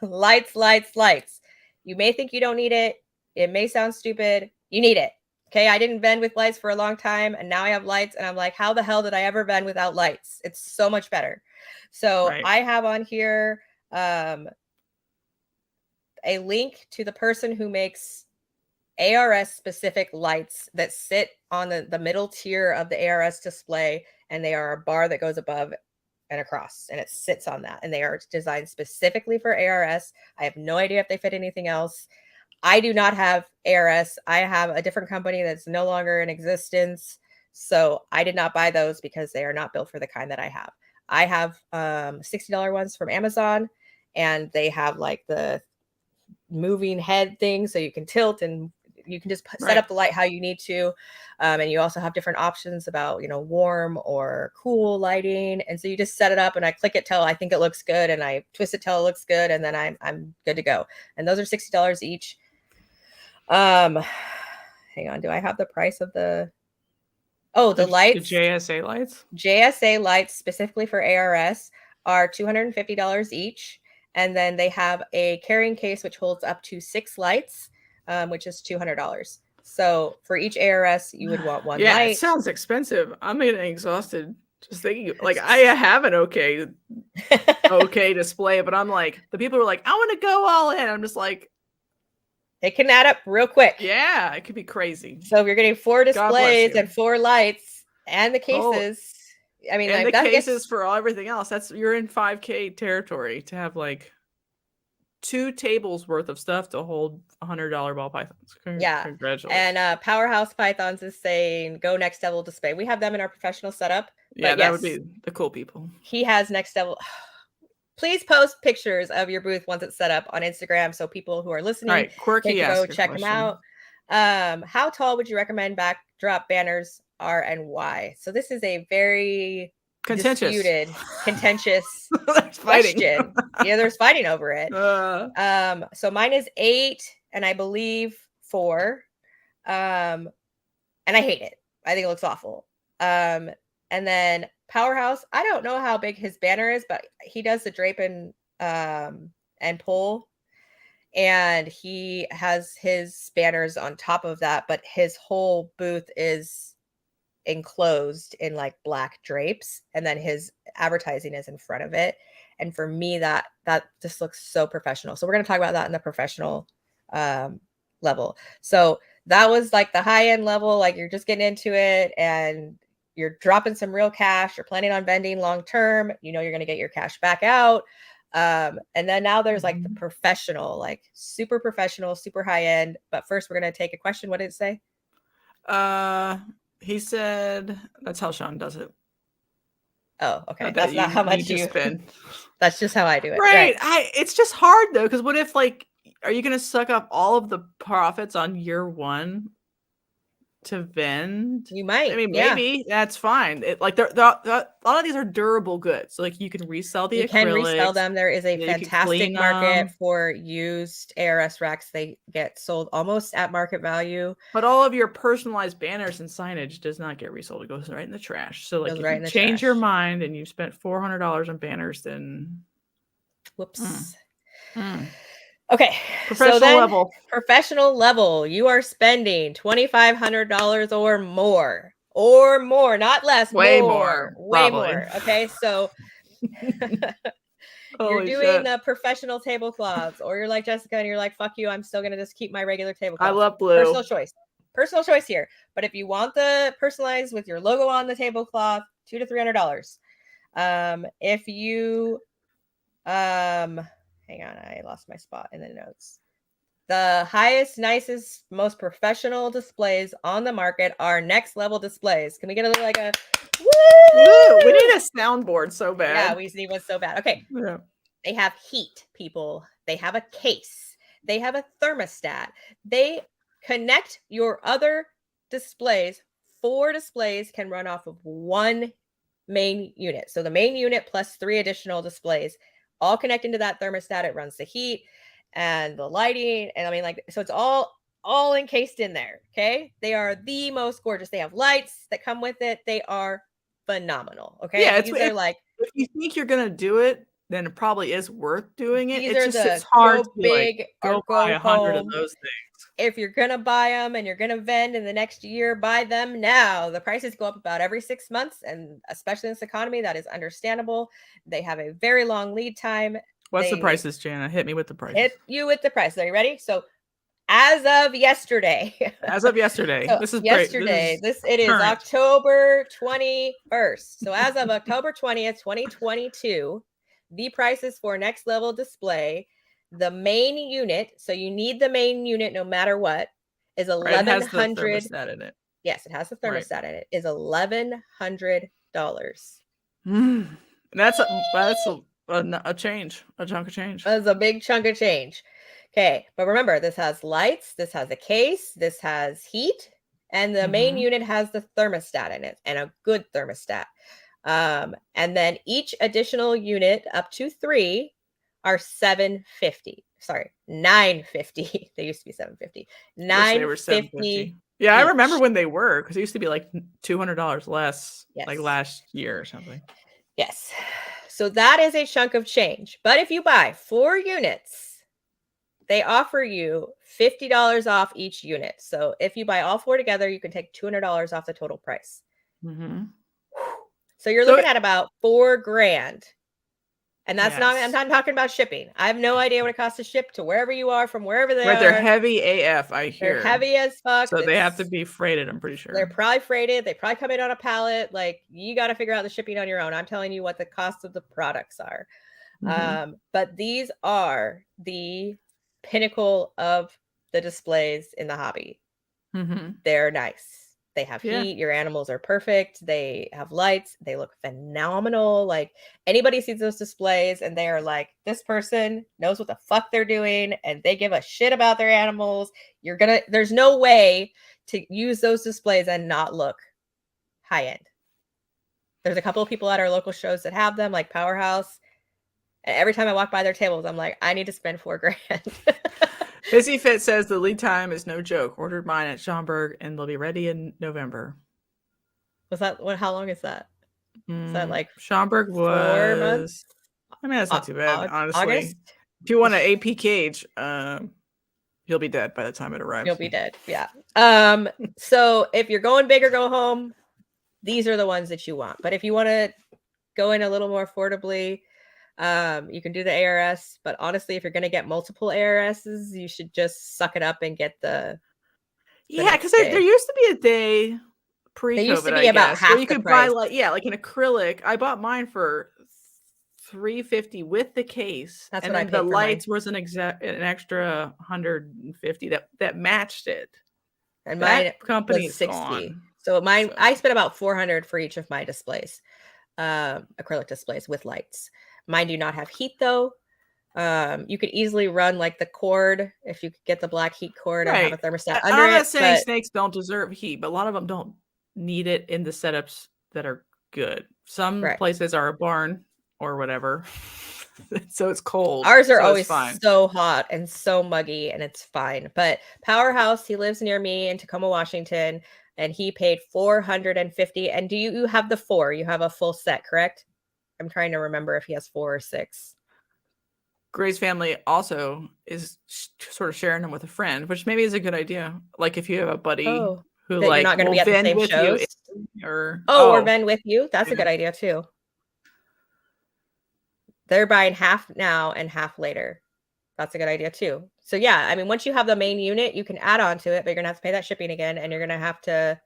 lights. You may think you don't need it. It may sound stupid. You need it. Okay, I didn't vend with lights for a long time, and now I have lights, and I'm like, how the hell did I ever vend without lights? It's so much better. So I have on here a link to the person who makes ARS specific lights that sit on the middle tier of the ARS display, and they are a bar that goes above and across, and it sits on that, and they are designed specifically for ARS. I have no idea if they fit anything else. I do not have ARS. I have a different company that's no longer in existence. So I did not buy those because they are not built for the kind that I have. I have $60 ones from Amazon, and they have like the moving head thing. So you can tilt and you can just set up the light how you need to. And you also have different options about, warm or cool lighting. And so you just set it up, and I click it till I think it looks good, and I twist it till it looks good, and then I'm good to go. And those are $60 each. Hang on. Do I have the price of the lights? The JSA lights? JSA lights specifically for ARS are $250 each. And then they have a carrying case, which holds up to 6 lights, which is $200. So for each ARS, you would want one yeah, light. It sounds expensive. I'm getting exhausted just thinking. Like I have an okay display, but I'm like, the people are like, I want to go all in. I'm just like, it can add up real quick. Yeah, it could be crazy. So if you're getting 4 displays and 4 lights and the cases, I mean, and like, the cases for everything else, you're in $5K territory to have like 2 tables worth of stuff to hold $100 ball pythons. Congratulations. And Powerhouse Pythons is saying go next level display. We have them in our professional setup. Yeah, that would be the cool people. He has next level. Please post pictures of your booth once it's set up on Instagram so people who are listening Quirky can go check them out. How tall would you recommend backdrop banners are and why? So this is a very contentious question. Yeah, there's fighting over it. So mine is 8 and I believe 4. And I hate it. I think it looks awful. And then Powerhouse, I don't know how big his banner is, but he does the drape and pull, and he has his banners on top of that, but his whole booth is enclosed in like black drapes, and then his advertising is in front of it. And for me, that just looks so professional. So we're going to talk about that in the professional level. So that was like the high end level, like you're just getting into it and you're dropping some real cash, you're planning on vending long term, you know you're going to get your cash back out. And then now there's like the professional, like super professional, super high end. But first we're going to take a question. What did it say? He said that's how Sean does it. Oh, okay. That's not how much you spend. That's just how I do it. Right. It's just hard though, because what if like, are you going to suck up all of the profits on year 1 to vend? You might. I mean, maybe that's fine. A lot of these are durable goods. So like you can resell the acrylics. You can resell them. There is a fantastic market for used ARS racks. They get sold almost at market value. But all of your personalized banners and signage does not get resold. It goes right in the trash. So like if you change your mind and you spent $400 on banners, then whoops. Okay, professional level, you are spending $2,500 or more, not less, way more. Okay, so you're doing the professional tablecloths, or you're like Jessica and you're like, fuck you, I'm still gonna just keep my regular tablecloth. I love blue. Personal choice here. But if you want the personalized with your logo on the tablecloth, $200 to $300. If you hang on, I lost my spot in the notes. The highest, nicest, most professional displays on the market are next level displays. Can we get a little like a woo? We need a soundboard so bad. Yeah, we need one so bad. Okay. Yeah. They have heat, people. They have a case. They have a thermostat. They connect your other displays. 4 displays can run off of 1 main unit. So the main unit plus 3 additional displays, all connecting to that thermostat. It runs the heat and the lighting. And I mean, like, so it's all encased in there. Okay. They are the most gorgeous. They have lights that come with it. They are phenomenal. Okay. Yeah. They're like, if you think you're going to do it, then it probably is worth doing it. It's hard to big go buy 100 of those things. If you're going to buy them and you're going to vend in the next year, buy them now. The prices go up about every 6 months. And especially in this economy, that is understandable. They have a very long lead time. What's the prices, Jana? Hit me with the price. Hit you with the price. Are you ready? So as of yesterday. So this is yesterday. It is October 21st. So as of October 20th, 2022, the prices for next level display, the main unit, so you need the main unit no matter what, is $1,100. Yes, it has the thermostat in it. Is $1,100. That's a change, a chunk of change. That's a big chunk of change. Okay, but remember, this has lights, this has a case, this has heat, and the main unit has the thermostat in it, and a good thermostat. And then each additional unit up to 3 are $750. Sorry, $950. They used to be $750. $950. Yeah, I remember when they were, because it used to be like $200 less, like last year or something. Yes. So that is a chunk of change. But if you buy 4 units, they offer you $50 off each unit. So if you buy all 4 together, you can take $200 off the total price. So you're looking at about $4,000. And that's not, I'm not talking about shipping. I have no idea what it costs to ship to wherever you are from wherever they are. They're heavy AF, I hear. They're heavy as fuck. So they have to be freighted, I'm pretty sure. They're probably freighted. They probably come in on a pallet. Like, you got to figure out the shipping on your own. I'm telling you what the cost of the products are. But these are the pinnacle of the displays in the hobby. They're nice. They have heat. Your animals are perfect. They have lights. They look phenomenal. Like, anybody sees those displays and they are like, this person knows what the fuck they're doing and they give a shit about their animals. There's no way to use those displays and not look high end. There's a couple of people at our local shows that have them, like Powerhouse. And every time I walk by their tables, I'm like, I need to spend $4,000. Busy Fit says the lead time is no joke. Ordered mine at Schaumburg and they'll be ready in November. Was that how long is that? Is that like Schaumburg was 4 months? I mean, that's not too bad, honestly. August? If you want an AP cage, you'll be dead by the time it arrives. You'll be dead. Yeah. So if you're going big or go home, these are the ones that you want. But if you want to go in a little more affordably, you can do the ARS, but honestly, if you're going to get multiple ARSs, you should just suck it up and get the because there used to be a day pre-COVID, there used to be about half where you the could price. buy like an acrylic. I bought mine for $350 with the case. That's and what then I paid the for lights mine. was an extra $150 that matched it. And that mine company was $60. Gone. So mine, I spent about $400 for each of my displays, acrylic displays with lights. Mine do not have heat though. You could easily run like the cord if you could get the black heat cord and have a thermostat under it. I'm not saying snakes don't deserve heat, but a lot of them don't need it in the setups that are good. Some places are a barn or whatever, so it's cold. Ours are always so hot and so muggy, and it's fine. But Powerhouse, he lives near me in Tacoma, Washington, and he paid $450. And do you have the 4? You have a full set, correct? I'm trying to remember if he has 4 or 6. Gray's family also is sort of sharing them with a friend, which maybe is a good idea. Like if you have a buddy who you're not going to be at the same shows, or vend with you. That's a good idea too. They're buying half now and half later. That's a good idea too. So yeah, I mean, once you have the main unit, you can add on to it, but you're gonna have to pay that shipping again, and you're gonna have to,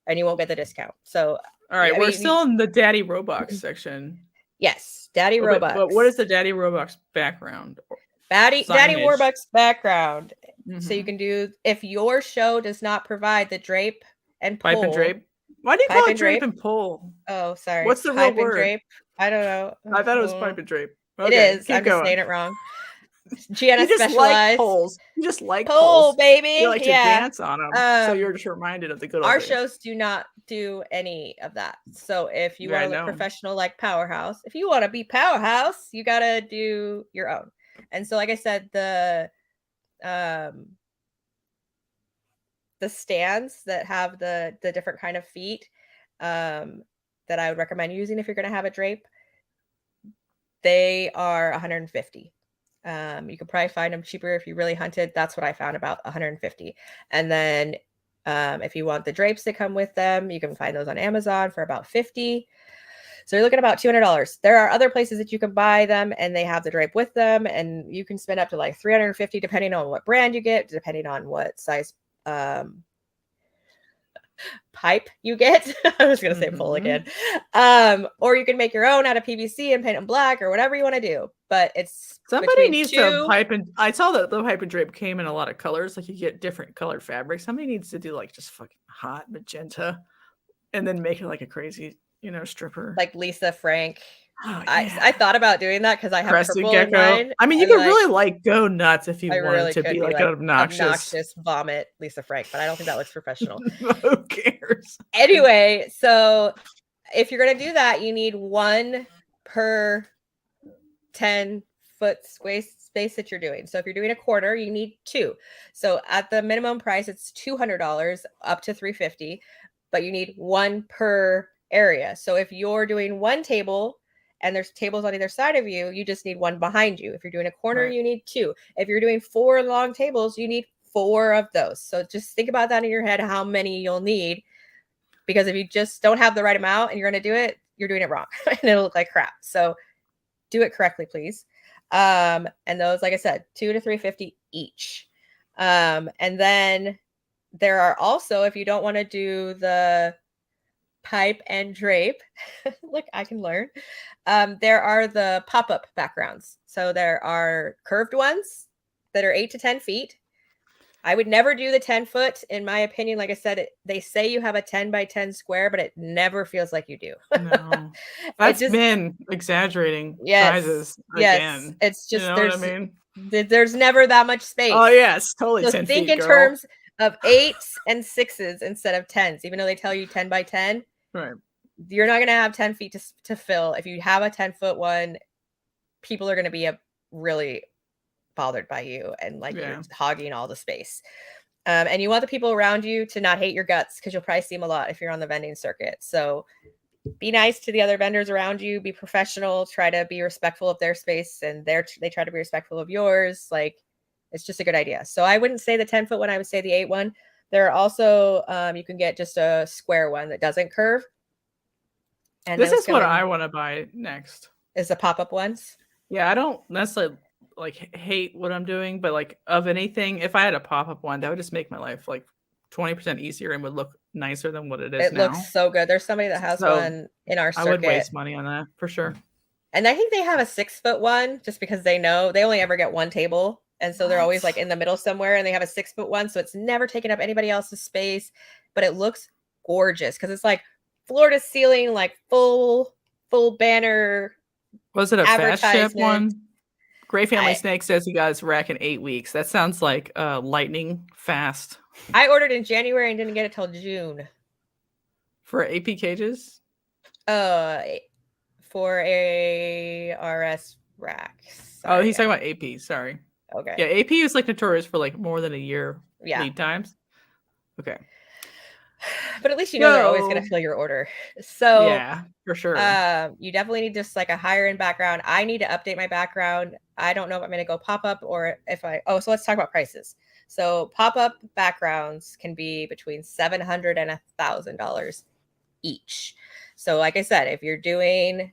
and you won't get the discount. So all right, we're still in the Daddy Robux section. Yes, Daddy Robux. But what is the Daddy Robux background? Daddy Robux background. So you can do, if your show does not provide the drape and pull. Pipe and drape. Why do you call it drape and pull? Oh, sorry. What's the real word? Drape? I don't know. I thought it was pipe and drape. Okay, it is. I'm just saying it wrong. Jana specialized. Like poles. You just like poles, baby. You like to dance on them. So you're just reminded of the good old days. Our shows do not do any of that. So if you want to look professional like Powerhouse, if you want to be Powerhouse, you got to do your own. And so, like I said, the stands that have the different kind of feet that I would recommend using if you're going to have a drape, they are $150. You could probably find them cheaper if you really hunted. That's what I found, about $150. And then if you want the drapes that come with them, you can find those on Amazon for about $50. So you're looking at about $200. There are other places that you can buy them and they have the drape with them, and you can spend up to like $350 depending on what brand you get, depending on what size pipe you get. I was gonna say pole again. Or you can make your own out of PVC and paint them black or whatever you want to do. But it's somebody needs to pipe, and I saw that the pipe and drape came in a lot of colors. Like you get different colored fabrics. Somebody needs to do like just fucking hot magenta, and then make it like a crazy, stripper like Lisa Frank. Oh, yeah. I thought about doing that because I have Crested purple gecko. in mine. I mean, you could really go nuts if you wanted to be like an obnoxious vomit Lisa Frank, but I don't think that looks professional. Who cares? Anyway, so if you're gonna do that, you need 1 per 10-foot space that you're doing. So if you're doing a quarter, you need 2. So at the minimum price, it's $200 up to $350, but you need 1 per area. So if you're doing 1 table and there's tables on either side of you, you just need one behind you. If you're doing a corner, you need 2. If you're doing 4 long tables, you need 4 of those. So just think about that in your head, how many you'll need, because if you just don't have the right amount and you're going to do it, you're doing it wrong and it'll look like crap. So do it correctly, please. And those, like I said, $200 to $350 each. And then there are also, if you don't want to do the pipe and drape, look, I can learn. There are the pop-up backgrounds. So there are curved ones that are 8 to 10 feet. I would never do the 10 foot, in my opinion. Like I said, they say you have a 10 by 10 square, but it never feels like you do. No, that's been exaggerating sizes again. It's just, there's never that much space. Oh yes, totally. So 10 think feet, in terms of 8s and 6s instead of 10s, even though they tell you 10 by 10. Right. You're not going to have 10 feet to fill. If you have a 10-foot one, people are going to be really bothered by you and you're hogging all the space. And you want the people around you to not hate your guts, because you'll probably see them a lot if you're on the vending circuit. So be nice to the other vendors around you, be professional, try to be respectful of their space, and they try to be respectful of yours. It's just a good idea. So I wouldn't say the 10-foot one, I would say the 8 one. There are also, you can get just a square one that doesn't curve. And this is what I want to buy next. Is the pop-up ones. Yeah, I don't necessarily hate what I'm doing, but of anything, if I had a pop-up one, that would just make my life 20% easier and would look nicer than what it is now. It looks so good. There's somebody that has one in our circuit. I would waste money on that for sure. And I think they have a 6-foot one just because they know they only ever get one table. And so they're always in the middle somewhere, and they have a 6-foot one. So it's never taken up anybody else's space, but it looks gorgeous because it's floor to ceiling, full banner. Was it a fast ship one? Gray Family Snake says he got his rack in 8 weeks. That sounds like lightning fast. I ordered in January and didn't get it till June. For AP cages? For ARS racks. Oh, he's talking about AP. Sorry. Okay. Yeah, AP is notorious for more than a year lead times. Okay. But at least they're always going to fill your order. So yeah, for sure. You definitely need just a higher end background. I need to update my background. I don't know if I'm going to go pop up or if so let's talk about prices. So pop up backgrounds can be between $700 and $1,000 each. So like I said, if you're doing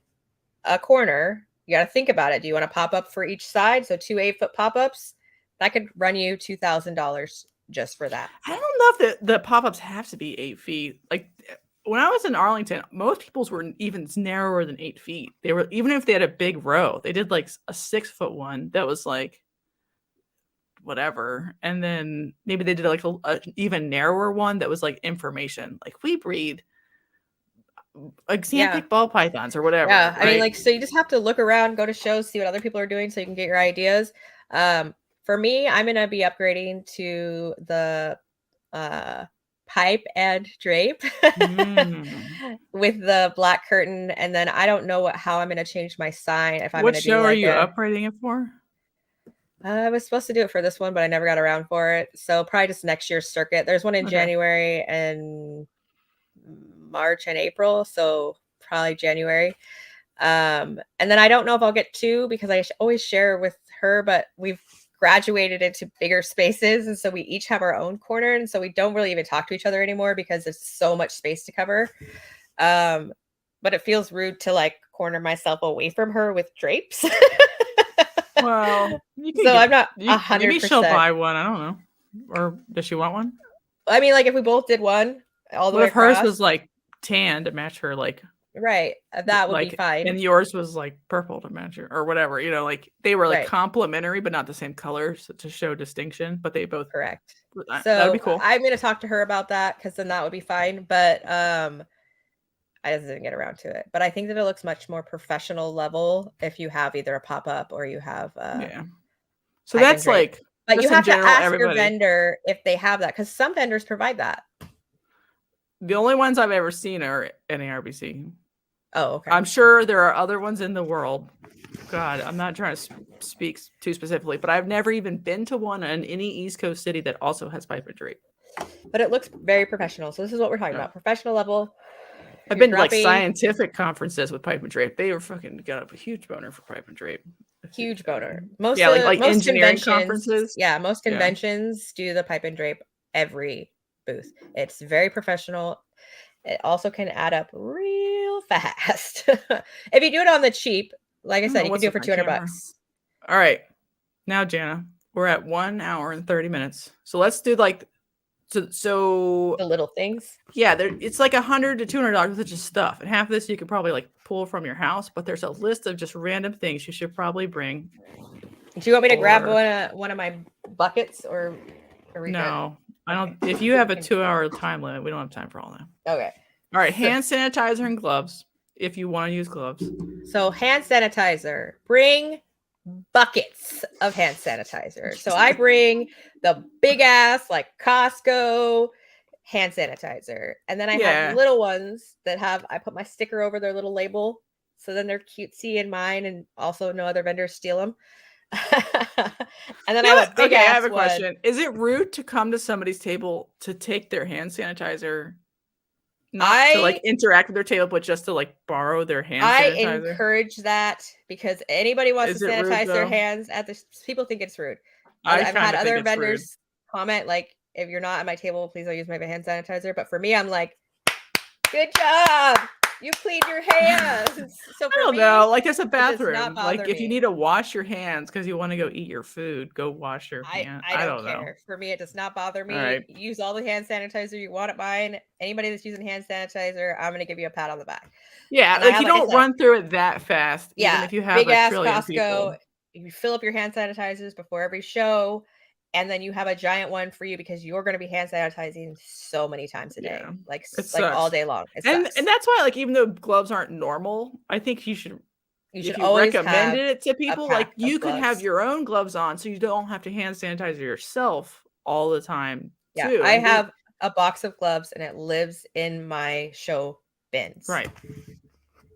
a corner, you got to think about it. Do you want to pop up for each side? So 2 8-foot pop-ups, that could run you $2,000 just for that. I don't know if the pop-ups have to be 8 feet. When I was in Arlington, most people's were even narrower than 8 feet. They were, even if they had a big row, they did a 6-foot one that was whatever. And then maybe they did a even narrower one that was information. We breed Xanthic ball pythons or whatever. Yeah, right? I mean, so you just have to look around, go to shows, see what other people are doing so you can get your ideas. For me, I'm going to be upgrading to the pipe and drape with the black curtain. And then I don't know how I'm going to change my sign. If I'm What show are you upgrading it for? I was supposed to do it for this one, but I never got around for it. So probably just next year's circuit. There's one in January and March and April. So probably January. And then I don't know if I'll get 2 because I always share with her, but we've graduated into bigger spaces, and so we each have our own corner, and so we don't really even talk to each other anymore because there's so much space to cover. But it feels rude to corner myself away from her with drapes. Well, I'm not 100%. Maybe she'll buy one. I don't know. Or does she want one? I mean, if we both did one all the way across. What if hers was tan to match her right, that would be fine. And yours was purple to match her or whatever, they were complementary but not the same colors to show distinction, but they both correct. So that'd be cool. I'm going to talk to her about that because then that would be fine, but I just didn't get around to it. But I think that it looks much more professional level if you have either a pop-up or you have so that's but you have to ask your vendor if they have that, because some vendors provide that. The only ones I've ever seen are NARBC. Oh, okay. I'm sure there are other ones in the world. God, I'm not trying to speak too specifically, but I've never even been to one in any East Coast city that also has pipe and drape. But it looks very professional. So this is what we're talking about. Professional level. I've been to like scientific conferences with pipe and drape. They were fucking got a huge boner for pipe and drape. Huge boner. Most like engineering conferences. Yeah, most conventions do the pipe and drape every booth. It's very professional. It also can add up real fast. If you do it on the cheap, like I said, you can do it for $200. All right. Now, Jana, we're at 1 hour and 30 minutes. So let's do like so the little things. Yeah, it's like $100 to $200 worth of just stuff. And half of this you could probably like pull from your house, but there's a list of just random things you should probably bring. Do you want me to grab one of my buckets or no? I don't. If you have a 2-hour time limit, we don't have time for all that. Okay. All right. Hand sanitizer and gloves if you want to use gloves. So hand sanitizer. Bring buckets of hand sanitizer. So I bring the big ass like Costco hand sanitizer, and then I have little ones that I put my sticker over their little label, so then they're cutesy in mine, and also no other vendors steal them. And then I have a big ass I have a question. Is it rude to come to somebody's table to take their hand sanitizer? Not to like interact with their table, but just to like borrow their hand sanitizer? I encourage that because anybody wants to sanitize their hands at this. People think it's rude. I've had other vendors comment like, if you're not at my table, please don't use my hand sanitizer. But for me, I'm like, good job. You cleaned your hands. So I don't know. Like it's a bathroom. Like if you need to wash your hands because you want to go eat your food, go wash your hands. I don't care. Know. For me, it does not bother me. Right. Use all the hand sanitizer you want at mine. Anybody that's using hand sanitizer, I'm going to give you a pat on the back. Yeah, like you don't run through it that fast. Yeah, even if you have big ass Costco. People. You fill up your hand sanitizers before every show. And then you have a giant one for you because you're going to be hand sanitizing so many times a day, like all day long. And that's why, like, even though gloves aren't normal, I think you should always recommend it to people. Like, you could have your own gloves on, so you don't have to hand sanitize yourself all the time. Yeah, too. I have a box of gloves, and it lives in my show bins. Right.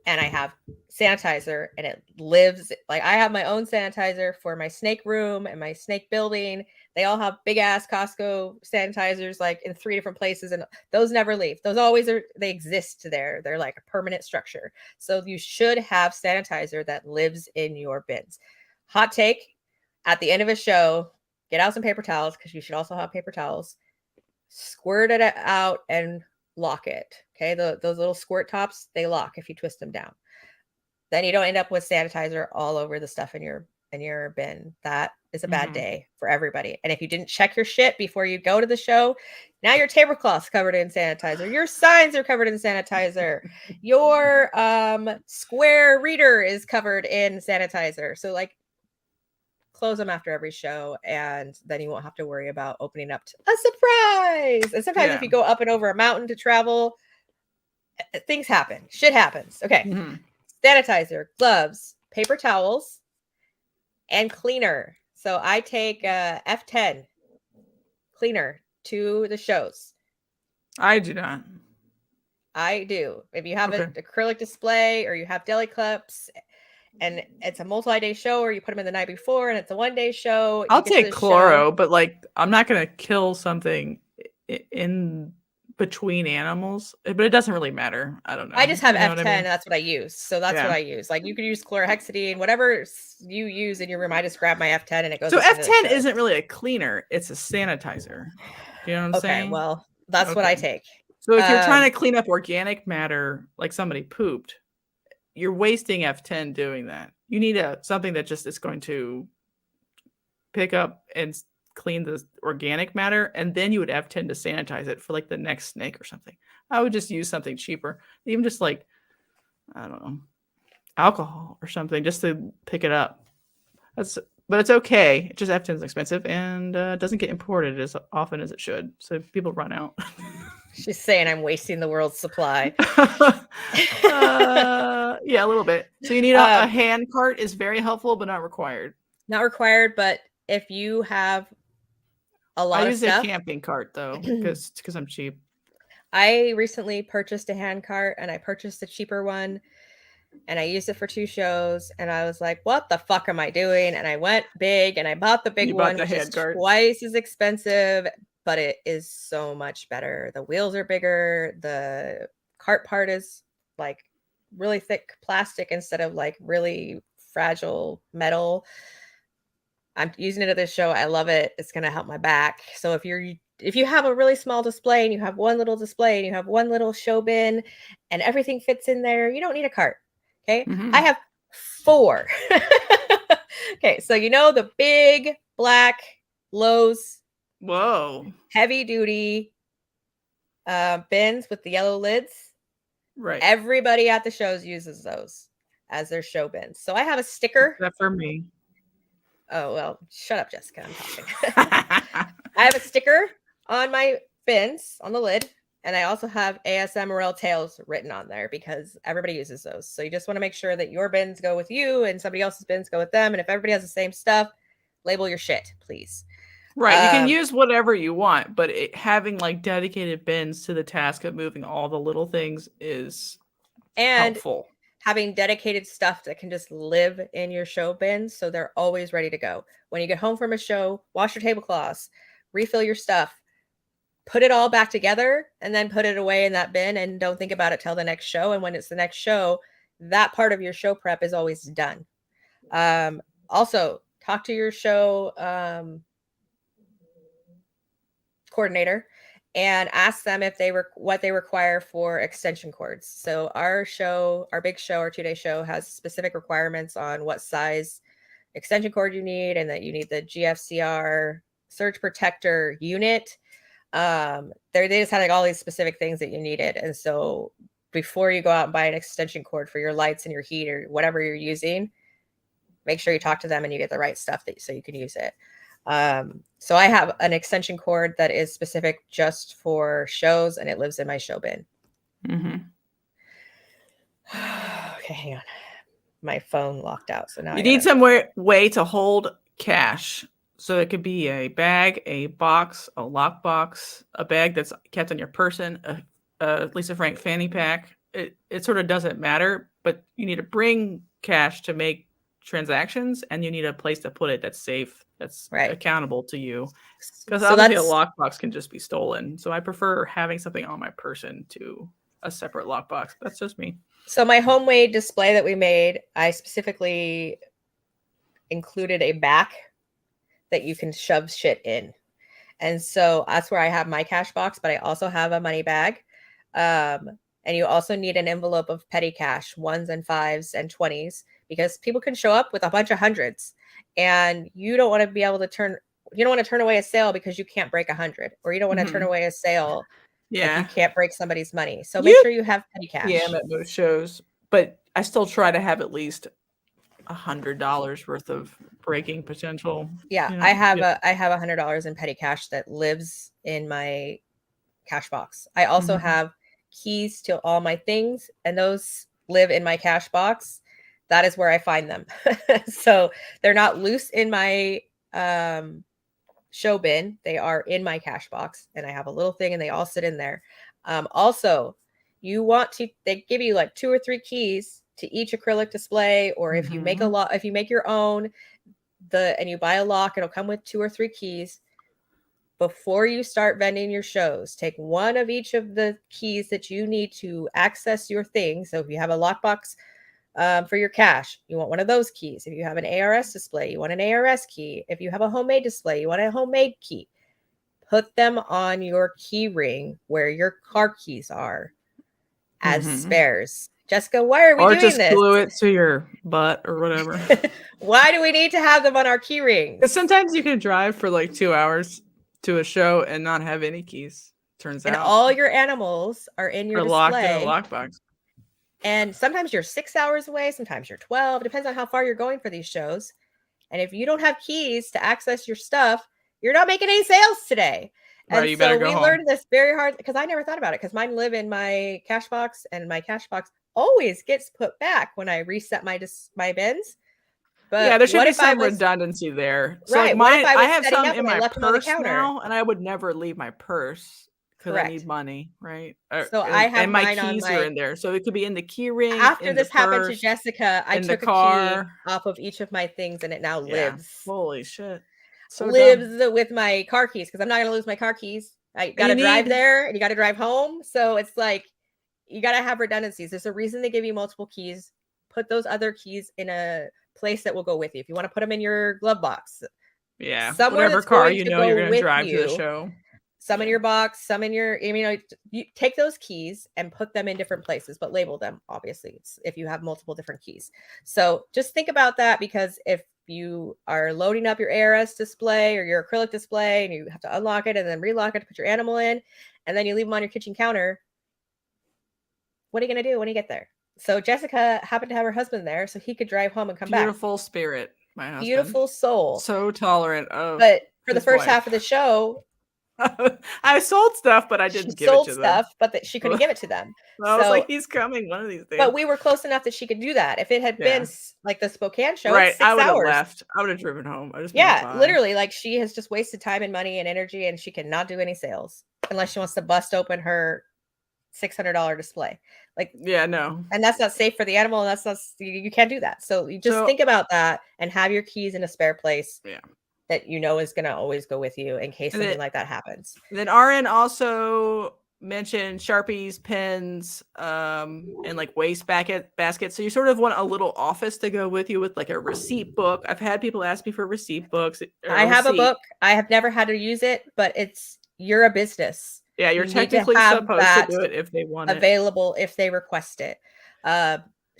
And I have sanitizer, and it lives like I have my own sanitizer for my snake room and my snake building. They all have big ass Costco sanitizers, like in 3 different places, and those never leave. Those always they exist there. They're like a permanent structure. So you should have sanitizer that lives in your bins. Hot take: at the end of a show, get out some paper towels because you should also have paper towels. Squirt it out and lock it. Okay, those little squirt tops, they lock if you twist them down. Then you don't end up with sanitizer all over the stuff in your bin. That is a bad day for everybody. And if you didn't check your shit before you go to the show, now your tablecloth's covered in sanitizer. Your signs are covered in sanitizer. Your square reader is covered in sanitizer. So like close them after every show, and then you won't have to worry about opening up to a surprise. And sometimes if you go up and over a mountain to travel, things happen. Shit happens. Okay. Sanitizer, gloves, paper towels, and cleaner. So I take F10 cleaner to the shows. I do not. I do. If you have an acrylic display or you have deli cups and it's a multi-day show, or you put them in the night before and it's a one-day show, I'll take chloro, but like I'm not going to kill something in between animals, but it doesn't really matter. I don't know. I just have F10 and that's what I use. So that's what I use. Like you could use chlorhexidine, whatever you use in your room. I just grab my F10 and it goes. So F10 isn't really a cleaner, it's a sanitizer. You know what I'm saying? Well, that's what I take. So if you're trying to clean up organic matter, like somebody pooped, you're wasting F10 doing that. You need something that just is going to pick up and clean the organic matter, and then you would F10 to sanitize it for like the next snake or something. I would just use something cheaper, even just like, I don't know, alcohol or something, just to pick it up. But it's okay. It's just F10 is expensive and doesn't get imported as often as it should, so people run out. She's saying I'm wasting the world's supply. Yeah, a little bit. So you need a hand cart is very helpful, but not required. Not required, but if you have a lot of stuff. I use a camping cart though, because I'm cheap. I recently purchased a hand cart, and I purchased a cheaper one, and I used it for 2 shows, and I was like, what the fuck am I doing? And I went big and I bought the big one, which is twice as expensive, but it is so much better. The wheels are bigger, the cart part is like really thick plastic instead of like really fragile metal. I'm using it at this show. I love it. It's going to help my back. So if you have a really small display and you have one little display and you have one little show bin and everything fits in there, you don't need a cart. Okay. I have 4. Okay. So, the big black Lowe's. Whoa. Heavy duty bins with the yellow lids. Right. Everybody at the shows uses those as their show bins. So I have a sticker. Except for me. Oh, well, shut up, Jessica. I'm talking. I have a sticker on my bins on the lid. And I also have ASM Royal Tails written on there because everybody uses those. So you just want to make sure that your bins go with you and somebody else's bins go with them. And if everybody has the same stuff, label your shit, please. Right. You can use whatever you want, but having like dedicated bins to the task of moving all the little things is helpful. Having dedicated stuff that can just live in your show bins so they're always ready to go. When you get home from a show, wash your tablecloths, refill your stuff, put it all back together, and then put it away in that bin and don't think about it till the next show. And when it's the next show, that part of your show prep is always done. Also, talk to your show coordinator and ask them if what they require for extension cords. So our big show, our 2-day show has specific requirements on what size extension cord you need and that you need the GFCR surge protector unit. They just had like all these specific things that you needed. And so before you go out and buy an extension cord for your lights and your heat or whatever you're using, make sure you talk to them and you get the right stuff so you can use it. So I have an extension cord that is specific just for shows and it lives in my show bin. Okay, hang on. My phone locked out. So now you need some way to hold cash. So it could be a bag, a box, a lockbox, a bag that's kept on your person, a Lisa Frank fanny pack. It sort of doesn't matter, but you need to bring cash to make transactions and you need a place to put it that's safe, that's accountable to you. Because obviously a lockbox can just be stolen. So I prefer having something on my person to a separate lockbox. That's just me. So my homemade display that we made, I specifically included a back that you can shove shit in. And so that's where I have my cash box, but I also have a money bag. And you also need an envelope of petty cash, 1s and 5s and 20s, because people can show up with a bunch of hundreds and you don't want to be able to turn away a sale because you can't break 100, or you don't want to turn away a sale. Yeah. Like you can't break somebody's money. So make sure you have petty cash. Yeah, at most shows, but I still try to have at least $100 worth of breaking potential. Yeah, I have $100 in petty cash that lives in my cash box. I also have keys to all my things, and those live in my cash box. That is where I find them. So they're not loose in my show bin. They are in my cash box, and I have a little thing, and they all sit in there. Also, they give you like 2 or 3 keys to each acrylic display, or if you make if you make your own, and you buy a lock, it'll come with 2 or 3 keys. Before you start vending your shows, take one of each of the keys that you need to access your thing. So if you have a lockbox for your cash, you want one of those keys. If you have an ARS display, you want an ARS key. If you have a homemade display, you want a homemade key. Put them on your key ring where your car keys are as spares. Jessica, why are we doing this? Or just glue it to your butt or whatever. Why do we need to have them on our key rings? Because sometimes you can drive for like 2 hours to a show and not have any keys, turns out. And all your animals are in your display. Locked in a lockbox. And sometimes you're 6 hours away, sometimes you're 12. It depends on how far you're going for these shows. And if you don't have keys to access your stuff, you're not making any sales today. And you better go home. Learned this very hard because I never thought about it, because mine live in my cash box, and my cash box always gets put back when I reset my bins. But yeah, there should be some redundancy there. So right. Like I have some in my purse now, and I would never leave my purse because I need money, right? So I have and my keys are in there, so it could be in the key ring. After this happened to Jessica, I took a key off of each of my things, and it now lives. Holy shit! So lives with my car keys, because I'm not going to lose my car keys. I got to drive there, and you got to drive home. So it's like you got to have redundancies. There's a reason they give you multiple keys. Put those other keys in a place that will go with you. If you want to put them in your glove box, somewhere whatever that's car going you to know go you're going to with drive you, to the show. Some in your box, some in your, you take those keys and put them in different places, but label them, obviously, if you have multiple different keys. So just think about that, because if you are loading up your ARS display or your acrylic display and you have to unlock it and then relock it to put your animal in, and then you leave them on your kitchen counter, what are you going to do when you get there? So Jessica happened to have her husband there so he could drive home and come back. Beautiful spirit, my husband. Beautiful soul. So tolerant of But for the first half of the show, I sold stuff, but I didn't give it to them. But she couldn't give it to them. I was like, he's coming one of these days. But we were close enough that she could do that. If it had been like the Spokane show, right, it's 6 I would have hours. left. I would have driven home. Literally, like, she has just wasted time and money and energy, and she cannot do any sales unless she wants to bust open her $600 display. Like, no, and that's not safe for the animal. And that's not, you can't do that. So you just think about that and have your keys in a spare place. That is going to always go with you in case something like that happens. Then RN also mentioned Sharpies, pens, and like waste baskets. So you sort of want a little office to go with you with like a receipt book. I've had people ask me for receipt books. I have a book. I have never had to use it, but you're a business. Yeah, you're technically supposed to do it if they want it. Available if they request it.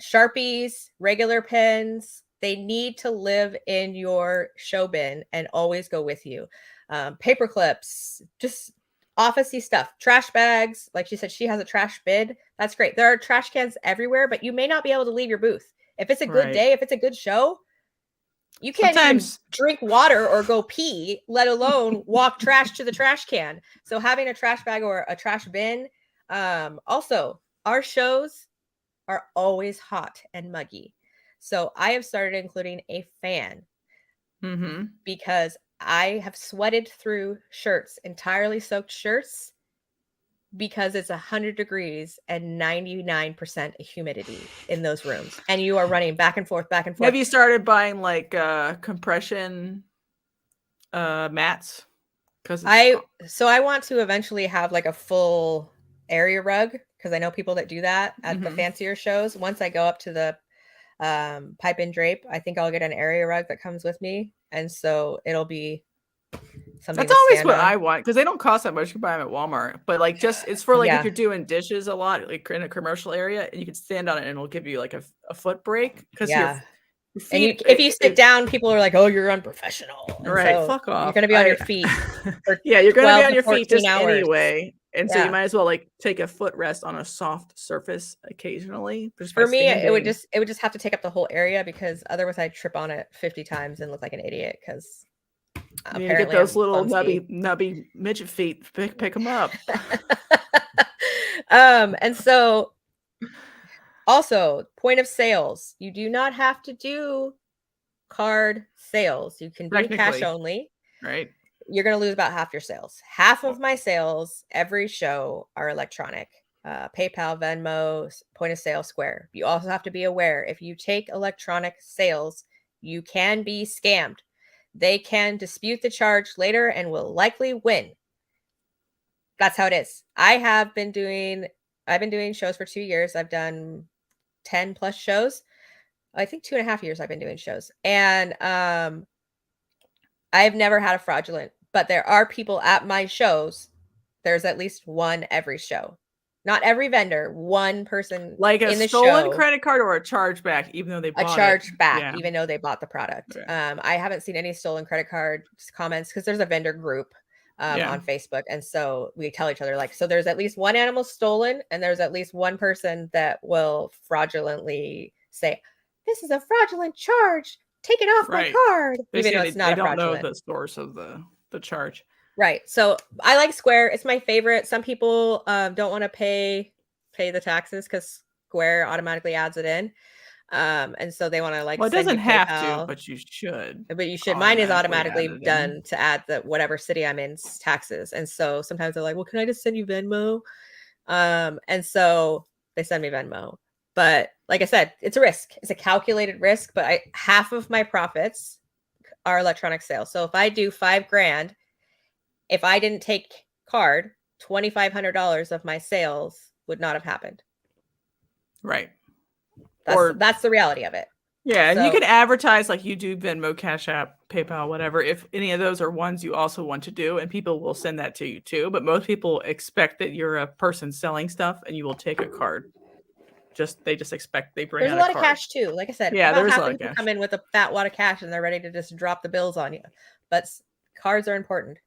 Sharpies, regular pens, they need to live in your show bin and always go with you. Paper clips, just officey stuff. Trash bags, like she said, she has a trash bin. That's great. There are trash cans everywhere, but you may not be able to leave your booth. If it's a good day, if it's a good show, you can't even drink water or go pee, let alone walk trash to the trash can. So having a trash bag or a trash bin. Also, our shows are always hot and muggy. So I have started including a fan because I have sweated through shirts, entirely soaked shirts, because it's 100 degrees and 99% humidity in those rooms. And you are running back and forth, back and forth. Have you started buying like compression mats? I want to eventually have like a full area rug, because I know people that do that at the fancier shows. Once I go up to the pipe and drape, I think I'll get an area rug that comes with me, and so it'll be something. That's always what I want, because they don't cost that much. You can buy them at Walmart, but like it's for like if you're doing dishes a lot, like in a commercial area, and you can stand on it and it'll give you like a foot break. Because your feet, if you sit down, people are like, "Oh, you're unprofessional." Right, so fuck off. You're gonna be on your feet. You're gonna be on your feet just hours. Anyway. And so you might as well like take a footrest on a soft surface occasionally. For me, it would just have to take up the whole area, because otherwise I'd trip on it 50 times and look like an idiot. Because you get those little nubby midget feet. Pick them up. And so also, point of sales. You do not have to do card sales. You can do cash only. Right. You're going to lose about half your sales. Half of my sales every show are electronic. PayPal, Venmo, point of sale, Square. You also have to be aware, if you take electronic sales, you can be scammed. They can dispute the charge later and will likely win. That's how it is. I've been doing shows for 2 years. I've done 10 plus shows. I think 2.5 years I've been doing shows. And I've never had a fraudulent, but there are people at my shows. There's at least one every show. Not every vendor, one person like in the stolen show, credit card or a chargeback, even though they bought even though they bought the product. Yeah. I haven't seen any stolen credit card comments, because there's a vendor group on Facebook, and so we tell each other, like, so there's at least one animal stolen, and there's at least one person that will fraudulently say, "This is a fraudulent charge. Take it off my card," even though it's not a fraudulent. They don't know the source of the charge. Right. So I like Square. It's my favorite. Some people don't want to pay the taxes because Square automatically adds it in. And so they want to like. Well, it doesn't have to, but you should. But you should. Mine is automatically done to add the whatever city I'm in's taxes. And so sometimes they're like, "Well, can I just send you Venmo?" And so they send me Venmo. But like I said, it's a risk. It's a calculated risk. But half of my profits are electronic sales. So if I do $5,000, if I didn't take card, $2,500 of my sales would not have happened. Right. That's the reality of it. Yeah, and you can advertise like YouTube, Venmo, Cash App, PayPal, whatever. If any of those are ones you also want to do, and people will send that to you too. But most people expect that you're a person selling stuff, and you will take a card. They just expect they bring. There's a lot of cash too. Like I said, yeah, about half the people come in with a fat wad of cash, and they're ready to just drop the bills on you. But cards are important.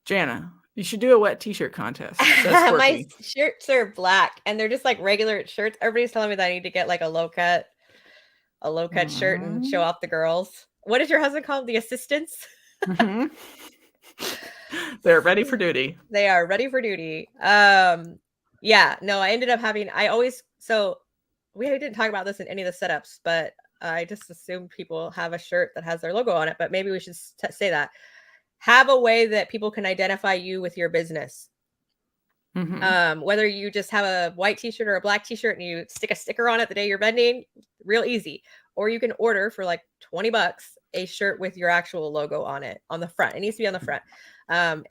Jana, you should do a wet T-shirt contest. My shirts are black, and they're just like regular shirts. Everybody's telling me that I need to get like a low cut shirt and show off the girls. What does your husband call them? The assistants? Mm-hmm. They're ready for duty. They are ready for duty. Yeah, no, I ended up having, we didn't talk about this in any of the setups, but I just assumed people have a shirt that has their logo on it, but maybe we should say that. Have a way that people can identify you with your business. Mm-hmm. Whether you just have a white t-shirt or a black t-shirt and you stick a sticker on it the day you're vending, real easy. Or you can order for like $20 a shirt with your actual logo on it on the front. It needs to be on the front.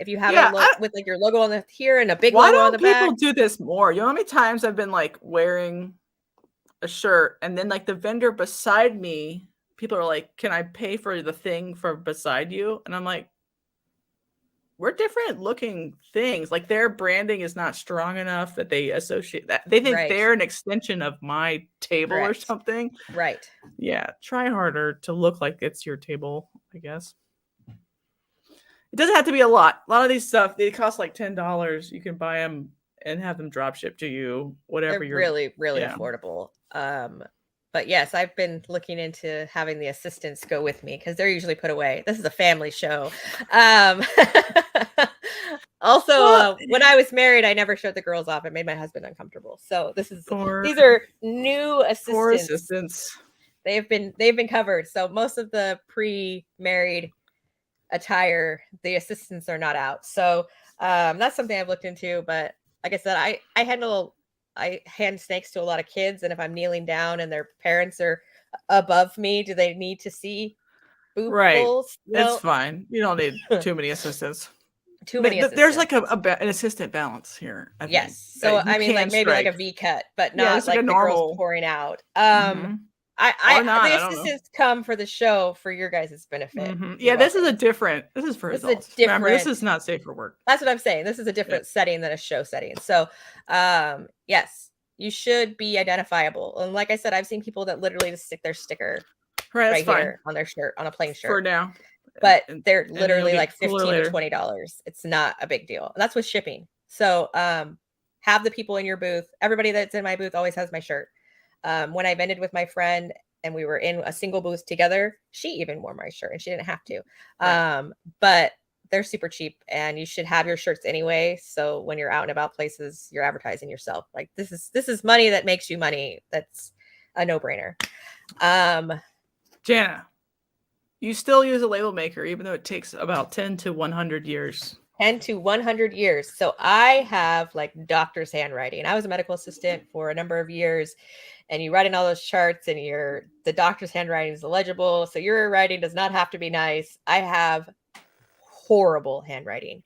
If you have with like your logo on the here and a big logo on the back. Why don't people do this more? You know how many times I've been like wearing a shirt and then like the vendor beside me, people are like, "Can I pay for the thing for beside you?" And I'm like, we're different looking things. Like their branding is not strong enough that they associate that. They think they're an extension of my table or something. Right. Yeah. Try harder to look like it's your table, I guess. It doesn't have to be a lot. A lot of these stuff, they cost like $10. You can buy them and have them drop shipped to you, whatever. They're really, really affordable. But yes, I've been looking into having the assistants go with me because they're usually put away. This is a family show. Also, when I was married, I never showed the girls off. It made my husband uncomfortable. So these are new assistants. Poor assistants. They've been covered. So most of the pre-married attire, the assistants are not out. So that's something I've looked into. But like I said, I hand snakes to a lot of kids, and if I'm kneeling down and their parents are above me, do they need to see boob holes? It's fine. You don't need too many assistants. There's like an assistant balance here. Yes. So I mean, like maybe like a V cut, but not like the girls pouring out. The assistants come for the show for your guys' benefit. Mm-hmm. Yeah, this is for adults. Remember, this is not safe for work. That's what I'm saying. This is a different setting than a show setting. So, yes, you should be identifiable. And like I said, I've seen people that literally just stick their sticker right here on their shirt, on a plain shirt. For now. But they're literally like $15 to $20. It's not a big deal. And that's with shipping. So, have the people in your booth. Everybody that's in my booth always has my shirt. When I vended with my friend and we were in a single booth together, she even wore my shirt and she didn't have to. Right. But they're super cheap and you should have your shirts anyway. So when you're out and about places, you're advertising yourself. Like this is money that makes you money. That's a no-brainer. Jana, you still use a label maker, even though it takes about 10 to 100 years. 10 to 100 years. So I have like doctor's handwriting. I was a medical assistant for a number of years, and you write in all those charts and the doctor's handwriting is illegible. So your writing does not have to be nice. I have horrible handwriting.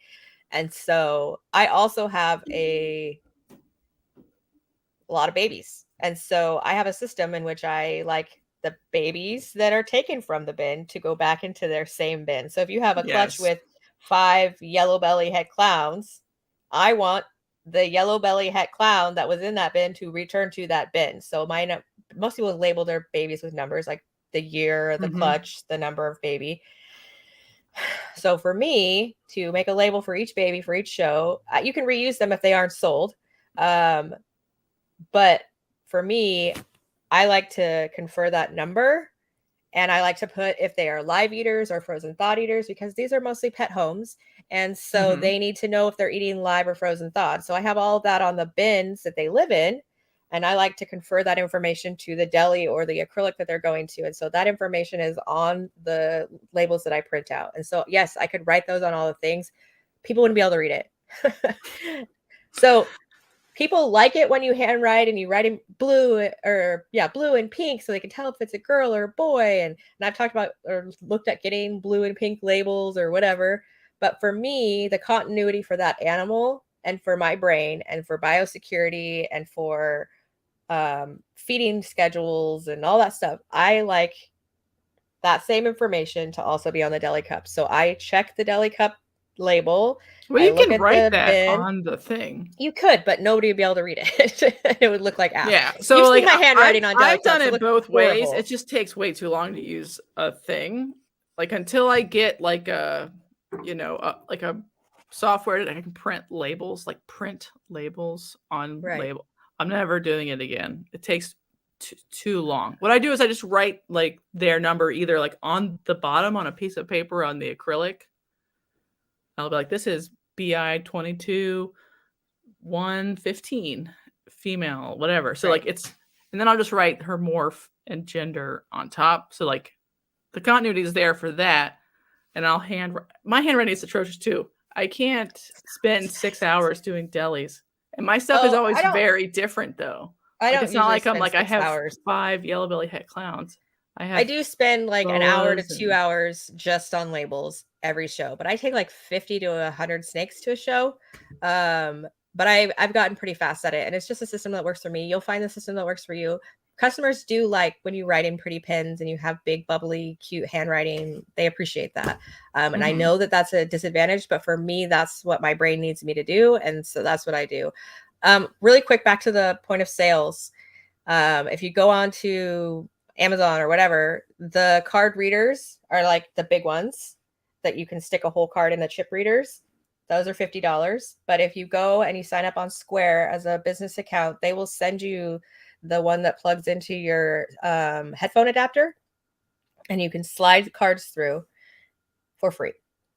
And so I also have a lot of babies. And so I have a system in which I like the babies that are taken from the bin to go back into their same bin. So if you have a clutch with 5 yellow belly het clowns, I want the yellow belly het clown that was in that bin to return to that bin. So most people label their babies with numbers like the year, the clutch, the number of baby. So for me to make a label for each baby for each show, you can reuse them if they aren't sold. But for me, I like to confer that number. And I like to put if they are live eaters or frozen thawed eaters, because these are mostly pet homes. And so they need to know if they're eating live or frozen thawed. So I have all of that on the bins that they live in. And I like to confer that information to the deli or the acrylic that they're going to. And so that information is on the labels that I print out. And so, yes, I could write those on all the things. People wouldn't be able to read it. So people like it when you handwrite and you write in blue and pink so they can tell if it's a girl or a boy. And I've talked about or looked at getting blue and pink labels or whatever. But for me, the continuity for that animal and for my brain and for biosecurity and for feeding schedules and all that stuff. I like that same information to also be on the deli cup. So I check the deli cup label. Well, I you look can at write the that bin. on the thing. You could, but nobody would be able to read it. It would look like ass. Yeah. So you've like seen my handwriting on deli I've done cups. it both ways. Horrible. It just takes way too long to use a thing. Like until I get like a, you know, like a software that I can print labels on label. I'm never doing it again. It takes too long. What I do is I just write like their number either like on the bottom on a piece of paper on the acrylic. I'll be like, this is BI 22 115 female, whatever. So like it's, and then I'll just write her morph and gender on top. So like the continuity is there for that. And I'll my handwriting is atrocious too. I can't spend 6 hours doing delis. And my stuff is always very different though. It's not like I'm like I have 5 yellow belly het clowns. I do spend like an hour to 2 hours just on labels every show, but I take like 50 to 100 snakes to a show. But I've gotten pretty fast at it, and it's just a system that works for me. You'll find the system that works for you. Customers do like when you write in pretty pens and you have big, bubbly, cute handwriting. They appreciate that. And I know that that's a disadvantage, but for me, that's what my brain needs me to do. And so that's what I do. Really quick, back to the point of sales. If you go on to Amazon or whatever, the card readers are like the big ones that you can stick a whole card in the chip readers. Those are $50. But if you go and you sign up on Square as a business account, they will send you the one that plugs into your headphone adapter, and you can slide cards through for free.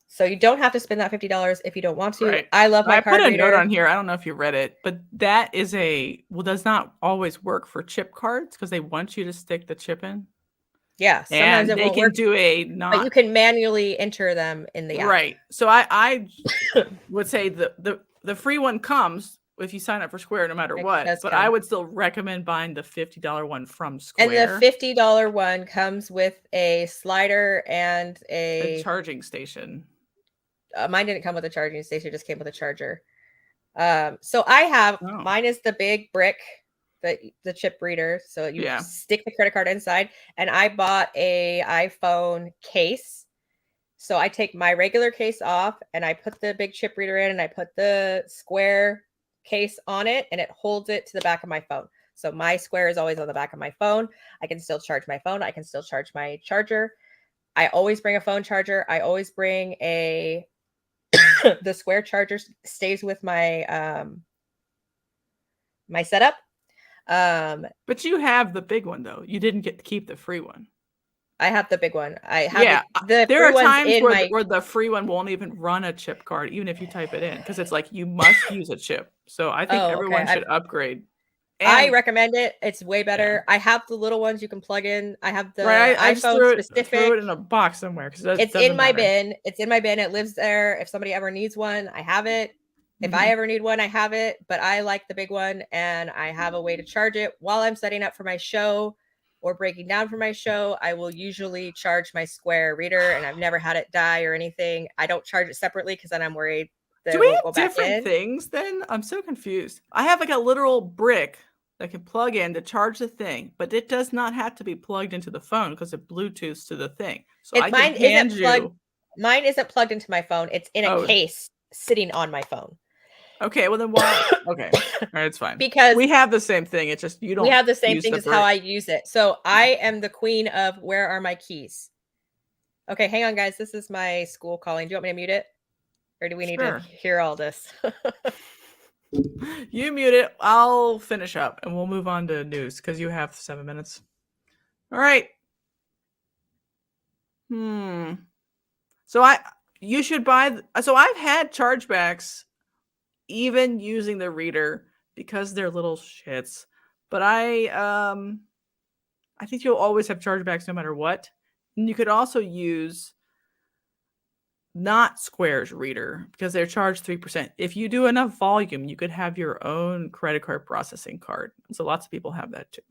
So you don't have to spend that $50 if you don't want to. Right. I love my card reader. I put a note on here. I don't know if you read it, but that is does not always work for chip cards because they want you to stick the chip in. Yeah, sometimes and they can do but you can manually enter them in the app. Right. So I would say the free one comes if you sign up for Square no matter what, but I would still recommend buying the $50 one from Square. And the $50 one comes with a slider and a charging station. Mine didn't come with a charging station; it just came with a charger. So I have mine is the big brick, the chip reader. So you stick the credit card inside, and I bought a iPhone case. So I take my regular case off, and I put the big chip reader in, and I put the Square case on it, and it holds it to the back of my phone. So my Square is always on the back of my phone. I can still charge my phone. I can still charge my charger. I always bring a phone charger. I always bring the Square charger stays with my my setup. But you have the big one though. You didn't get to keep the free one. I have the big one. I have there are times where the free one won't even run a chip card, even if you type it in, because it's like you must use a chip. So I think everyone should upgrade. And I recommend it. It's way better. I have the little ones you can plug in. I have the iPhone specific. Threw it in a box somewhere because it's in my bin. It's in my bin. It lives there. If somebody ever needs one, I have it. If I ever need one, I have it. But I like the big one, and I have a way to charge it while I'm setting up for my show or breaking down for my show. I will usually charge my Square reader, and I've never had it die or anything. I don't charge it separately because then I'm worried. Do we have different things then? I'm so confused. I have like a literal brick that can plug in to charge the thing, but it does not have to be plugged into the phone because it Bluetooths to the thing. So mine isn't plugged into my phone. It's in a case sitting on my phone. Okay, well then why? Okay, all right, it's fine. Because we have the same thing. It's just you don't. We have the same thing as how I use it. So I am the queen of where are my keys? Okay, hang on, guys. This is my school calling. Do you want me to mute it, or do we need to hear all this? You mute it. I'll finish up, and we'll move on to news because you have 7 minutes. All right. So you should buy. So I've had chargebacks. Even using the reader because they're little shits, but I think you'll always have chargebacks no matter what. And you could also use not Square's reader because they're charged 3%. If you do enough volume, you could have your own credit card processing card. So lots of people have that too.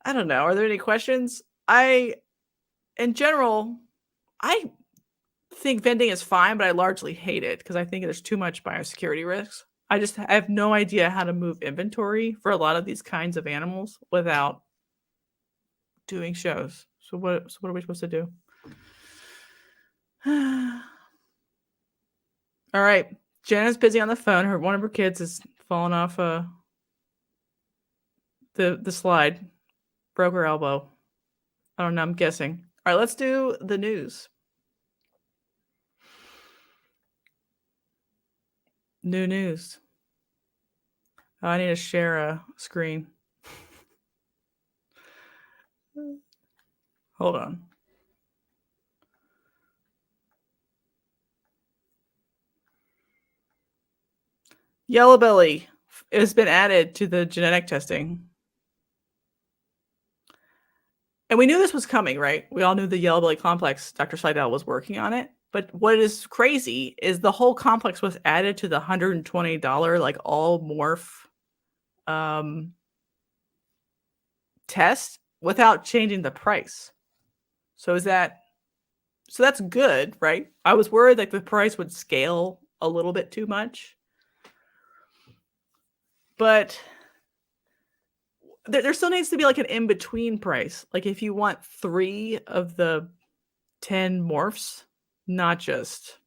I don't know. Are there any questions? In general, I think vending is fine, but I largely hate it because I think there's too much biosecurity risks. I have no idea how to move inventory for a lot of these kinds of animals without doing shows. So what are we supposed to do? All right. Jana's busy on the phone. One of her kids is falling off the slide. Broke her elbow. I don't know. I'm guessing. All right, let's do the news. New news. Oh, I need to share a screen. Hold on. Yellow belly has been added to the genetic testing. And we knew this was coming, right? We all knew the yellow belly complex. Dr. Slidell was working on it. But what is crazy is the whole complex was added to the $120 like all morph test without changing the price. So that's good, right? I was worried like the price would scale a little bit too much. But there still needs to be like an in-between price. Like if you want 3 of the 10 morphs, not just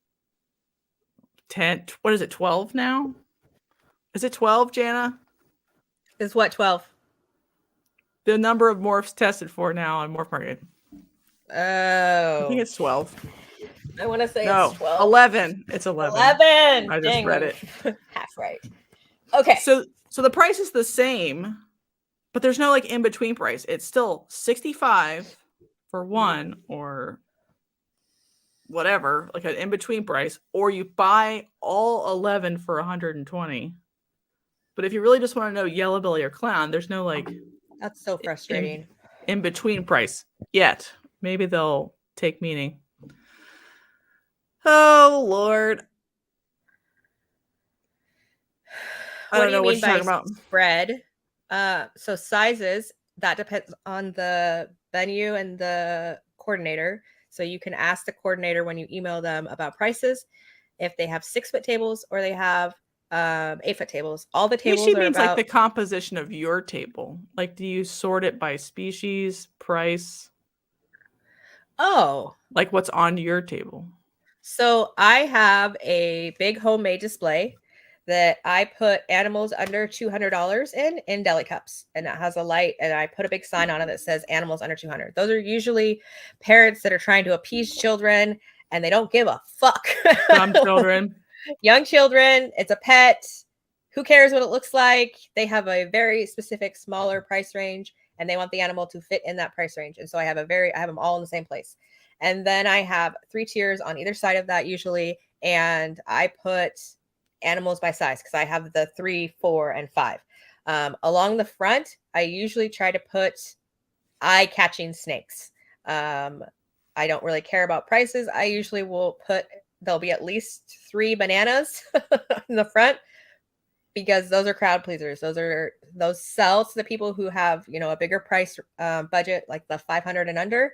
10. What is it, 12 now? Is it 12, Jana? Is what, 12? The number of morphs tested for now on Morph Market. Oh. I think it's 12. I want to say no, it's 12. 11. It's 11. 11. I just read it. Half right. Okay. So the price is the same, but there's no like in between price. It's still $65 for one or whatever, like an in between price, or you buy all 11 for $120. But if you really just want to know yellow belly or clown, there's no like that's so frustrating. In between price yet. Maybe they'll take meaning. Oh Lord. I don't know what you're talking about. Spread. So sizes, that depends on the venue and the coordinator. So you can ask the coordinator when you email them about prices, if they have 6-foot tables or they have 8-foot tables. All the tables she means like the composition of your table. Like, do you sort it by species, price? Oh, like what's on your table? So I have a big homemade display that I put animals under $200 in deli cups, and it has a light, and I put a big sign on it that says animals under 200. Those are usually parents that are trying to appease children, and they don't give a fuck. Dumb children. Young children. It's a pet. Who cares what it looks like? They have a very specific smaller price range, and they want the animal to fit in that price range. And so I have them all in the same place. And then I have 3 tiers on either side of that usually. And I put animals by size because I have the 3, 4, and 5. Along the front, I usually try to put eye-catching snakes. I don't really care about prices. I usually will there'll be at least 3 bananas in the front, because those are crowd pleasers. Those sell to the people who have, a bigger price budget, like the 500 and under,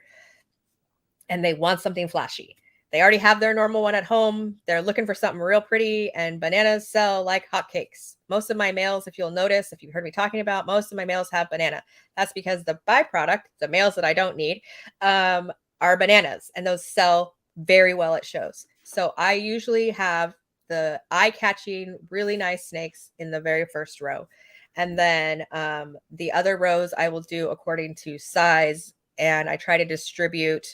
and they want something flashy. They already have their normal one at home. They're looking for something real pretty, and bananas sell like hotcakes. Most of my males, if you'll notice, if you've heard me talking about, most of my males have banana. That's because the byproduct, the males that I don't need, are bananas, and those sell very well at shows. So I usually have the eye-catching, really nice snakes in the very first row. And then the other rows I will do according to size, and I try to distribute.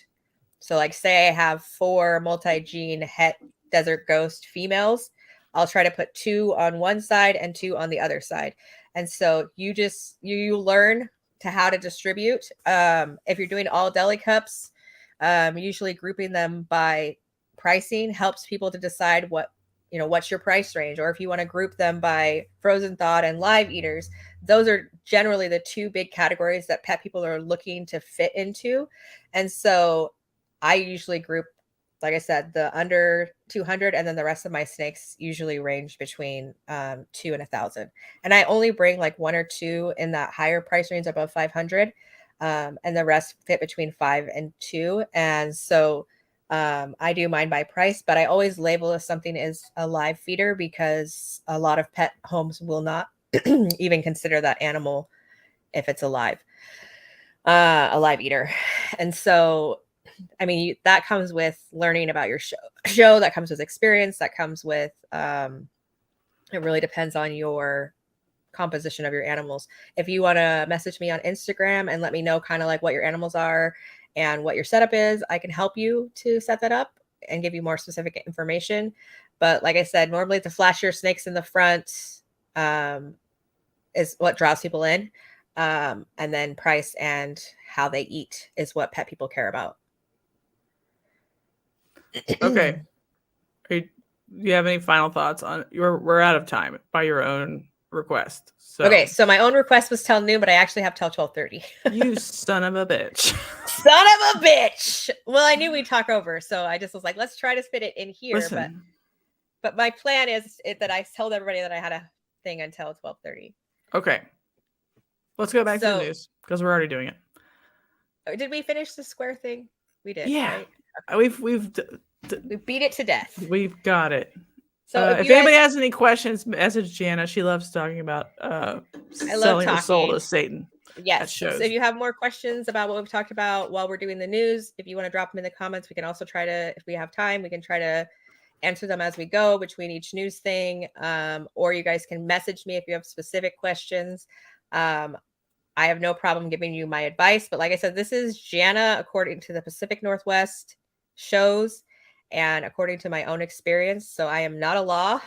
So like say I have 4 multi-gene het desert ghost females, I'll try to put 2 on one side and 2 on the other side. And so you learn to how to distribute. If you're doing all deli cups, usually grouping them by pricing helps people to decide what's your price range. Or if you want to group them by frozen thawed and live eaters, those are generally the 2 big categories that pet people are looking to fit into. And so I usually group, like I said, the under 200, and then the rest of my snakes usually range between 2 and 1,000. And I only bring like 1 or 2 in that higher price range above 500, and the rest fit between 5 and 2. And so I do mine by price, but I always label if something is a live feeder because a lot of pet homes will not even consider that animal if it's a live eater. And so, I mean, that comes with learning about your show, that comes with experience, that comes with, it really depends on your composition of your animals. If you want to message me on Instagram and let me know kind of like what your animals are and what your setup is, I can help you to set that up and give you more specific information. But like I said, normally the flashier snakes in the front is what draws people in. And then price and how they eat is what pet people care about. Okay. Do you have any final thoughts on we're out of time by your own request. So okay, so my own request was till noon, but I actually have till 12:30. You son of a bitch. Son of a bitch. Well, I knew we'd talk over, so I just was like, let's try to fit it in here. Listen. But my plan is that I told everybody that I had a thing until 12:30. Okay. Let's go back to the news because we're already doing it. Did we finish the square thing? We did. Yeah. Right? Okay. We beat it to death. We've got it. So if anybody has any questions, message Jana. She loves talking about selling her soul to Satan. Yes. So if you have more questions about what we've talked about while we're doing the news, if you want to drop them in the comments, we can also try to, if we have time, we can try to answer them as we go between each news thing. Or you guys can message me if you have specific questions. I have no problem giving you my advice, but like I said, this is Jana according to the Pacific Northwest shows and according to my own experience. So I am not a law.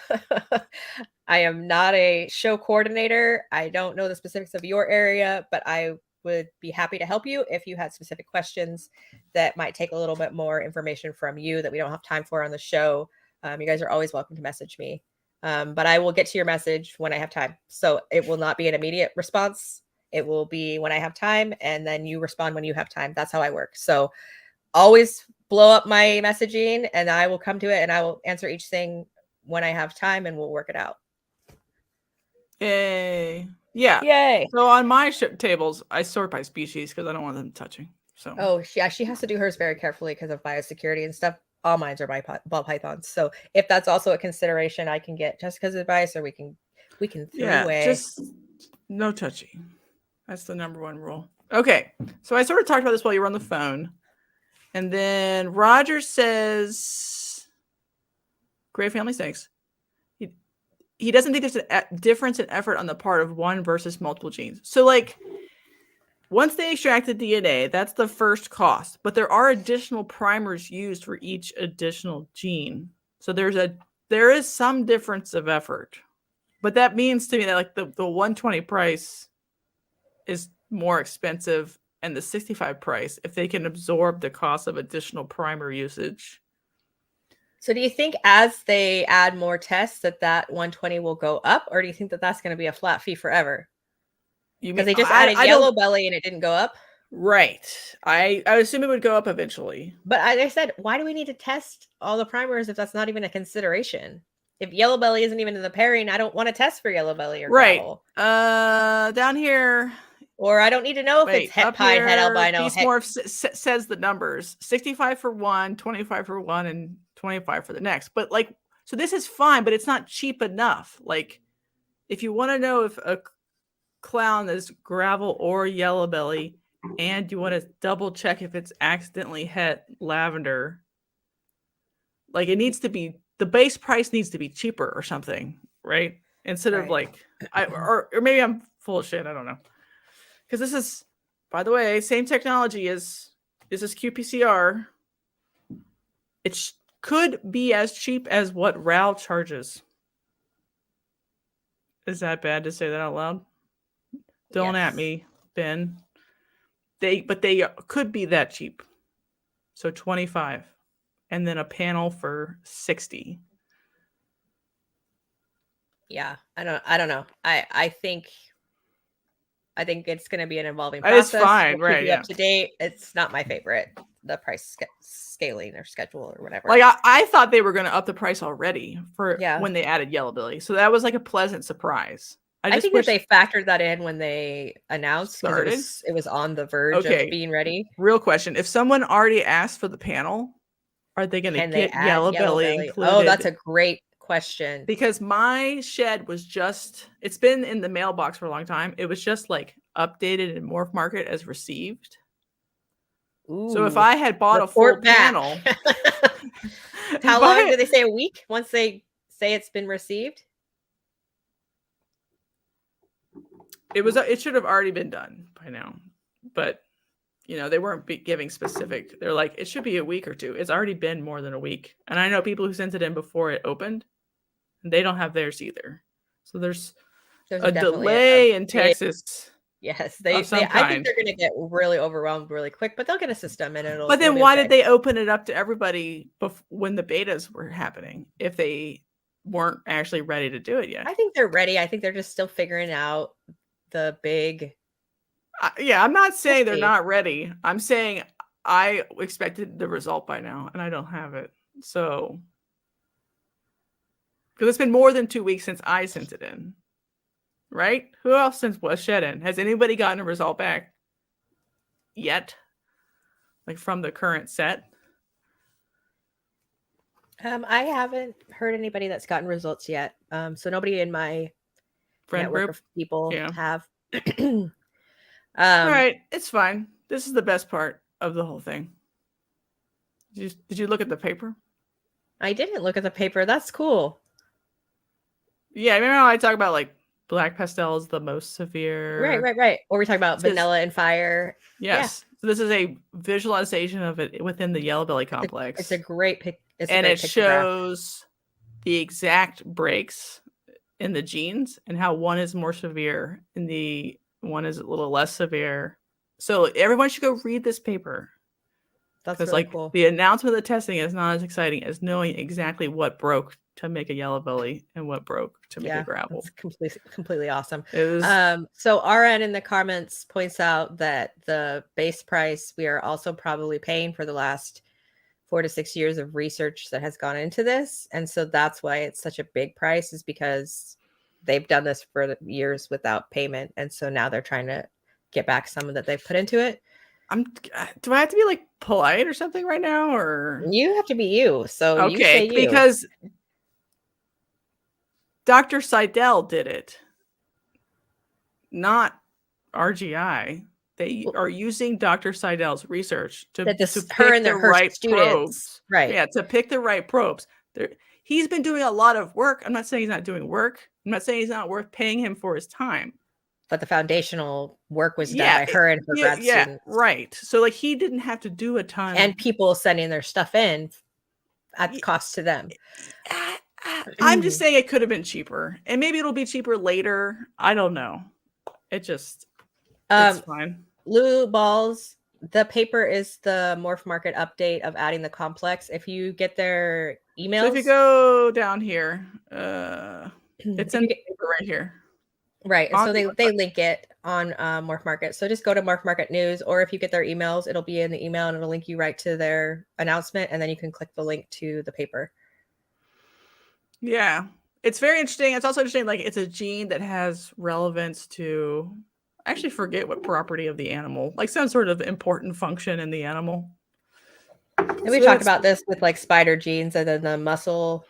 I am not a show coordinator. I don't know the specifics of your area, but I would be happy to help you if you had specific questions that might take a little bit more information from you that we don't have time for on the show. You guys are always welcome to message me. But I will get to your message when I have time. So it will not be an immediate response. It will be when I have time, and then you respond when you have time. That's how I work. So always blow up my messaging, and I will come to it, and I will answer each thing when I have time, and we'll work it out. Yay. Yeah. Yay. So on my tables, I sort by species because I don't want them touching. So. Oh, yeah. She has to do hers very carefully because of biosecurity and stuff. All mines are by ball pythons. So if that's also a consideration, I can get Jessica's advice, or we can three-way. Just no touching. That's the number one rule. Okay. So I sort of talked about this while you were on the phone. And then Roger says, great family snakes. He doesn't think there's a difference in effort on the part of one versus multiple genes. So like once they extract the DNA, that's the first cost. But there are additional primers used for each additional gene. So there is some difference of effort. But that means to me that like the 120 price is more expensive, and the 65 price if they can absorb the cost of additional primer usage. So do you think as they add more tests that 120 will go up, or do you think that that's going to be a flat fee forever? Because they just added yellow belly and it didn't go up? Right. I assume it would go up eventually. But I said, why do we need to test all the primers if that's not even a consideration? If yellow belly isn't even in the pairing, I don't want to test for yellow belly or gravel. Down here. Or I don't need to know if it's het pied, het albino. Morph says the numbers. 65 for one, 25 for one, and 25 for the next. But like, so this is fine, but it's not cheap enough. Like, if you want to know if a clown is gravel or yellow belly, and you want to double check if it's accidentally het lavender, like it needs to be, the base price needs to be cheaper or something, right? Instead of like, or maybe I'm full of shit. I don't know. Because this is, by the way, same technology as this is qPCR. It could be as cheap as what RAL charges. Is that bad to say that out loud? Don't at me, Ben. But they could be that cheap. So 25, and then a panel for 60. Yeah, I don't know. I think it's going to be an evolving process. It's fine, we'll right? Keep you up to date. It's not my favorite, the price scaling or schedule or whatever. Like I thought they were going to up the price already for when they added yellow belly, so that was like a pleasant surprise. I think that they factored that in when they announced it was on the verge of being ready. Real question: if someone already asked for the panel, are they going to Can they get add yellow yellow belly belly? included? Oh, that's a great question. Because my shed was it's been in the mailbox for a long time. It was just like updated in Morph Market as received. Ooh, so if I had bought a full panel. How long do they say? A week once they say it's been received? It should have already been done by now. But they weren't giving specific. They're like, it should be a week or two. It's already been more than a week. And I know people who sent it in before it opened, and they don't have theirs either. So there's a delay in Texas. Yes, I think they're going to get really overwhelmed really quick, but they'll get a system and it'll. But then why did they open it up to everybody when the betas were happening if they weren't actually ready to do it yet? I think they're ready. I think they're just still figuring out the big. Yeah, I'm not saying they're not ready. I'm saying I expected the result by now, and I don't have it. So, because it's been more than 2 weeks since I sent it in. Right? Who else sent was shed in? Has anybody gotten a result back yet? Like from the current set? I haven't heard anybody that's gotten results yet. So nobody in my friend network group of people have. All right, it's fine. This is the best part of the whole thing. Did you look at the paper? I didn't look at the paper. That's cool. Yeah, remember how I talk about like black pastel is the most severe. Right. Or we talk about vanilla and fire. Yes. Yeah. So this is a visualization of it within the yellow belly complex. It's a great pic. And it shows the exact breaks in the genes and how one is more severe and the one is a little less severe. So everyone should go read this paper. That's really like cool. The announcement of the testing is not as exciting as knowing exactly what broke to make a yellow belly and what broke to make a gravel. It's completely awesome. It was, so RN in the comments points out that the base price we are also probably paying for the last 4 to 6 years of research that has gone into this. And so that's why it's such a big price, is because they've done this for years without payment. And so now they're trying to get back some that they've put into it. Do I have to be like polite or something right now, or you have to be you? So okay, you say you. Because Dr. Seidel did it, not RGI. They are using Dr. Seidel's research to pick the right probes. Right. Yeah, to pick the right probes. He's been doing a lot of work. I'm not saying he's not doing work. I'm not saying he's not worth paying him for his time. But the foundational work was done by her and her grad students. Right. So like he didn't have to do a ton. And people sending their stuff in at cost to them. I'm just saying it could have been cheaper. And maybe it'll be cheaper later. I don't know. It's fine. Lou Balls, the paper is the Morph Market update of adding the complex. If you get their emails. So if you go down here, it's in the paper right here. Right. And so they link it on Morph Market. So just go to Morph Market News, or if you get their emails, it'll be in the email and it'll link you right to their announcement. And then you can click the link to the paper. Yeah. It's very interesting. It's also interesting. Like it's a gene that has relevance to, I actually forget what property of the animal, like some sort of important function in the animal. And we talked about this with like spider genes and then the muscle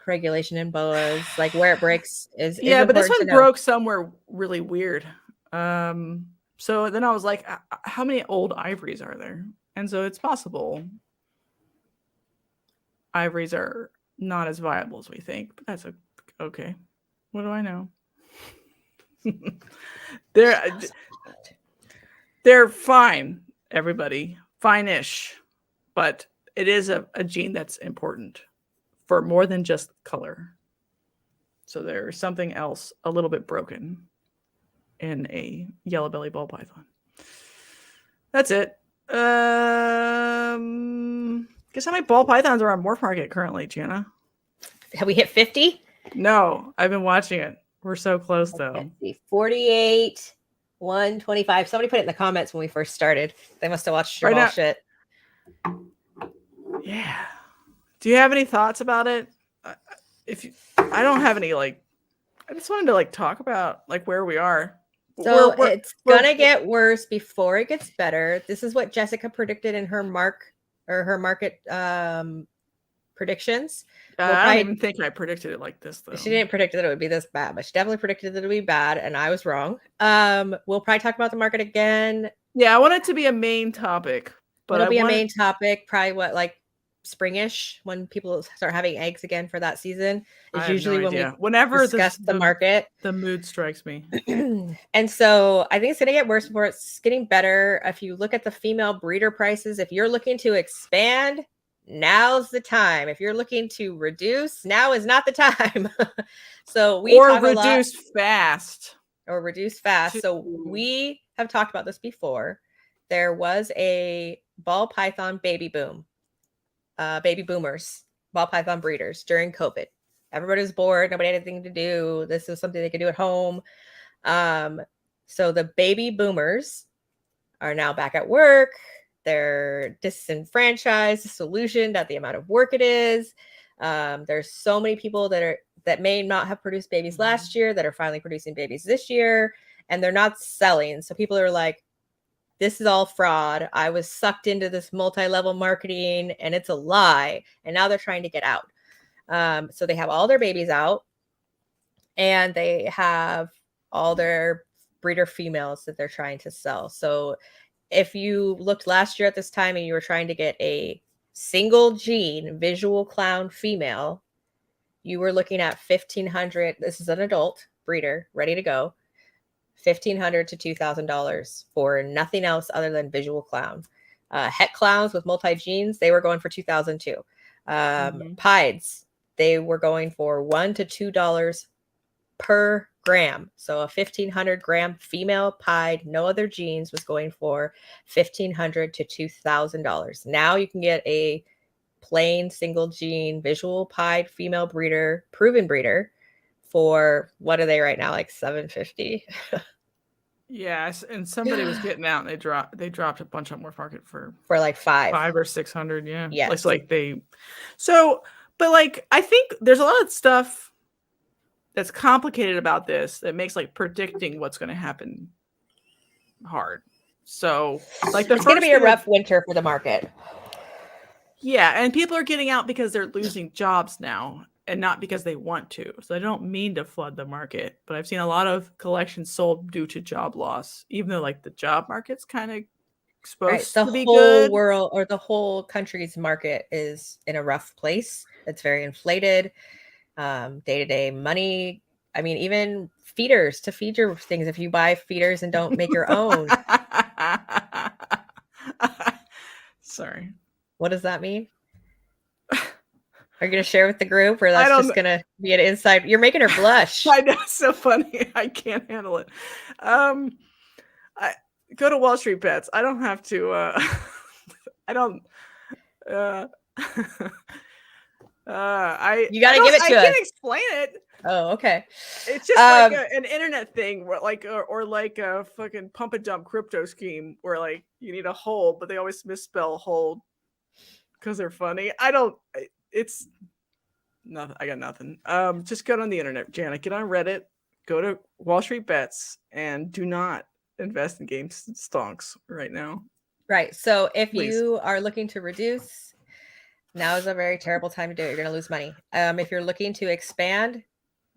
regulation in boas, like where it breaks is but this one broke somewhere really weird. So then I was like, how many old ivories are there? And so it's possible ivories are not as viable as we think, but that's okay. What do I know? They're fine, everybody, fine-ish, but it is a gene that's important for more than just color. So there's something else a little bit broken in a yellow belly ball python. That's it. Guess how many ball pythons are on Morph Market currently, Jana? Have we hit 50? No, I've been watching it. We're so close though. 48, 125. Somebody put it in the comments when we first started. They must have watched your bullshit. Yeah. Do you have any thoughts about it? I don't have any, I just wanted to talk about where we are. So it's gonna get worse before it gets better. This is what Jessica predicted in her or her market predictions. I don't even think I predicted it like this, though. She didn't predict that it would be this bad, but she definitely predicted that it would be bad, and I was wrong. We'll probably talk about the market again. Yeah, I want it to be a main topic. But it'll be a main topic, probably like springish, when people start having eggs again for that season. Is usually when we discuss the market. The mood strikes me. And so I think it's going to get worse before it's getting better. If you look at the female breeder prices, if you're looking to expand, now's the time. If you're looking to reduce, now is not the time. So we or reduce fast. Or reduce fast. So we have talked about this before. There was a ball python baby boom. Baby boomers, ball python breeders during COVID. Everybody was bored. Nobody had anything to do. This was something they could do at home. So the baby boomers are now back at work. They're disenfranchised, disillusioned at the amount of work it is. There's so many people that may not have produced babies last year that are finally producing babies this year, and they're not selling. So people are like, this is all fraud. I was sucked into this multi-level marketing and it's a lie. And now they're trying to get out. So they have all their babies out and they have all their breeder females that they're trying to sell. So if you looked last year at this time and you were trying to get a single gene visual clown female, you were looking at $1,500. This is an adult breeder ready to go. $1,500 to $2,000 for nothing else other than visual clown. Het clowns with multi genes, they were going for $2,000 too. Pieds, they were going for $1 to $2 per gram. So a 1,500 gram female pied, no other genes, was going for $1,500 to $2,000. Now you can get a plain single gene visual pied female breeder, proven breeder, for what are they right now, like $750? Yes, and somebody was getting out and they dropped a bunch on more market for like $500 or $600. Yeah. Yes. It's like but like I think there's a lot of stuff that's complicated about this that makes like predicting what's going to happen hard. So like it's going to be a rough winter for the market. Yeah, and people are getting out because they're losing jobs now. And not because they want to. So I don't mean to flood the market, but I've seen a lot of collections sold due to job loss, even though like the job market's kind of supposed to be good. The whole world or the whole country's market is in a rough place. It's very inflated. Day-to-day money. I mean, even feeders to feed your things. If you buy feeders and don't make your own. Sorry. What does that mean? Are you going to share with the group, or that's just going to be an inside? You're making her blush. I know, it's so funny. I can't handle it. I go to Wall Street Bets. I don't have to. I don't. You got to give it to us. I can't explain it. Oh, okay. It's just like an internet thing, where like, or like a fucking pump and dump crypto scheme, where like you need a hold, but they always misspell hold because they're funny. It's nothing. I got nothing. Just go on the internet, Jana. Get on Reddit. Go to Wall Street Bets, and do not invest in game stonks right now. Right. So if you are looking to reduce, now is a very terrible time to do it. You're going to lose money. If you're looking to expand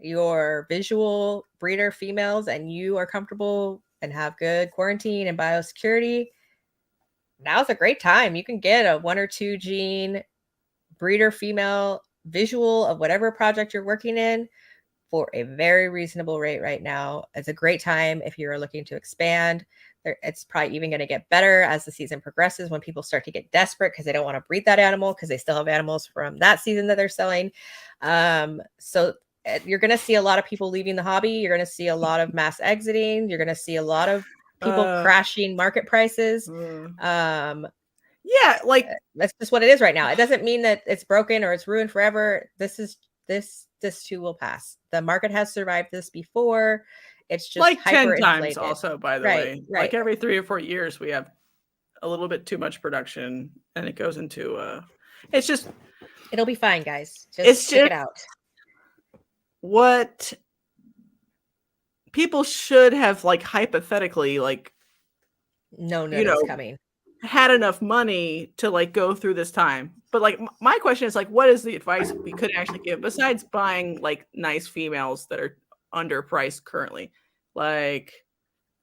your visual breeder females, and you are comfortable and have good quarantine and biosecurity, now's a great time. You can get a 1 or 2 gene breeder female visual of whatever project you're working in for a very reasonable rate right now. It's a great time if you're looking to expand. It's probably even going to get better as the season progresses, when people start to get desperate because they don't want to breed that animal because they still have animals from that season that they're selling. So you're going to see a lot of people leaving the hobby. You're going to see a lot of mass exiting. You're going to see a lot of people crashing market prices. Yeah, like that's just what it is right now. It doesn't mean that it's broken or it's ruined forever. This too will pass. The market has survived this before. It's just like 10 times also, by the way. Right. Like every 3 or 4 years we have a little bit too much production, and it goes into it'll be fine, guys. Just stick it out. What people should have, like, hypothetically, like, notice coming. had enough money to like go through this time. But like my question is like, what is the advice we could actually give besides buying like nice females that are underpriced currently? Like,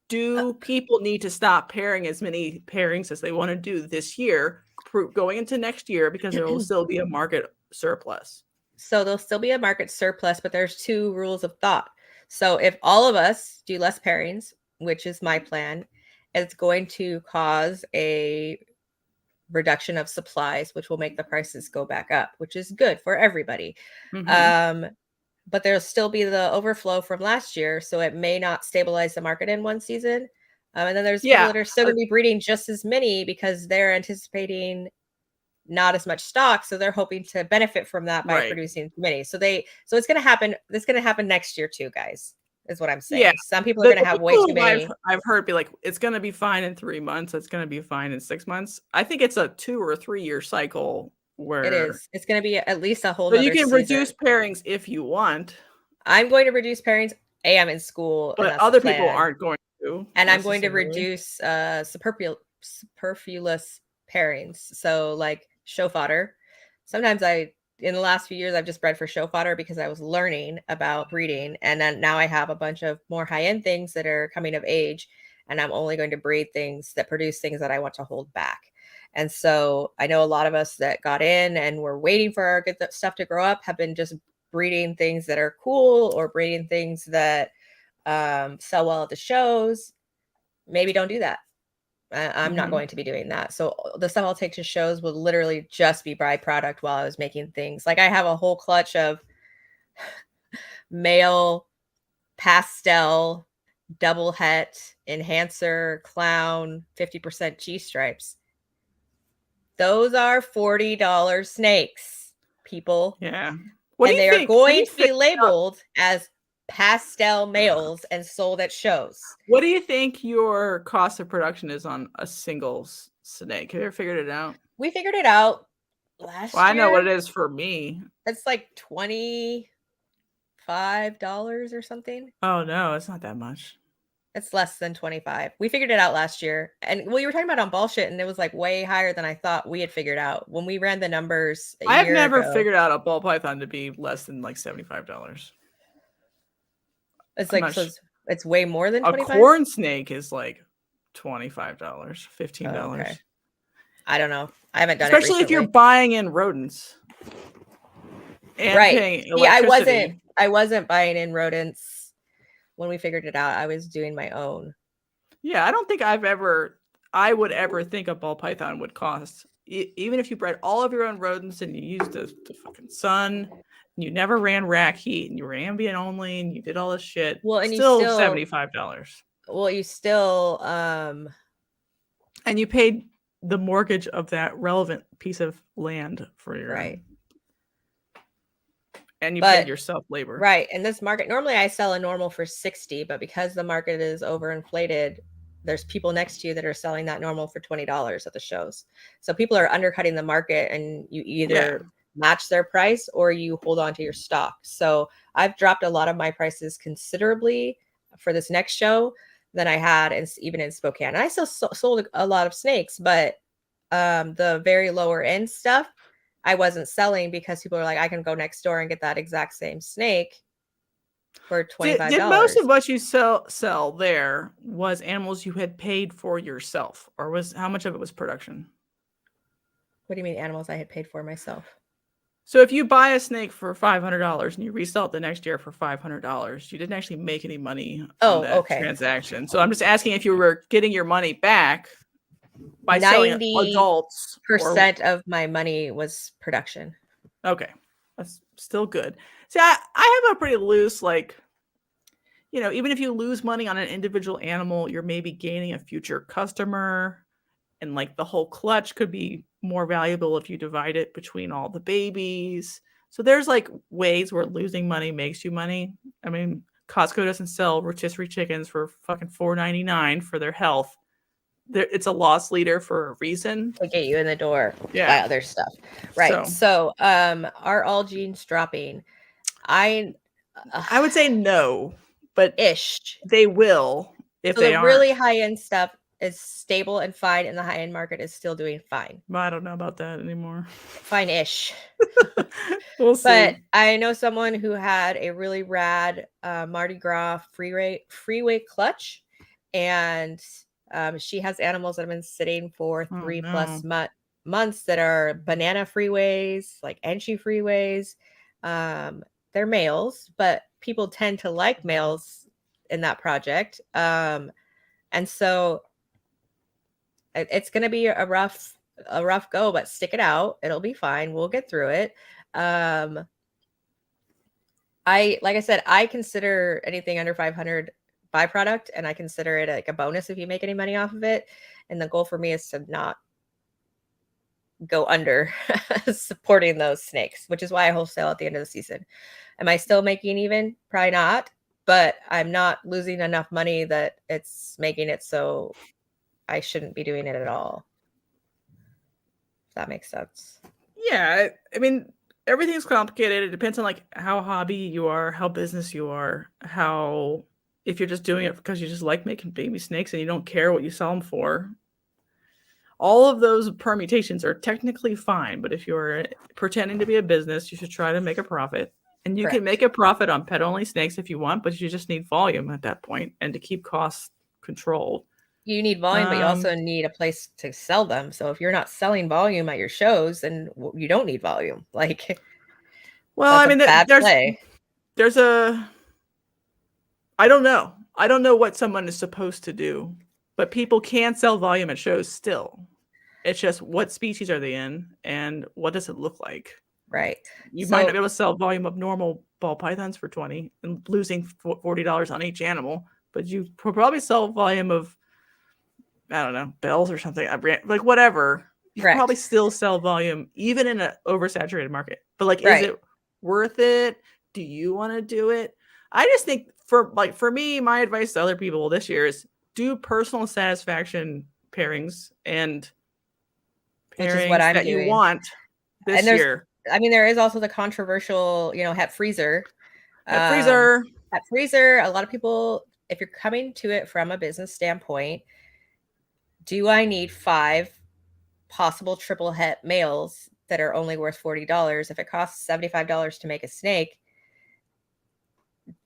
do people need to stop pairing as many pairings as they want to do this year going into next year because there will still be a market surplus? So there'll still be a market surplus, but there's 2 rules of thought. So if all of us do less pairings, which is my plan, it's going to cause a reduction of supplies, which will make the prices go back up, which is good for everybody. But there'll still be the overflow from last year, so it may not stabilize the market in one season. And then there's people that are still going to be breeding just as many because they're anticipating not as much stock, so they're hoping to benefit from that by producing many. So it's going to happen. It's going to happen next year too, guys. Is what I'm saying. Yeah. Some people are going to have way too many. I've heard be like, it's going to be fine in 3 months. It's going to be fine in 6 months. I think it's a 2 or 3 year cycle where it is. It's going to be at least a whole. So you can reduce pairings if you want. I'm going to reduce pairings. I'm in school, but other people aren't going to. And I'm going to reduce superfluous pairings. So like show fodder. Sometimes in the last few years, I've just bred for show fodder because I was learning about breeding. And then now I have a bunch of more high-end things that are coming of age. And I'm only going to breed things that produce things that I want to hold back. And so I know a lot of us that got in and were waiting for our good stuff to grow up have been just breeding things that are cool or breeding things that sell well at the shows. Maybe don't do that. I'm not going to be doing that. So the stuff I'll take to shows will literally just be byproduct while I was making things. Like I have a whole clutch of male pastel, double het, enhancer, clown, 50% G-stripes. Those are $40 snakes, people. Yeah. And they are going to be labeled as pastel males and sold at shows. What do you think your cost of production is on a single snake? Have you ever figured it out? We figured it out last year. I know what it is for me. It's like $25 or something. Oh no, it's not that much. It's less than 25. We figured it out last year. And you were talking about on bullshit, and it was like way higher than I thought we had figured out. When we ran the numbers I've never figured out a ball python to be less than like $75. It's like it's way more than 25. A corn snake is like $25, $15. Oh, okay. I don't know. I haven't done it. Especially if you're buying in rodents. And right. Yeah, I wasn't buying in rodents when we figured it out. I was doing my own. Yeah, I don't think I would ever think a ball python would cost, even if you bred all of your own rodents and you used the fucking sun. You never ran rack heat and you were ambient only and you did all this shit. Well, and still $75. Well, you still and you paid the mortgage of that relevant piece of land for your and you paid yourself labor. Right. And this market, normally I sell a normal for 60, but because the market is overinflated, there's people next to you that are selling that normal for $20 at the shows. So people are undercutting the market, and you either match their price or you hold on to your stock. So I've dropped a lot of my prices considerably for this next show than I had even in Spokane. And I still sold a lot of snakes, but the very lower end stuff I wasn't selling because people are like, I can go next door and get that exact same snake for $25. Did most of what you sell there was animals you had paid for yourself, or how much of it was production? What do you mean animals I had paid for myself? So if you buy a snake for $500 and you resell it the next year for $500, you didn't actually make any money on that transaction. So I'm just asking if you were getting your money back by selling adults. 90% of my money was production. Okay. That's still good. See, I have a pretty loose, like, even if you lose money on an individual animal, you're maybe gaining a future customer. And like the whole clutch could be more valuable if you divide it between all the babies. So there's like ways where losing money makes you money. I mean, Costco doesn't sell rotisserie chickens for fucking $4.99 for their health. It's a loss leader for a reason. To get you in the door. Buy other stuff. Right. So are all genes dropping? I would say no, but ish. They will if they are really high end stuff. is stable and fine, and the high-end market is still doing fine. I don't know about that anymore. Fine-ish. We'll see. But I know someone who had a really rad Mardi Gras freeway clutch, and she has animals that have been sitting for 3+ months that are banana freeways, like Enchi freeways. They're males, but people tend to like males in that project. And so it's going to be a rough go, but stick it out. It'll be fine. We'll get through it. Like I said, I consider anything under 500 byproduct, and I consider it like a bonus if you make any money off of it. And the goal for me is to not go under supporting those snakes, which is why I wholesale at the end of the season. Am I still making even? Probably not, but I'm not losing enough money that it's making it so I shouldn't be doing it at all. If that makes sense. Yeah, I mean, everything's complicated. It depends on like how hobby you are, how business you are, how if you're just doing it because you just like making baby snakes and you don't care what you sell them for. All of those permutations are technically fine, but if you're pretending to be a business, you should try to make a profit. And you can make a profit on pet-only snakes if you want, but you just need volume at that point and to keep costs controlled. You need volume, but you also need a place to sell them. So if you're not selling volume at your shows, then you don't need volume. Like, well, I mean, there's a, I don't know. I don't know what someone is supposed to do, but people can sell volume at shows still. It's just what species are they in and what does it look like? Right. You might not be able to sell volume of normal ball pythons for $20 and losing $40 on each animal, but you probably sell volume of, I don't know, bells or something, like whatever. You probably still sell volume even in an oversaturated market. But like, is it worth it? Do you want to do it? I just think for me, my advice to other people this year is do personal satisfaction pairings and pairings that you want this year. I mean, there is also the controversial, het freezer. Pet freezer. Pet freezer. A lot of people, if you're coming to it from a business standpoint, do I need 5 possible triple het males that are only worth $40? If it costs $75 to make a snake,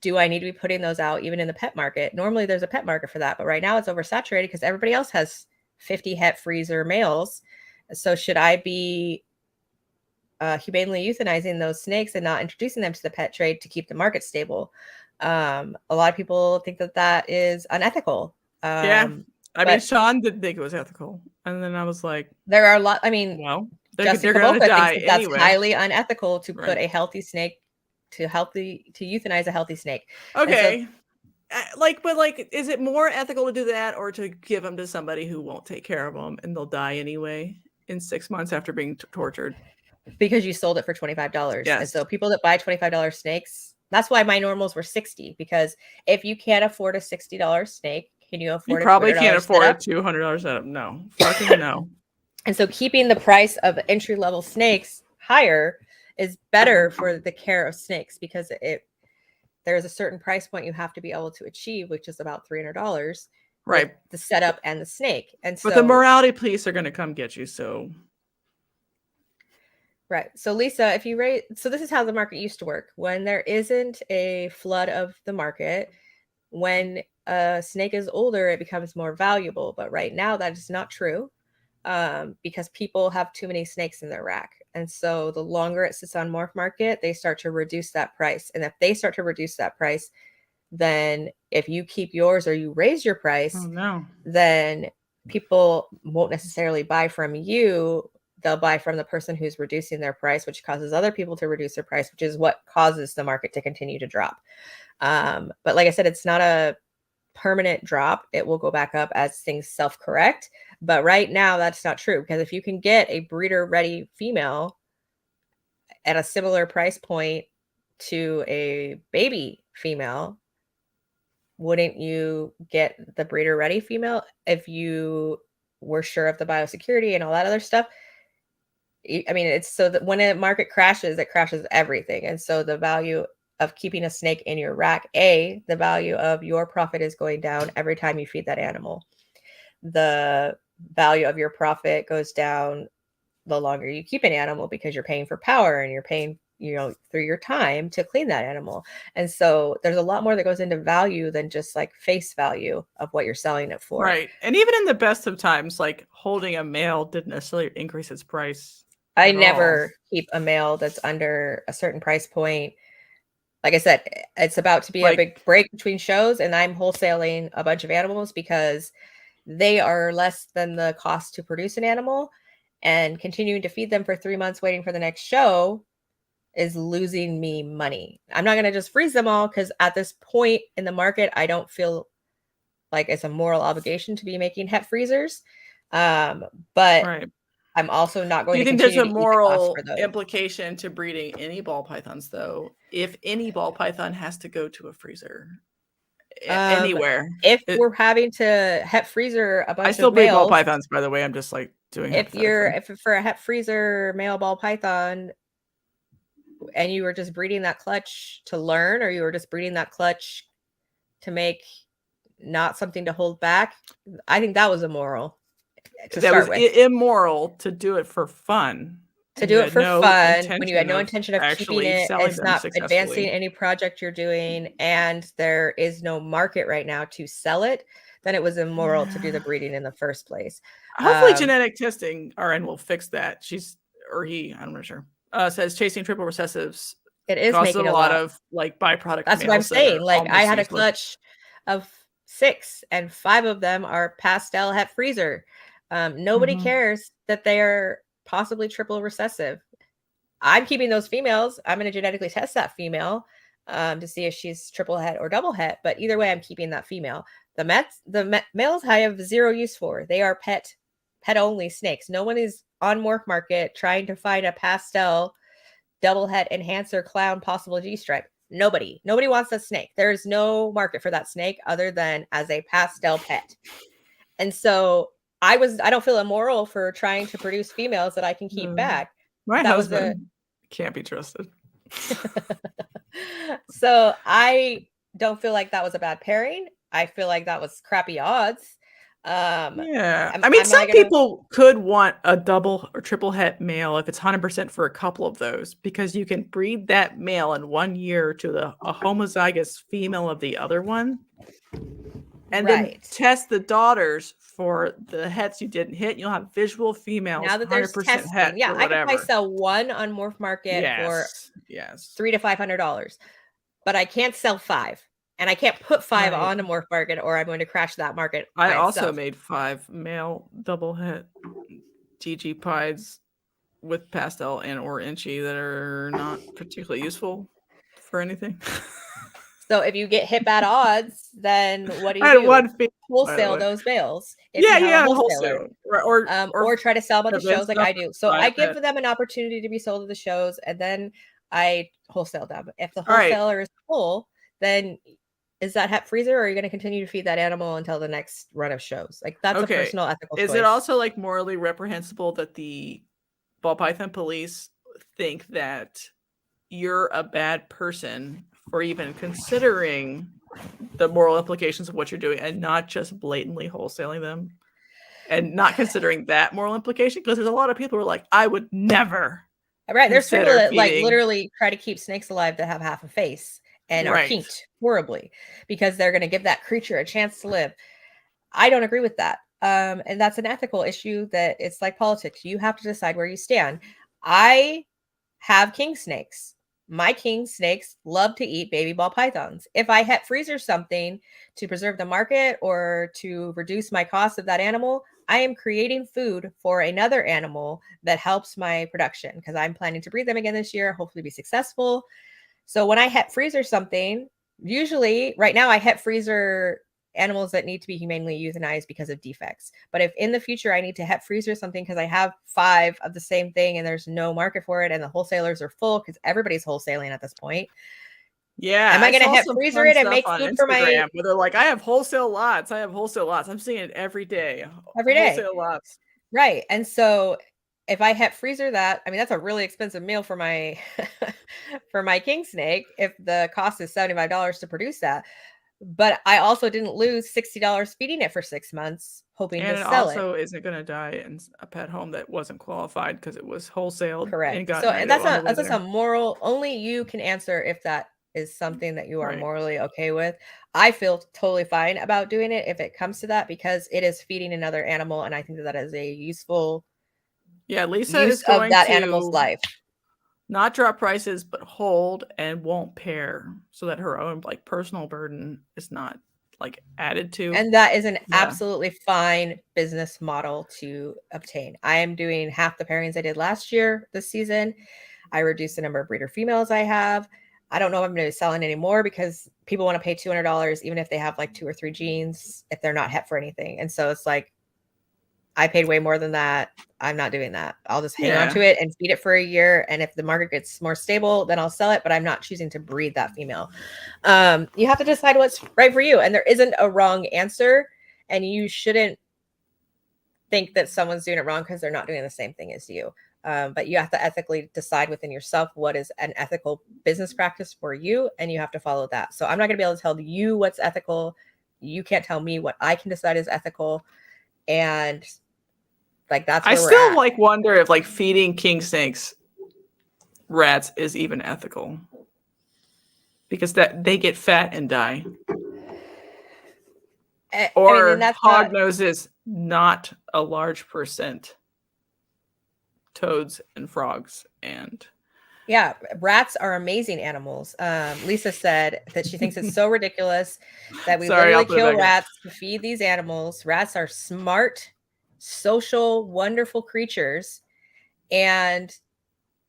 do I need to be putting those out even in the pet market? Normally there's a pet market for that, but right now it's oversaturated because everybody else has 50 het freezer males. So should I be humanely euthanizing those snakes and not introducing them to the pet trade to keep the market stable? A lot of people think that is unethical. I mean, Sean didn't think it was ethical, and then I was like, "There are a lot." I mean, they're going to die anyway. That's highly unethical to put a healthy snake to euthanize a healthy snake. Okay, but is it more ethical to do that or to give them to somebody who won't take care of them and they'll die anyway in 6 months after being tortured? Because you sold it for $25. Yes. And so people that buy $25 snakes, that's why my normals were $60. Because if you can't afford a $60 snake, can you afford? You probably can't afford a $200 setup. No, fucking no. And so keeping the price of entry level snakes higher is better for the care of snakes, because there's a certain price point you have to be able to achieve, which is about $300. Right. The setup and the snake. And but the morality police are going to come get you. So. Right. So Lisa, so this is how the market used to work. When there isn't a flood of the market, when a snake is older, it becomes more valuable. But right now that is not true, because people have too many snakes in their rack. And so the longer it sits on morph market, they start to reduce that price. And if they start to reduce that price, then if you keep yours or you raise your price, then people won't necessarily buy from you. They'll buy from the person who's reducing their price, which causes other people to reduce their price, which is what causes the market to continue to drop. But like I said, it's not a permanent drop. It will go back up as things self-correct. But right now, that's not true, because if you can get a breeder-ready female at a similar price point to a baby female, wouldn't you get the breeder-ready female if you were sure of the biosecurity and all that other stuff? I mean, it's so that when a market crashes, it crashes everything. And so the value of keeping a snake in your rack, the value of your profit is going down every time you feed that animal. the value of your profit goes down the longer you keep an animal, because you're paying for power and you're paying, through your time to clean that animal. And so there's a lot more that goes into value than just like face value of what you're selling it for. Right. And even in the best of times, like holding a male didn't necessarily increase its price. I never keep a male that's under a certain price point. Like I said, it's about to be a big break between shows, and I'm wholesaling a bunch of animals because they are less than the cost to produce an animal, and continuing to feed them for 3 months waiting for the next show is losing me money. I'm not going to just freeze them all, because at this point in the market, I don't feel like it's a moral obligation to be making het freezers. But I'm also not going to continue to eat the cost for those. Do you think there's a moral implication to breeding any ball pythons, though? If any ball python has to go to a freezer anywhere. If we're having to het freezer a bunch of males. I still breed ball pythons, by the way. I'm just like doing it. If for a het freezer male ball python, and you were just breeding that clutch to learn, or you were just breeding that clutch to make not something to hold back, I think that was immoral. That was immoral to do it for fun. To do it for fun when you had no intention of keeping it, it's not advancing any project you're doing, and there is no market right now to sell it, then it was immoral to do the breeding in the first place. Hopefully genetic testing, RN will fix that. I'm not sure. Says chasing triple recessives. It is making a lot of like byproduct. That's what I'm saying. Like I had a clutch of 6, and 5 of them are pastel het freezer. Nobody cares that they are possibly triple recessive. I'm keeping those females. I'm going to genetically test that female to see if she's triple het or double het. But either way, I'm keeping that female. The males I have zero use for. They are pet only snakes. No one is on morph market trying to find a pastel double het enhancer clown possible G-stripe. Nobody wants that snake. There's no market for that snake other than as a pastel pet. And so I don't feel immoral for trying to produce females that I can keep back. My husband can't be trusted. So I don't feel like that was a bad pairing. I feel like that was crappy odds. Some people could want a double or triple het male if it's 100% for a couple of those, because you can breed that male in 1 year to a homozygous female of the other one, and then test the daughters for the hets you didn't hit. You'll have visual females. Now that there's testing, I can probably sell one on morph market for $300 to $500, but I can't sell 5. And I can't put 5 on a morph market, or I'm going to crash that market. I also made 5 male double het GG pies with pastel and or inchy that are not particularly useful for anything. So if you get hit bad odds, then what do you do? Wholesale those males. Wholesale. Or try to sell them at the shows like I do. So I give them an opportunity to be sold at the shows, and then I wholesale them. If the wholesaler is full, then is that het freezer, or are you going to continue to feed that animal until the next run of shows? Like that's a personal ethical choice. Is it also like morally reprehensible that the ball python police think that you're a bad person for even considering the moral implications of what you're doing and not just blatantly wholesaling them, and not considering that moral implication? Because there's a lot of people who are like, I would never. Right. There's people that like literally try to keep snakes alive that have half a face and are kinked horribly because they're going to give that creature a chance to live. I don't agree with that. And that's an ethical issue that it's like politics. You have to decide where you stand. I have king snakes. My king snakes love to eat baby ball pythons. If I het freezer something to preserve the market or to reduce my cost of that animal, I am creating food for another animal that helps my production, because I'm planning to breed them again this year, hopefully be successful. So when I het freezer something, usually right now I het freezer animals that need to be humanely euthanized because of defects. But if in the future I need to het freezer something because I have 5 of the same thing and there's no market for it and the wholesalers are full because everybody's wholesaling at this point. Yeah. Am I going to het freezer it and make food for my... Where they're like, I have wholesale lots. I'm seeing it every day. Wholesale lots. Right. And so if I het freezer that, I mean, that's a really expensive meal for my for my king snake. If the cost is $75 to produce that, But I also didn't lose $60 feeding it for 6 months, hoping and to it sell it. also isn't going to die in a pet home that wasn't qualified because it was wholesaled. Correct. And got so that's a moral. Only you can answer if that is something that you are morally okay with. I feel totally fine about doing it if it comes to that, because it is feeding another animal, and I think that is a useful Lisa use is going of that to animal's life. Not drop prices, but hold and won't pair, so that her own like personal burden is not like added to. And that is an absolutely fine business model to obtain. I am doing half the pairings I did last year this season. I reduced the number of breeder females I have. I don't know if I'm going to be selling anymore, because people want to pay $200 even if they have like 2 or 3 genes, if they're not het for anything. And so it's like, I paid way more than that. I'm not doing that. I'll just hang on to it and feed it for a year. And if the market gets more stable, then I'll sell it. But I'm not choosing to breed that female. You have to decide what's right for you. And there isn't a wrong answer. And you shouldn't think that someone's doing it wrong because they're not doing the same thing as you. But you have to ethically decide within yourself what is an ethical business practice for you. And you have to follow that. So I'm not going to be able to tell you what's ethical. You can't tell me what I can decide is ethical. And like, that's where I still like wonder if like feeding king snakes rats is even ethical, because that they get fat and die. Or hog noses, not a large percent. Toads and frogs and rats are amazing animals. Lisa said that she thinks it's so ridiculous that we literally kill rats to feed these animals. Rats are smart, social, wonderful creatures. And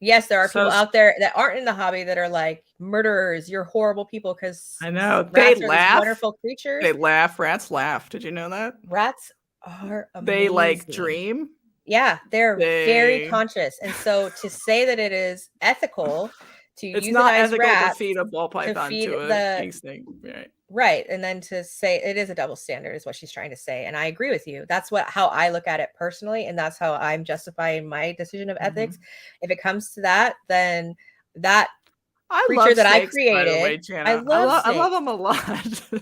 yes, there are people out there that aren't in the hobby that are like, murderers, you're horrible people, because I know they laugh. Wonderful creatures. They laugh. Rats laugh. Did you know that? Rats are amazing. They like dream. Yeah, they're very conscious. And so to say that it is ethical to it's not ethical rats to feed a ball python to a king snake. Right. And then to say it is a double standard is what she's trying to say. And I agree with you. That's how I look at it personally. And that's how I'm justifying my decision of ethics. If it comes to that, then that creature that I created, I love them a lot.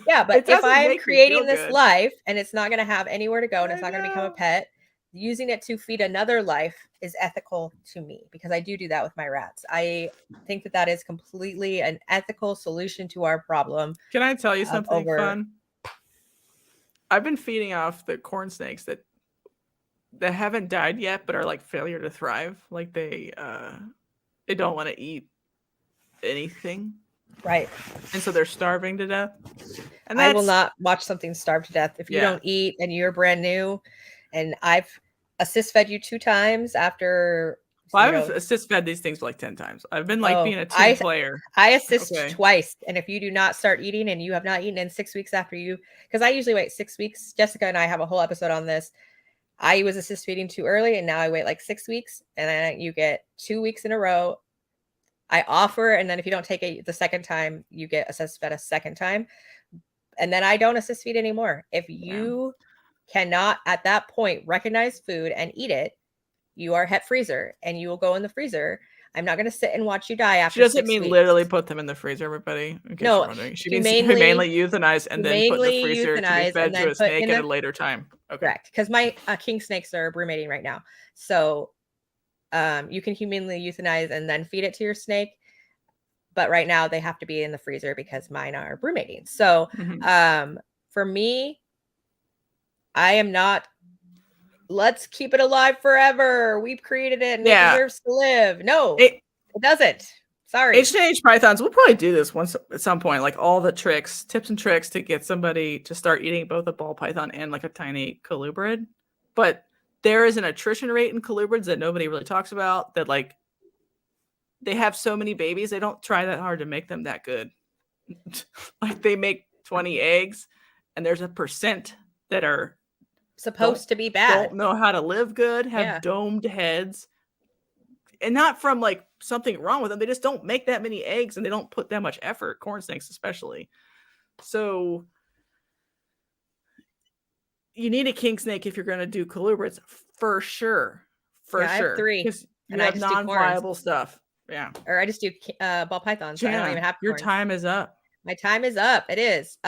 Yeah, but if I'm creating this life and it's not going to have anywhere to go and it's not going to become a pet, using it to feed another life is ethical to me, because I do that with my rats. I think that is completely an ethical solution to our problem. Can I tell you something fun? I've been feeding off the corn snakes that haven't died yet, but are like failure to thrive. Like they don't want to eat anything. Right. And so they're starving to death. And I will not watch something starve to death. If you don't eat and you're brand new, and I've assist fed you 2 times after. I've assist fed these things like 10 times. I've been like being a team player. I assist twice. And if you do not start eating and you have not eaten in 6 weeks after you, because I usually wait 6 weeks. Jessica and I have a whole episode on this. I was assist feeding too early, and now I wait like 6 weeks, and then you get 2 weeks in a row. I offer, and then if you don't take it the second time, you get assist fed a second time. And then I don't assist feed anymore. If you cannot at that point recognize food and eat it, you are het freezer, and you will go in the freezer. I'm not going to sit and watch you die after. She doesn't mean literally put them in the freezer, everybody. No, she means humanely euthanize and then put in the freezer to be fed to a snake at a later time. Okay. Correct, because my king snakes are brumating right now, so you can humanely euthanize and then feed it to your snake. But right now they have to be in the freezer because mine are brumating. So for me, I am not, let's keep it alive forever. We've created it and it deserves to live. No, it doesn't. Sorry. H&H pythons, we'll probably do this once at some point, like all the tips and tricks to get somebody to start eating both a ball python and like a tiny colubrid. But there is an attrition rate in colubrids that nobody really talks about, that like they have so many babies, they don't try that hard to make them that good. Like they make 20 eggs and there's a percent that are supposed to be bad, don't know how to live good, have domed heads, and not from like something wrong with them. They just don't make that many eggs and they don't put that much effort, corn snakes especially. So you need a king snake if you're going to do colubrids for sure. I have 3 and I have non-viable stuff. Yeah. Or I just do ball pythons. Jana, I don't even have your time is up. My time is up. It is.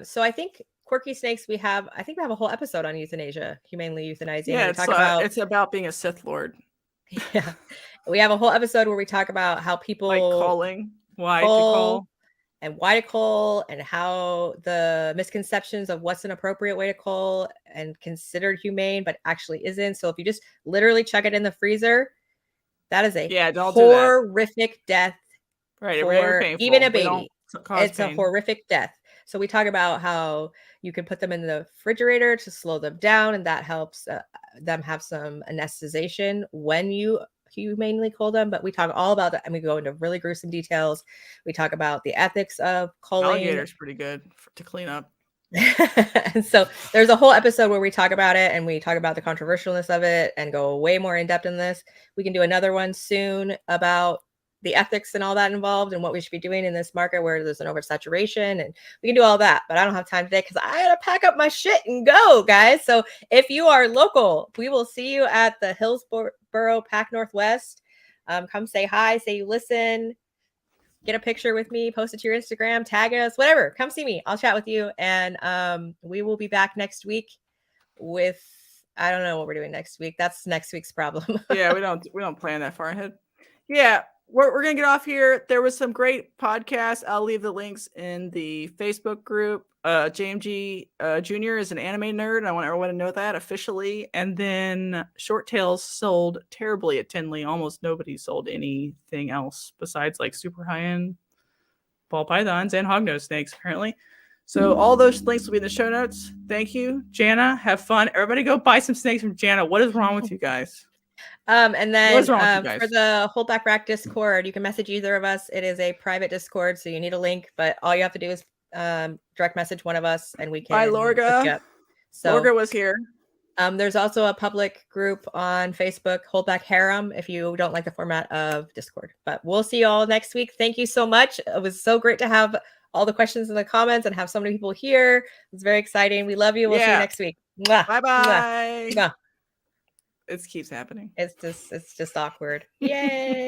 So I think quirky snakes, we have a whole episode on euthanasia, humanely euthanizing. Yeah, it's about being a Sith Lord. Yeah. We have a whole episode where we talk about how people like calling, why to call, and how the misconceptions of what's an appropriate way to call and considered humane, but actually isn't. So if you just literally chuck it in the freezer, that is a horrific death. Right, for even a baby. It's a horrific death. So we talk about how you can put them in the refrigerator to slow them down, and that helps them have some anesthetization when you humanely cull them. But we talk all about that, and we go into really gruesome details. We talk about the ethics of culling. Alligator's pretty good to clean up. And so there's a whole episode where we talk about it, and we talk about the controversialness of it and go way more in depth in this. We can do another one soon about the ethics and all that involved and what we should be doing in this market where there's an oversaturation, and we can do all that, but I don't have time today because I gotta pack up my shit and go, guys. So if you are local, we will see you at the Hillsboro Pack Northwest. Come say hi, say you listen, get a picture with me, post it to your Instagram, tag us, whatever. Come see me. I'll chat with you. And we will be back next week with, I don't know what we're doing next week. That's next week's problem. Yeah, we don't plan that far ahead. Yeah. We're going to get off here. There was some great podcasts. I'll leave the links in the Facebook group. JMG Jr. is an anime nerd. I want everyone to know that officially. And then Short Tails sold terribly at Tinley. Almost nobody sold anything else besides like super high-end ball pythons and hognose snakes, apparently. So all those links will be in the show notes. Thank you, Jana. Have fun. Everybody go buy some snakes from Jana. What is wrong with you guys? And then for the Hold Back Rack Discord, you can message either of us. It is a private Discord, so you need a link, but all you have to do is direct message one of us, and we can. Hi, Lorga. So Lorga was here. There's also a public group on Facebook, Hold Back Harem, if you don't like the format of Discord. But we'll see you all next week. Thank you so much. It was so great to have all the questions in the comments and have so many people here. It's very exciting. We love you. We'll see you next week. Bye-bye. It keeps happening. It's just awkward. Yay.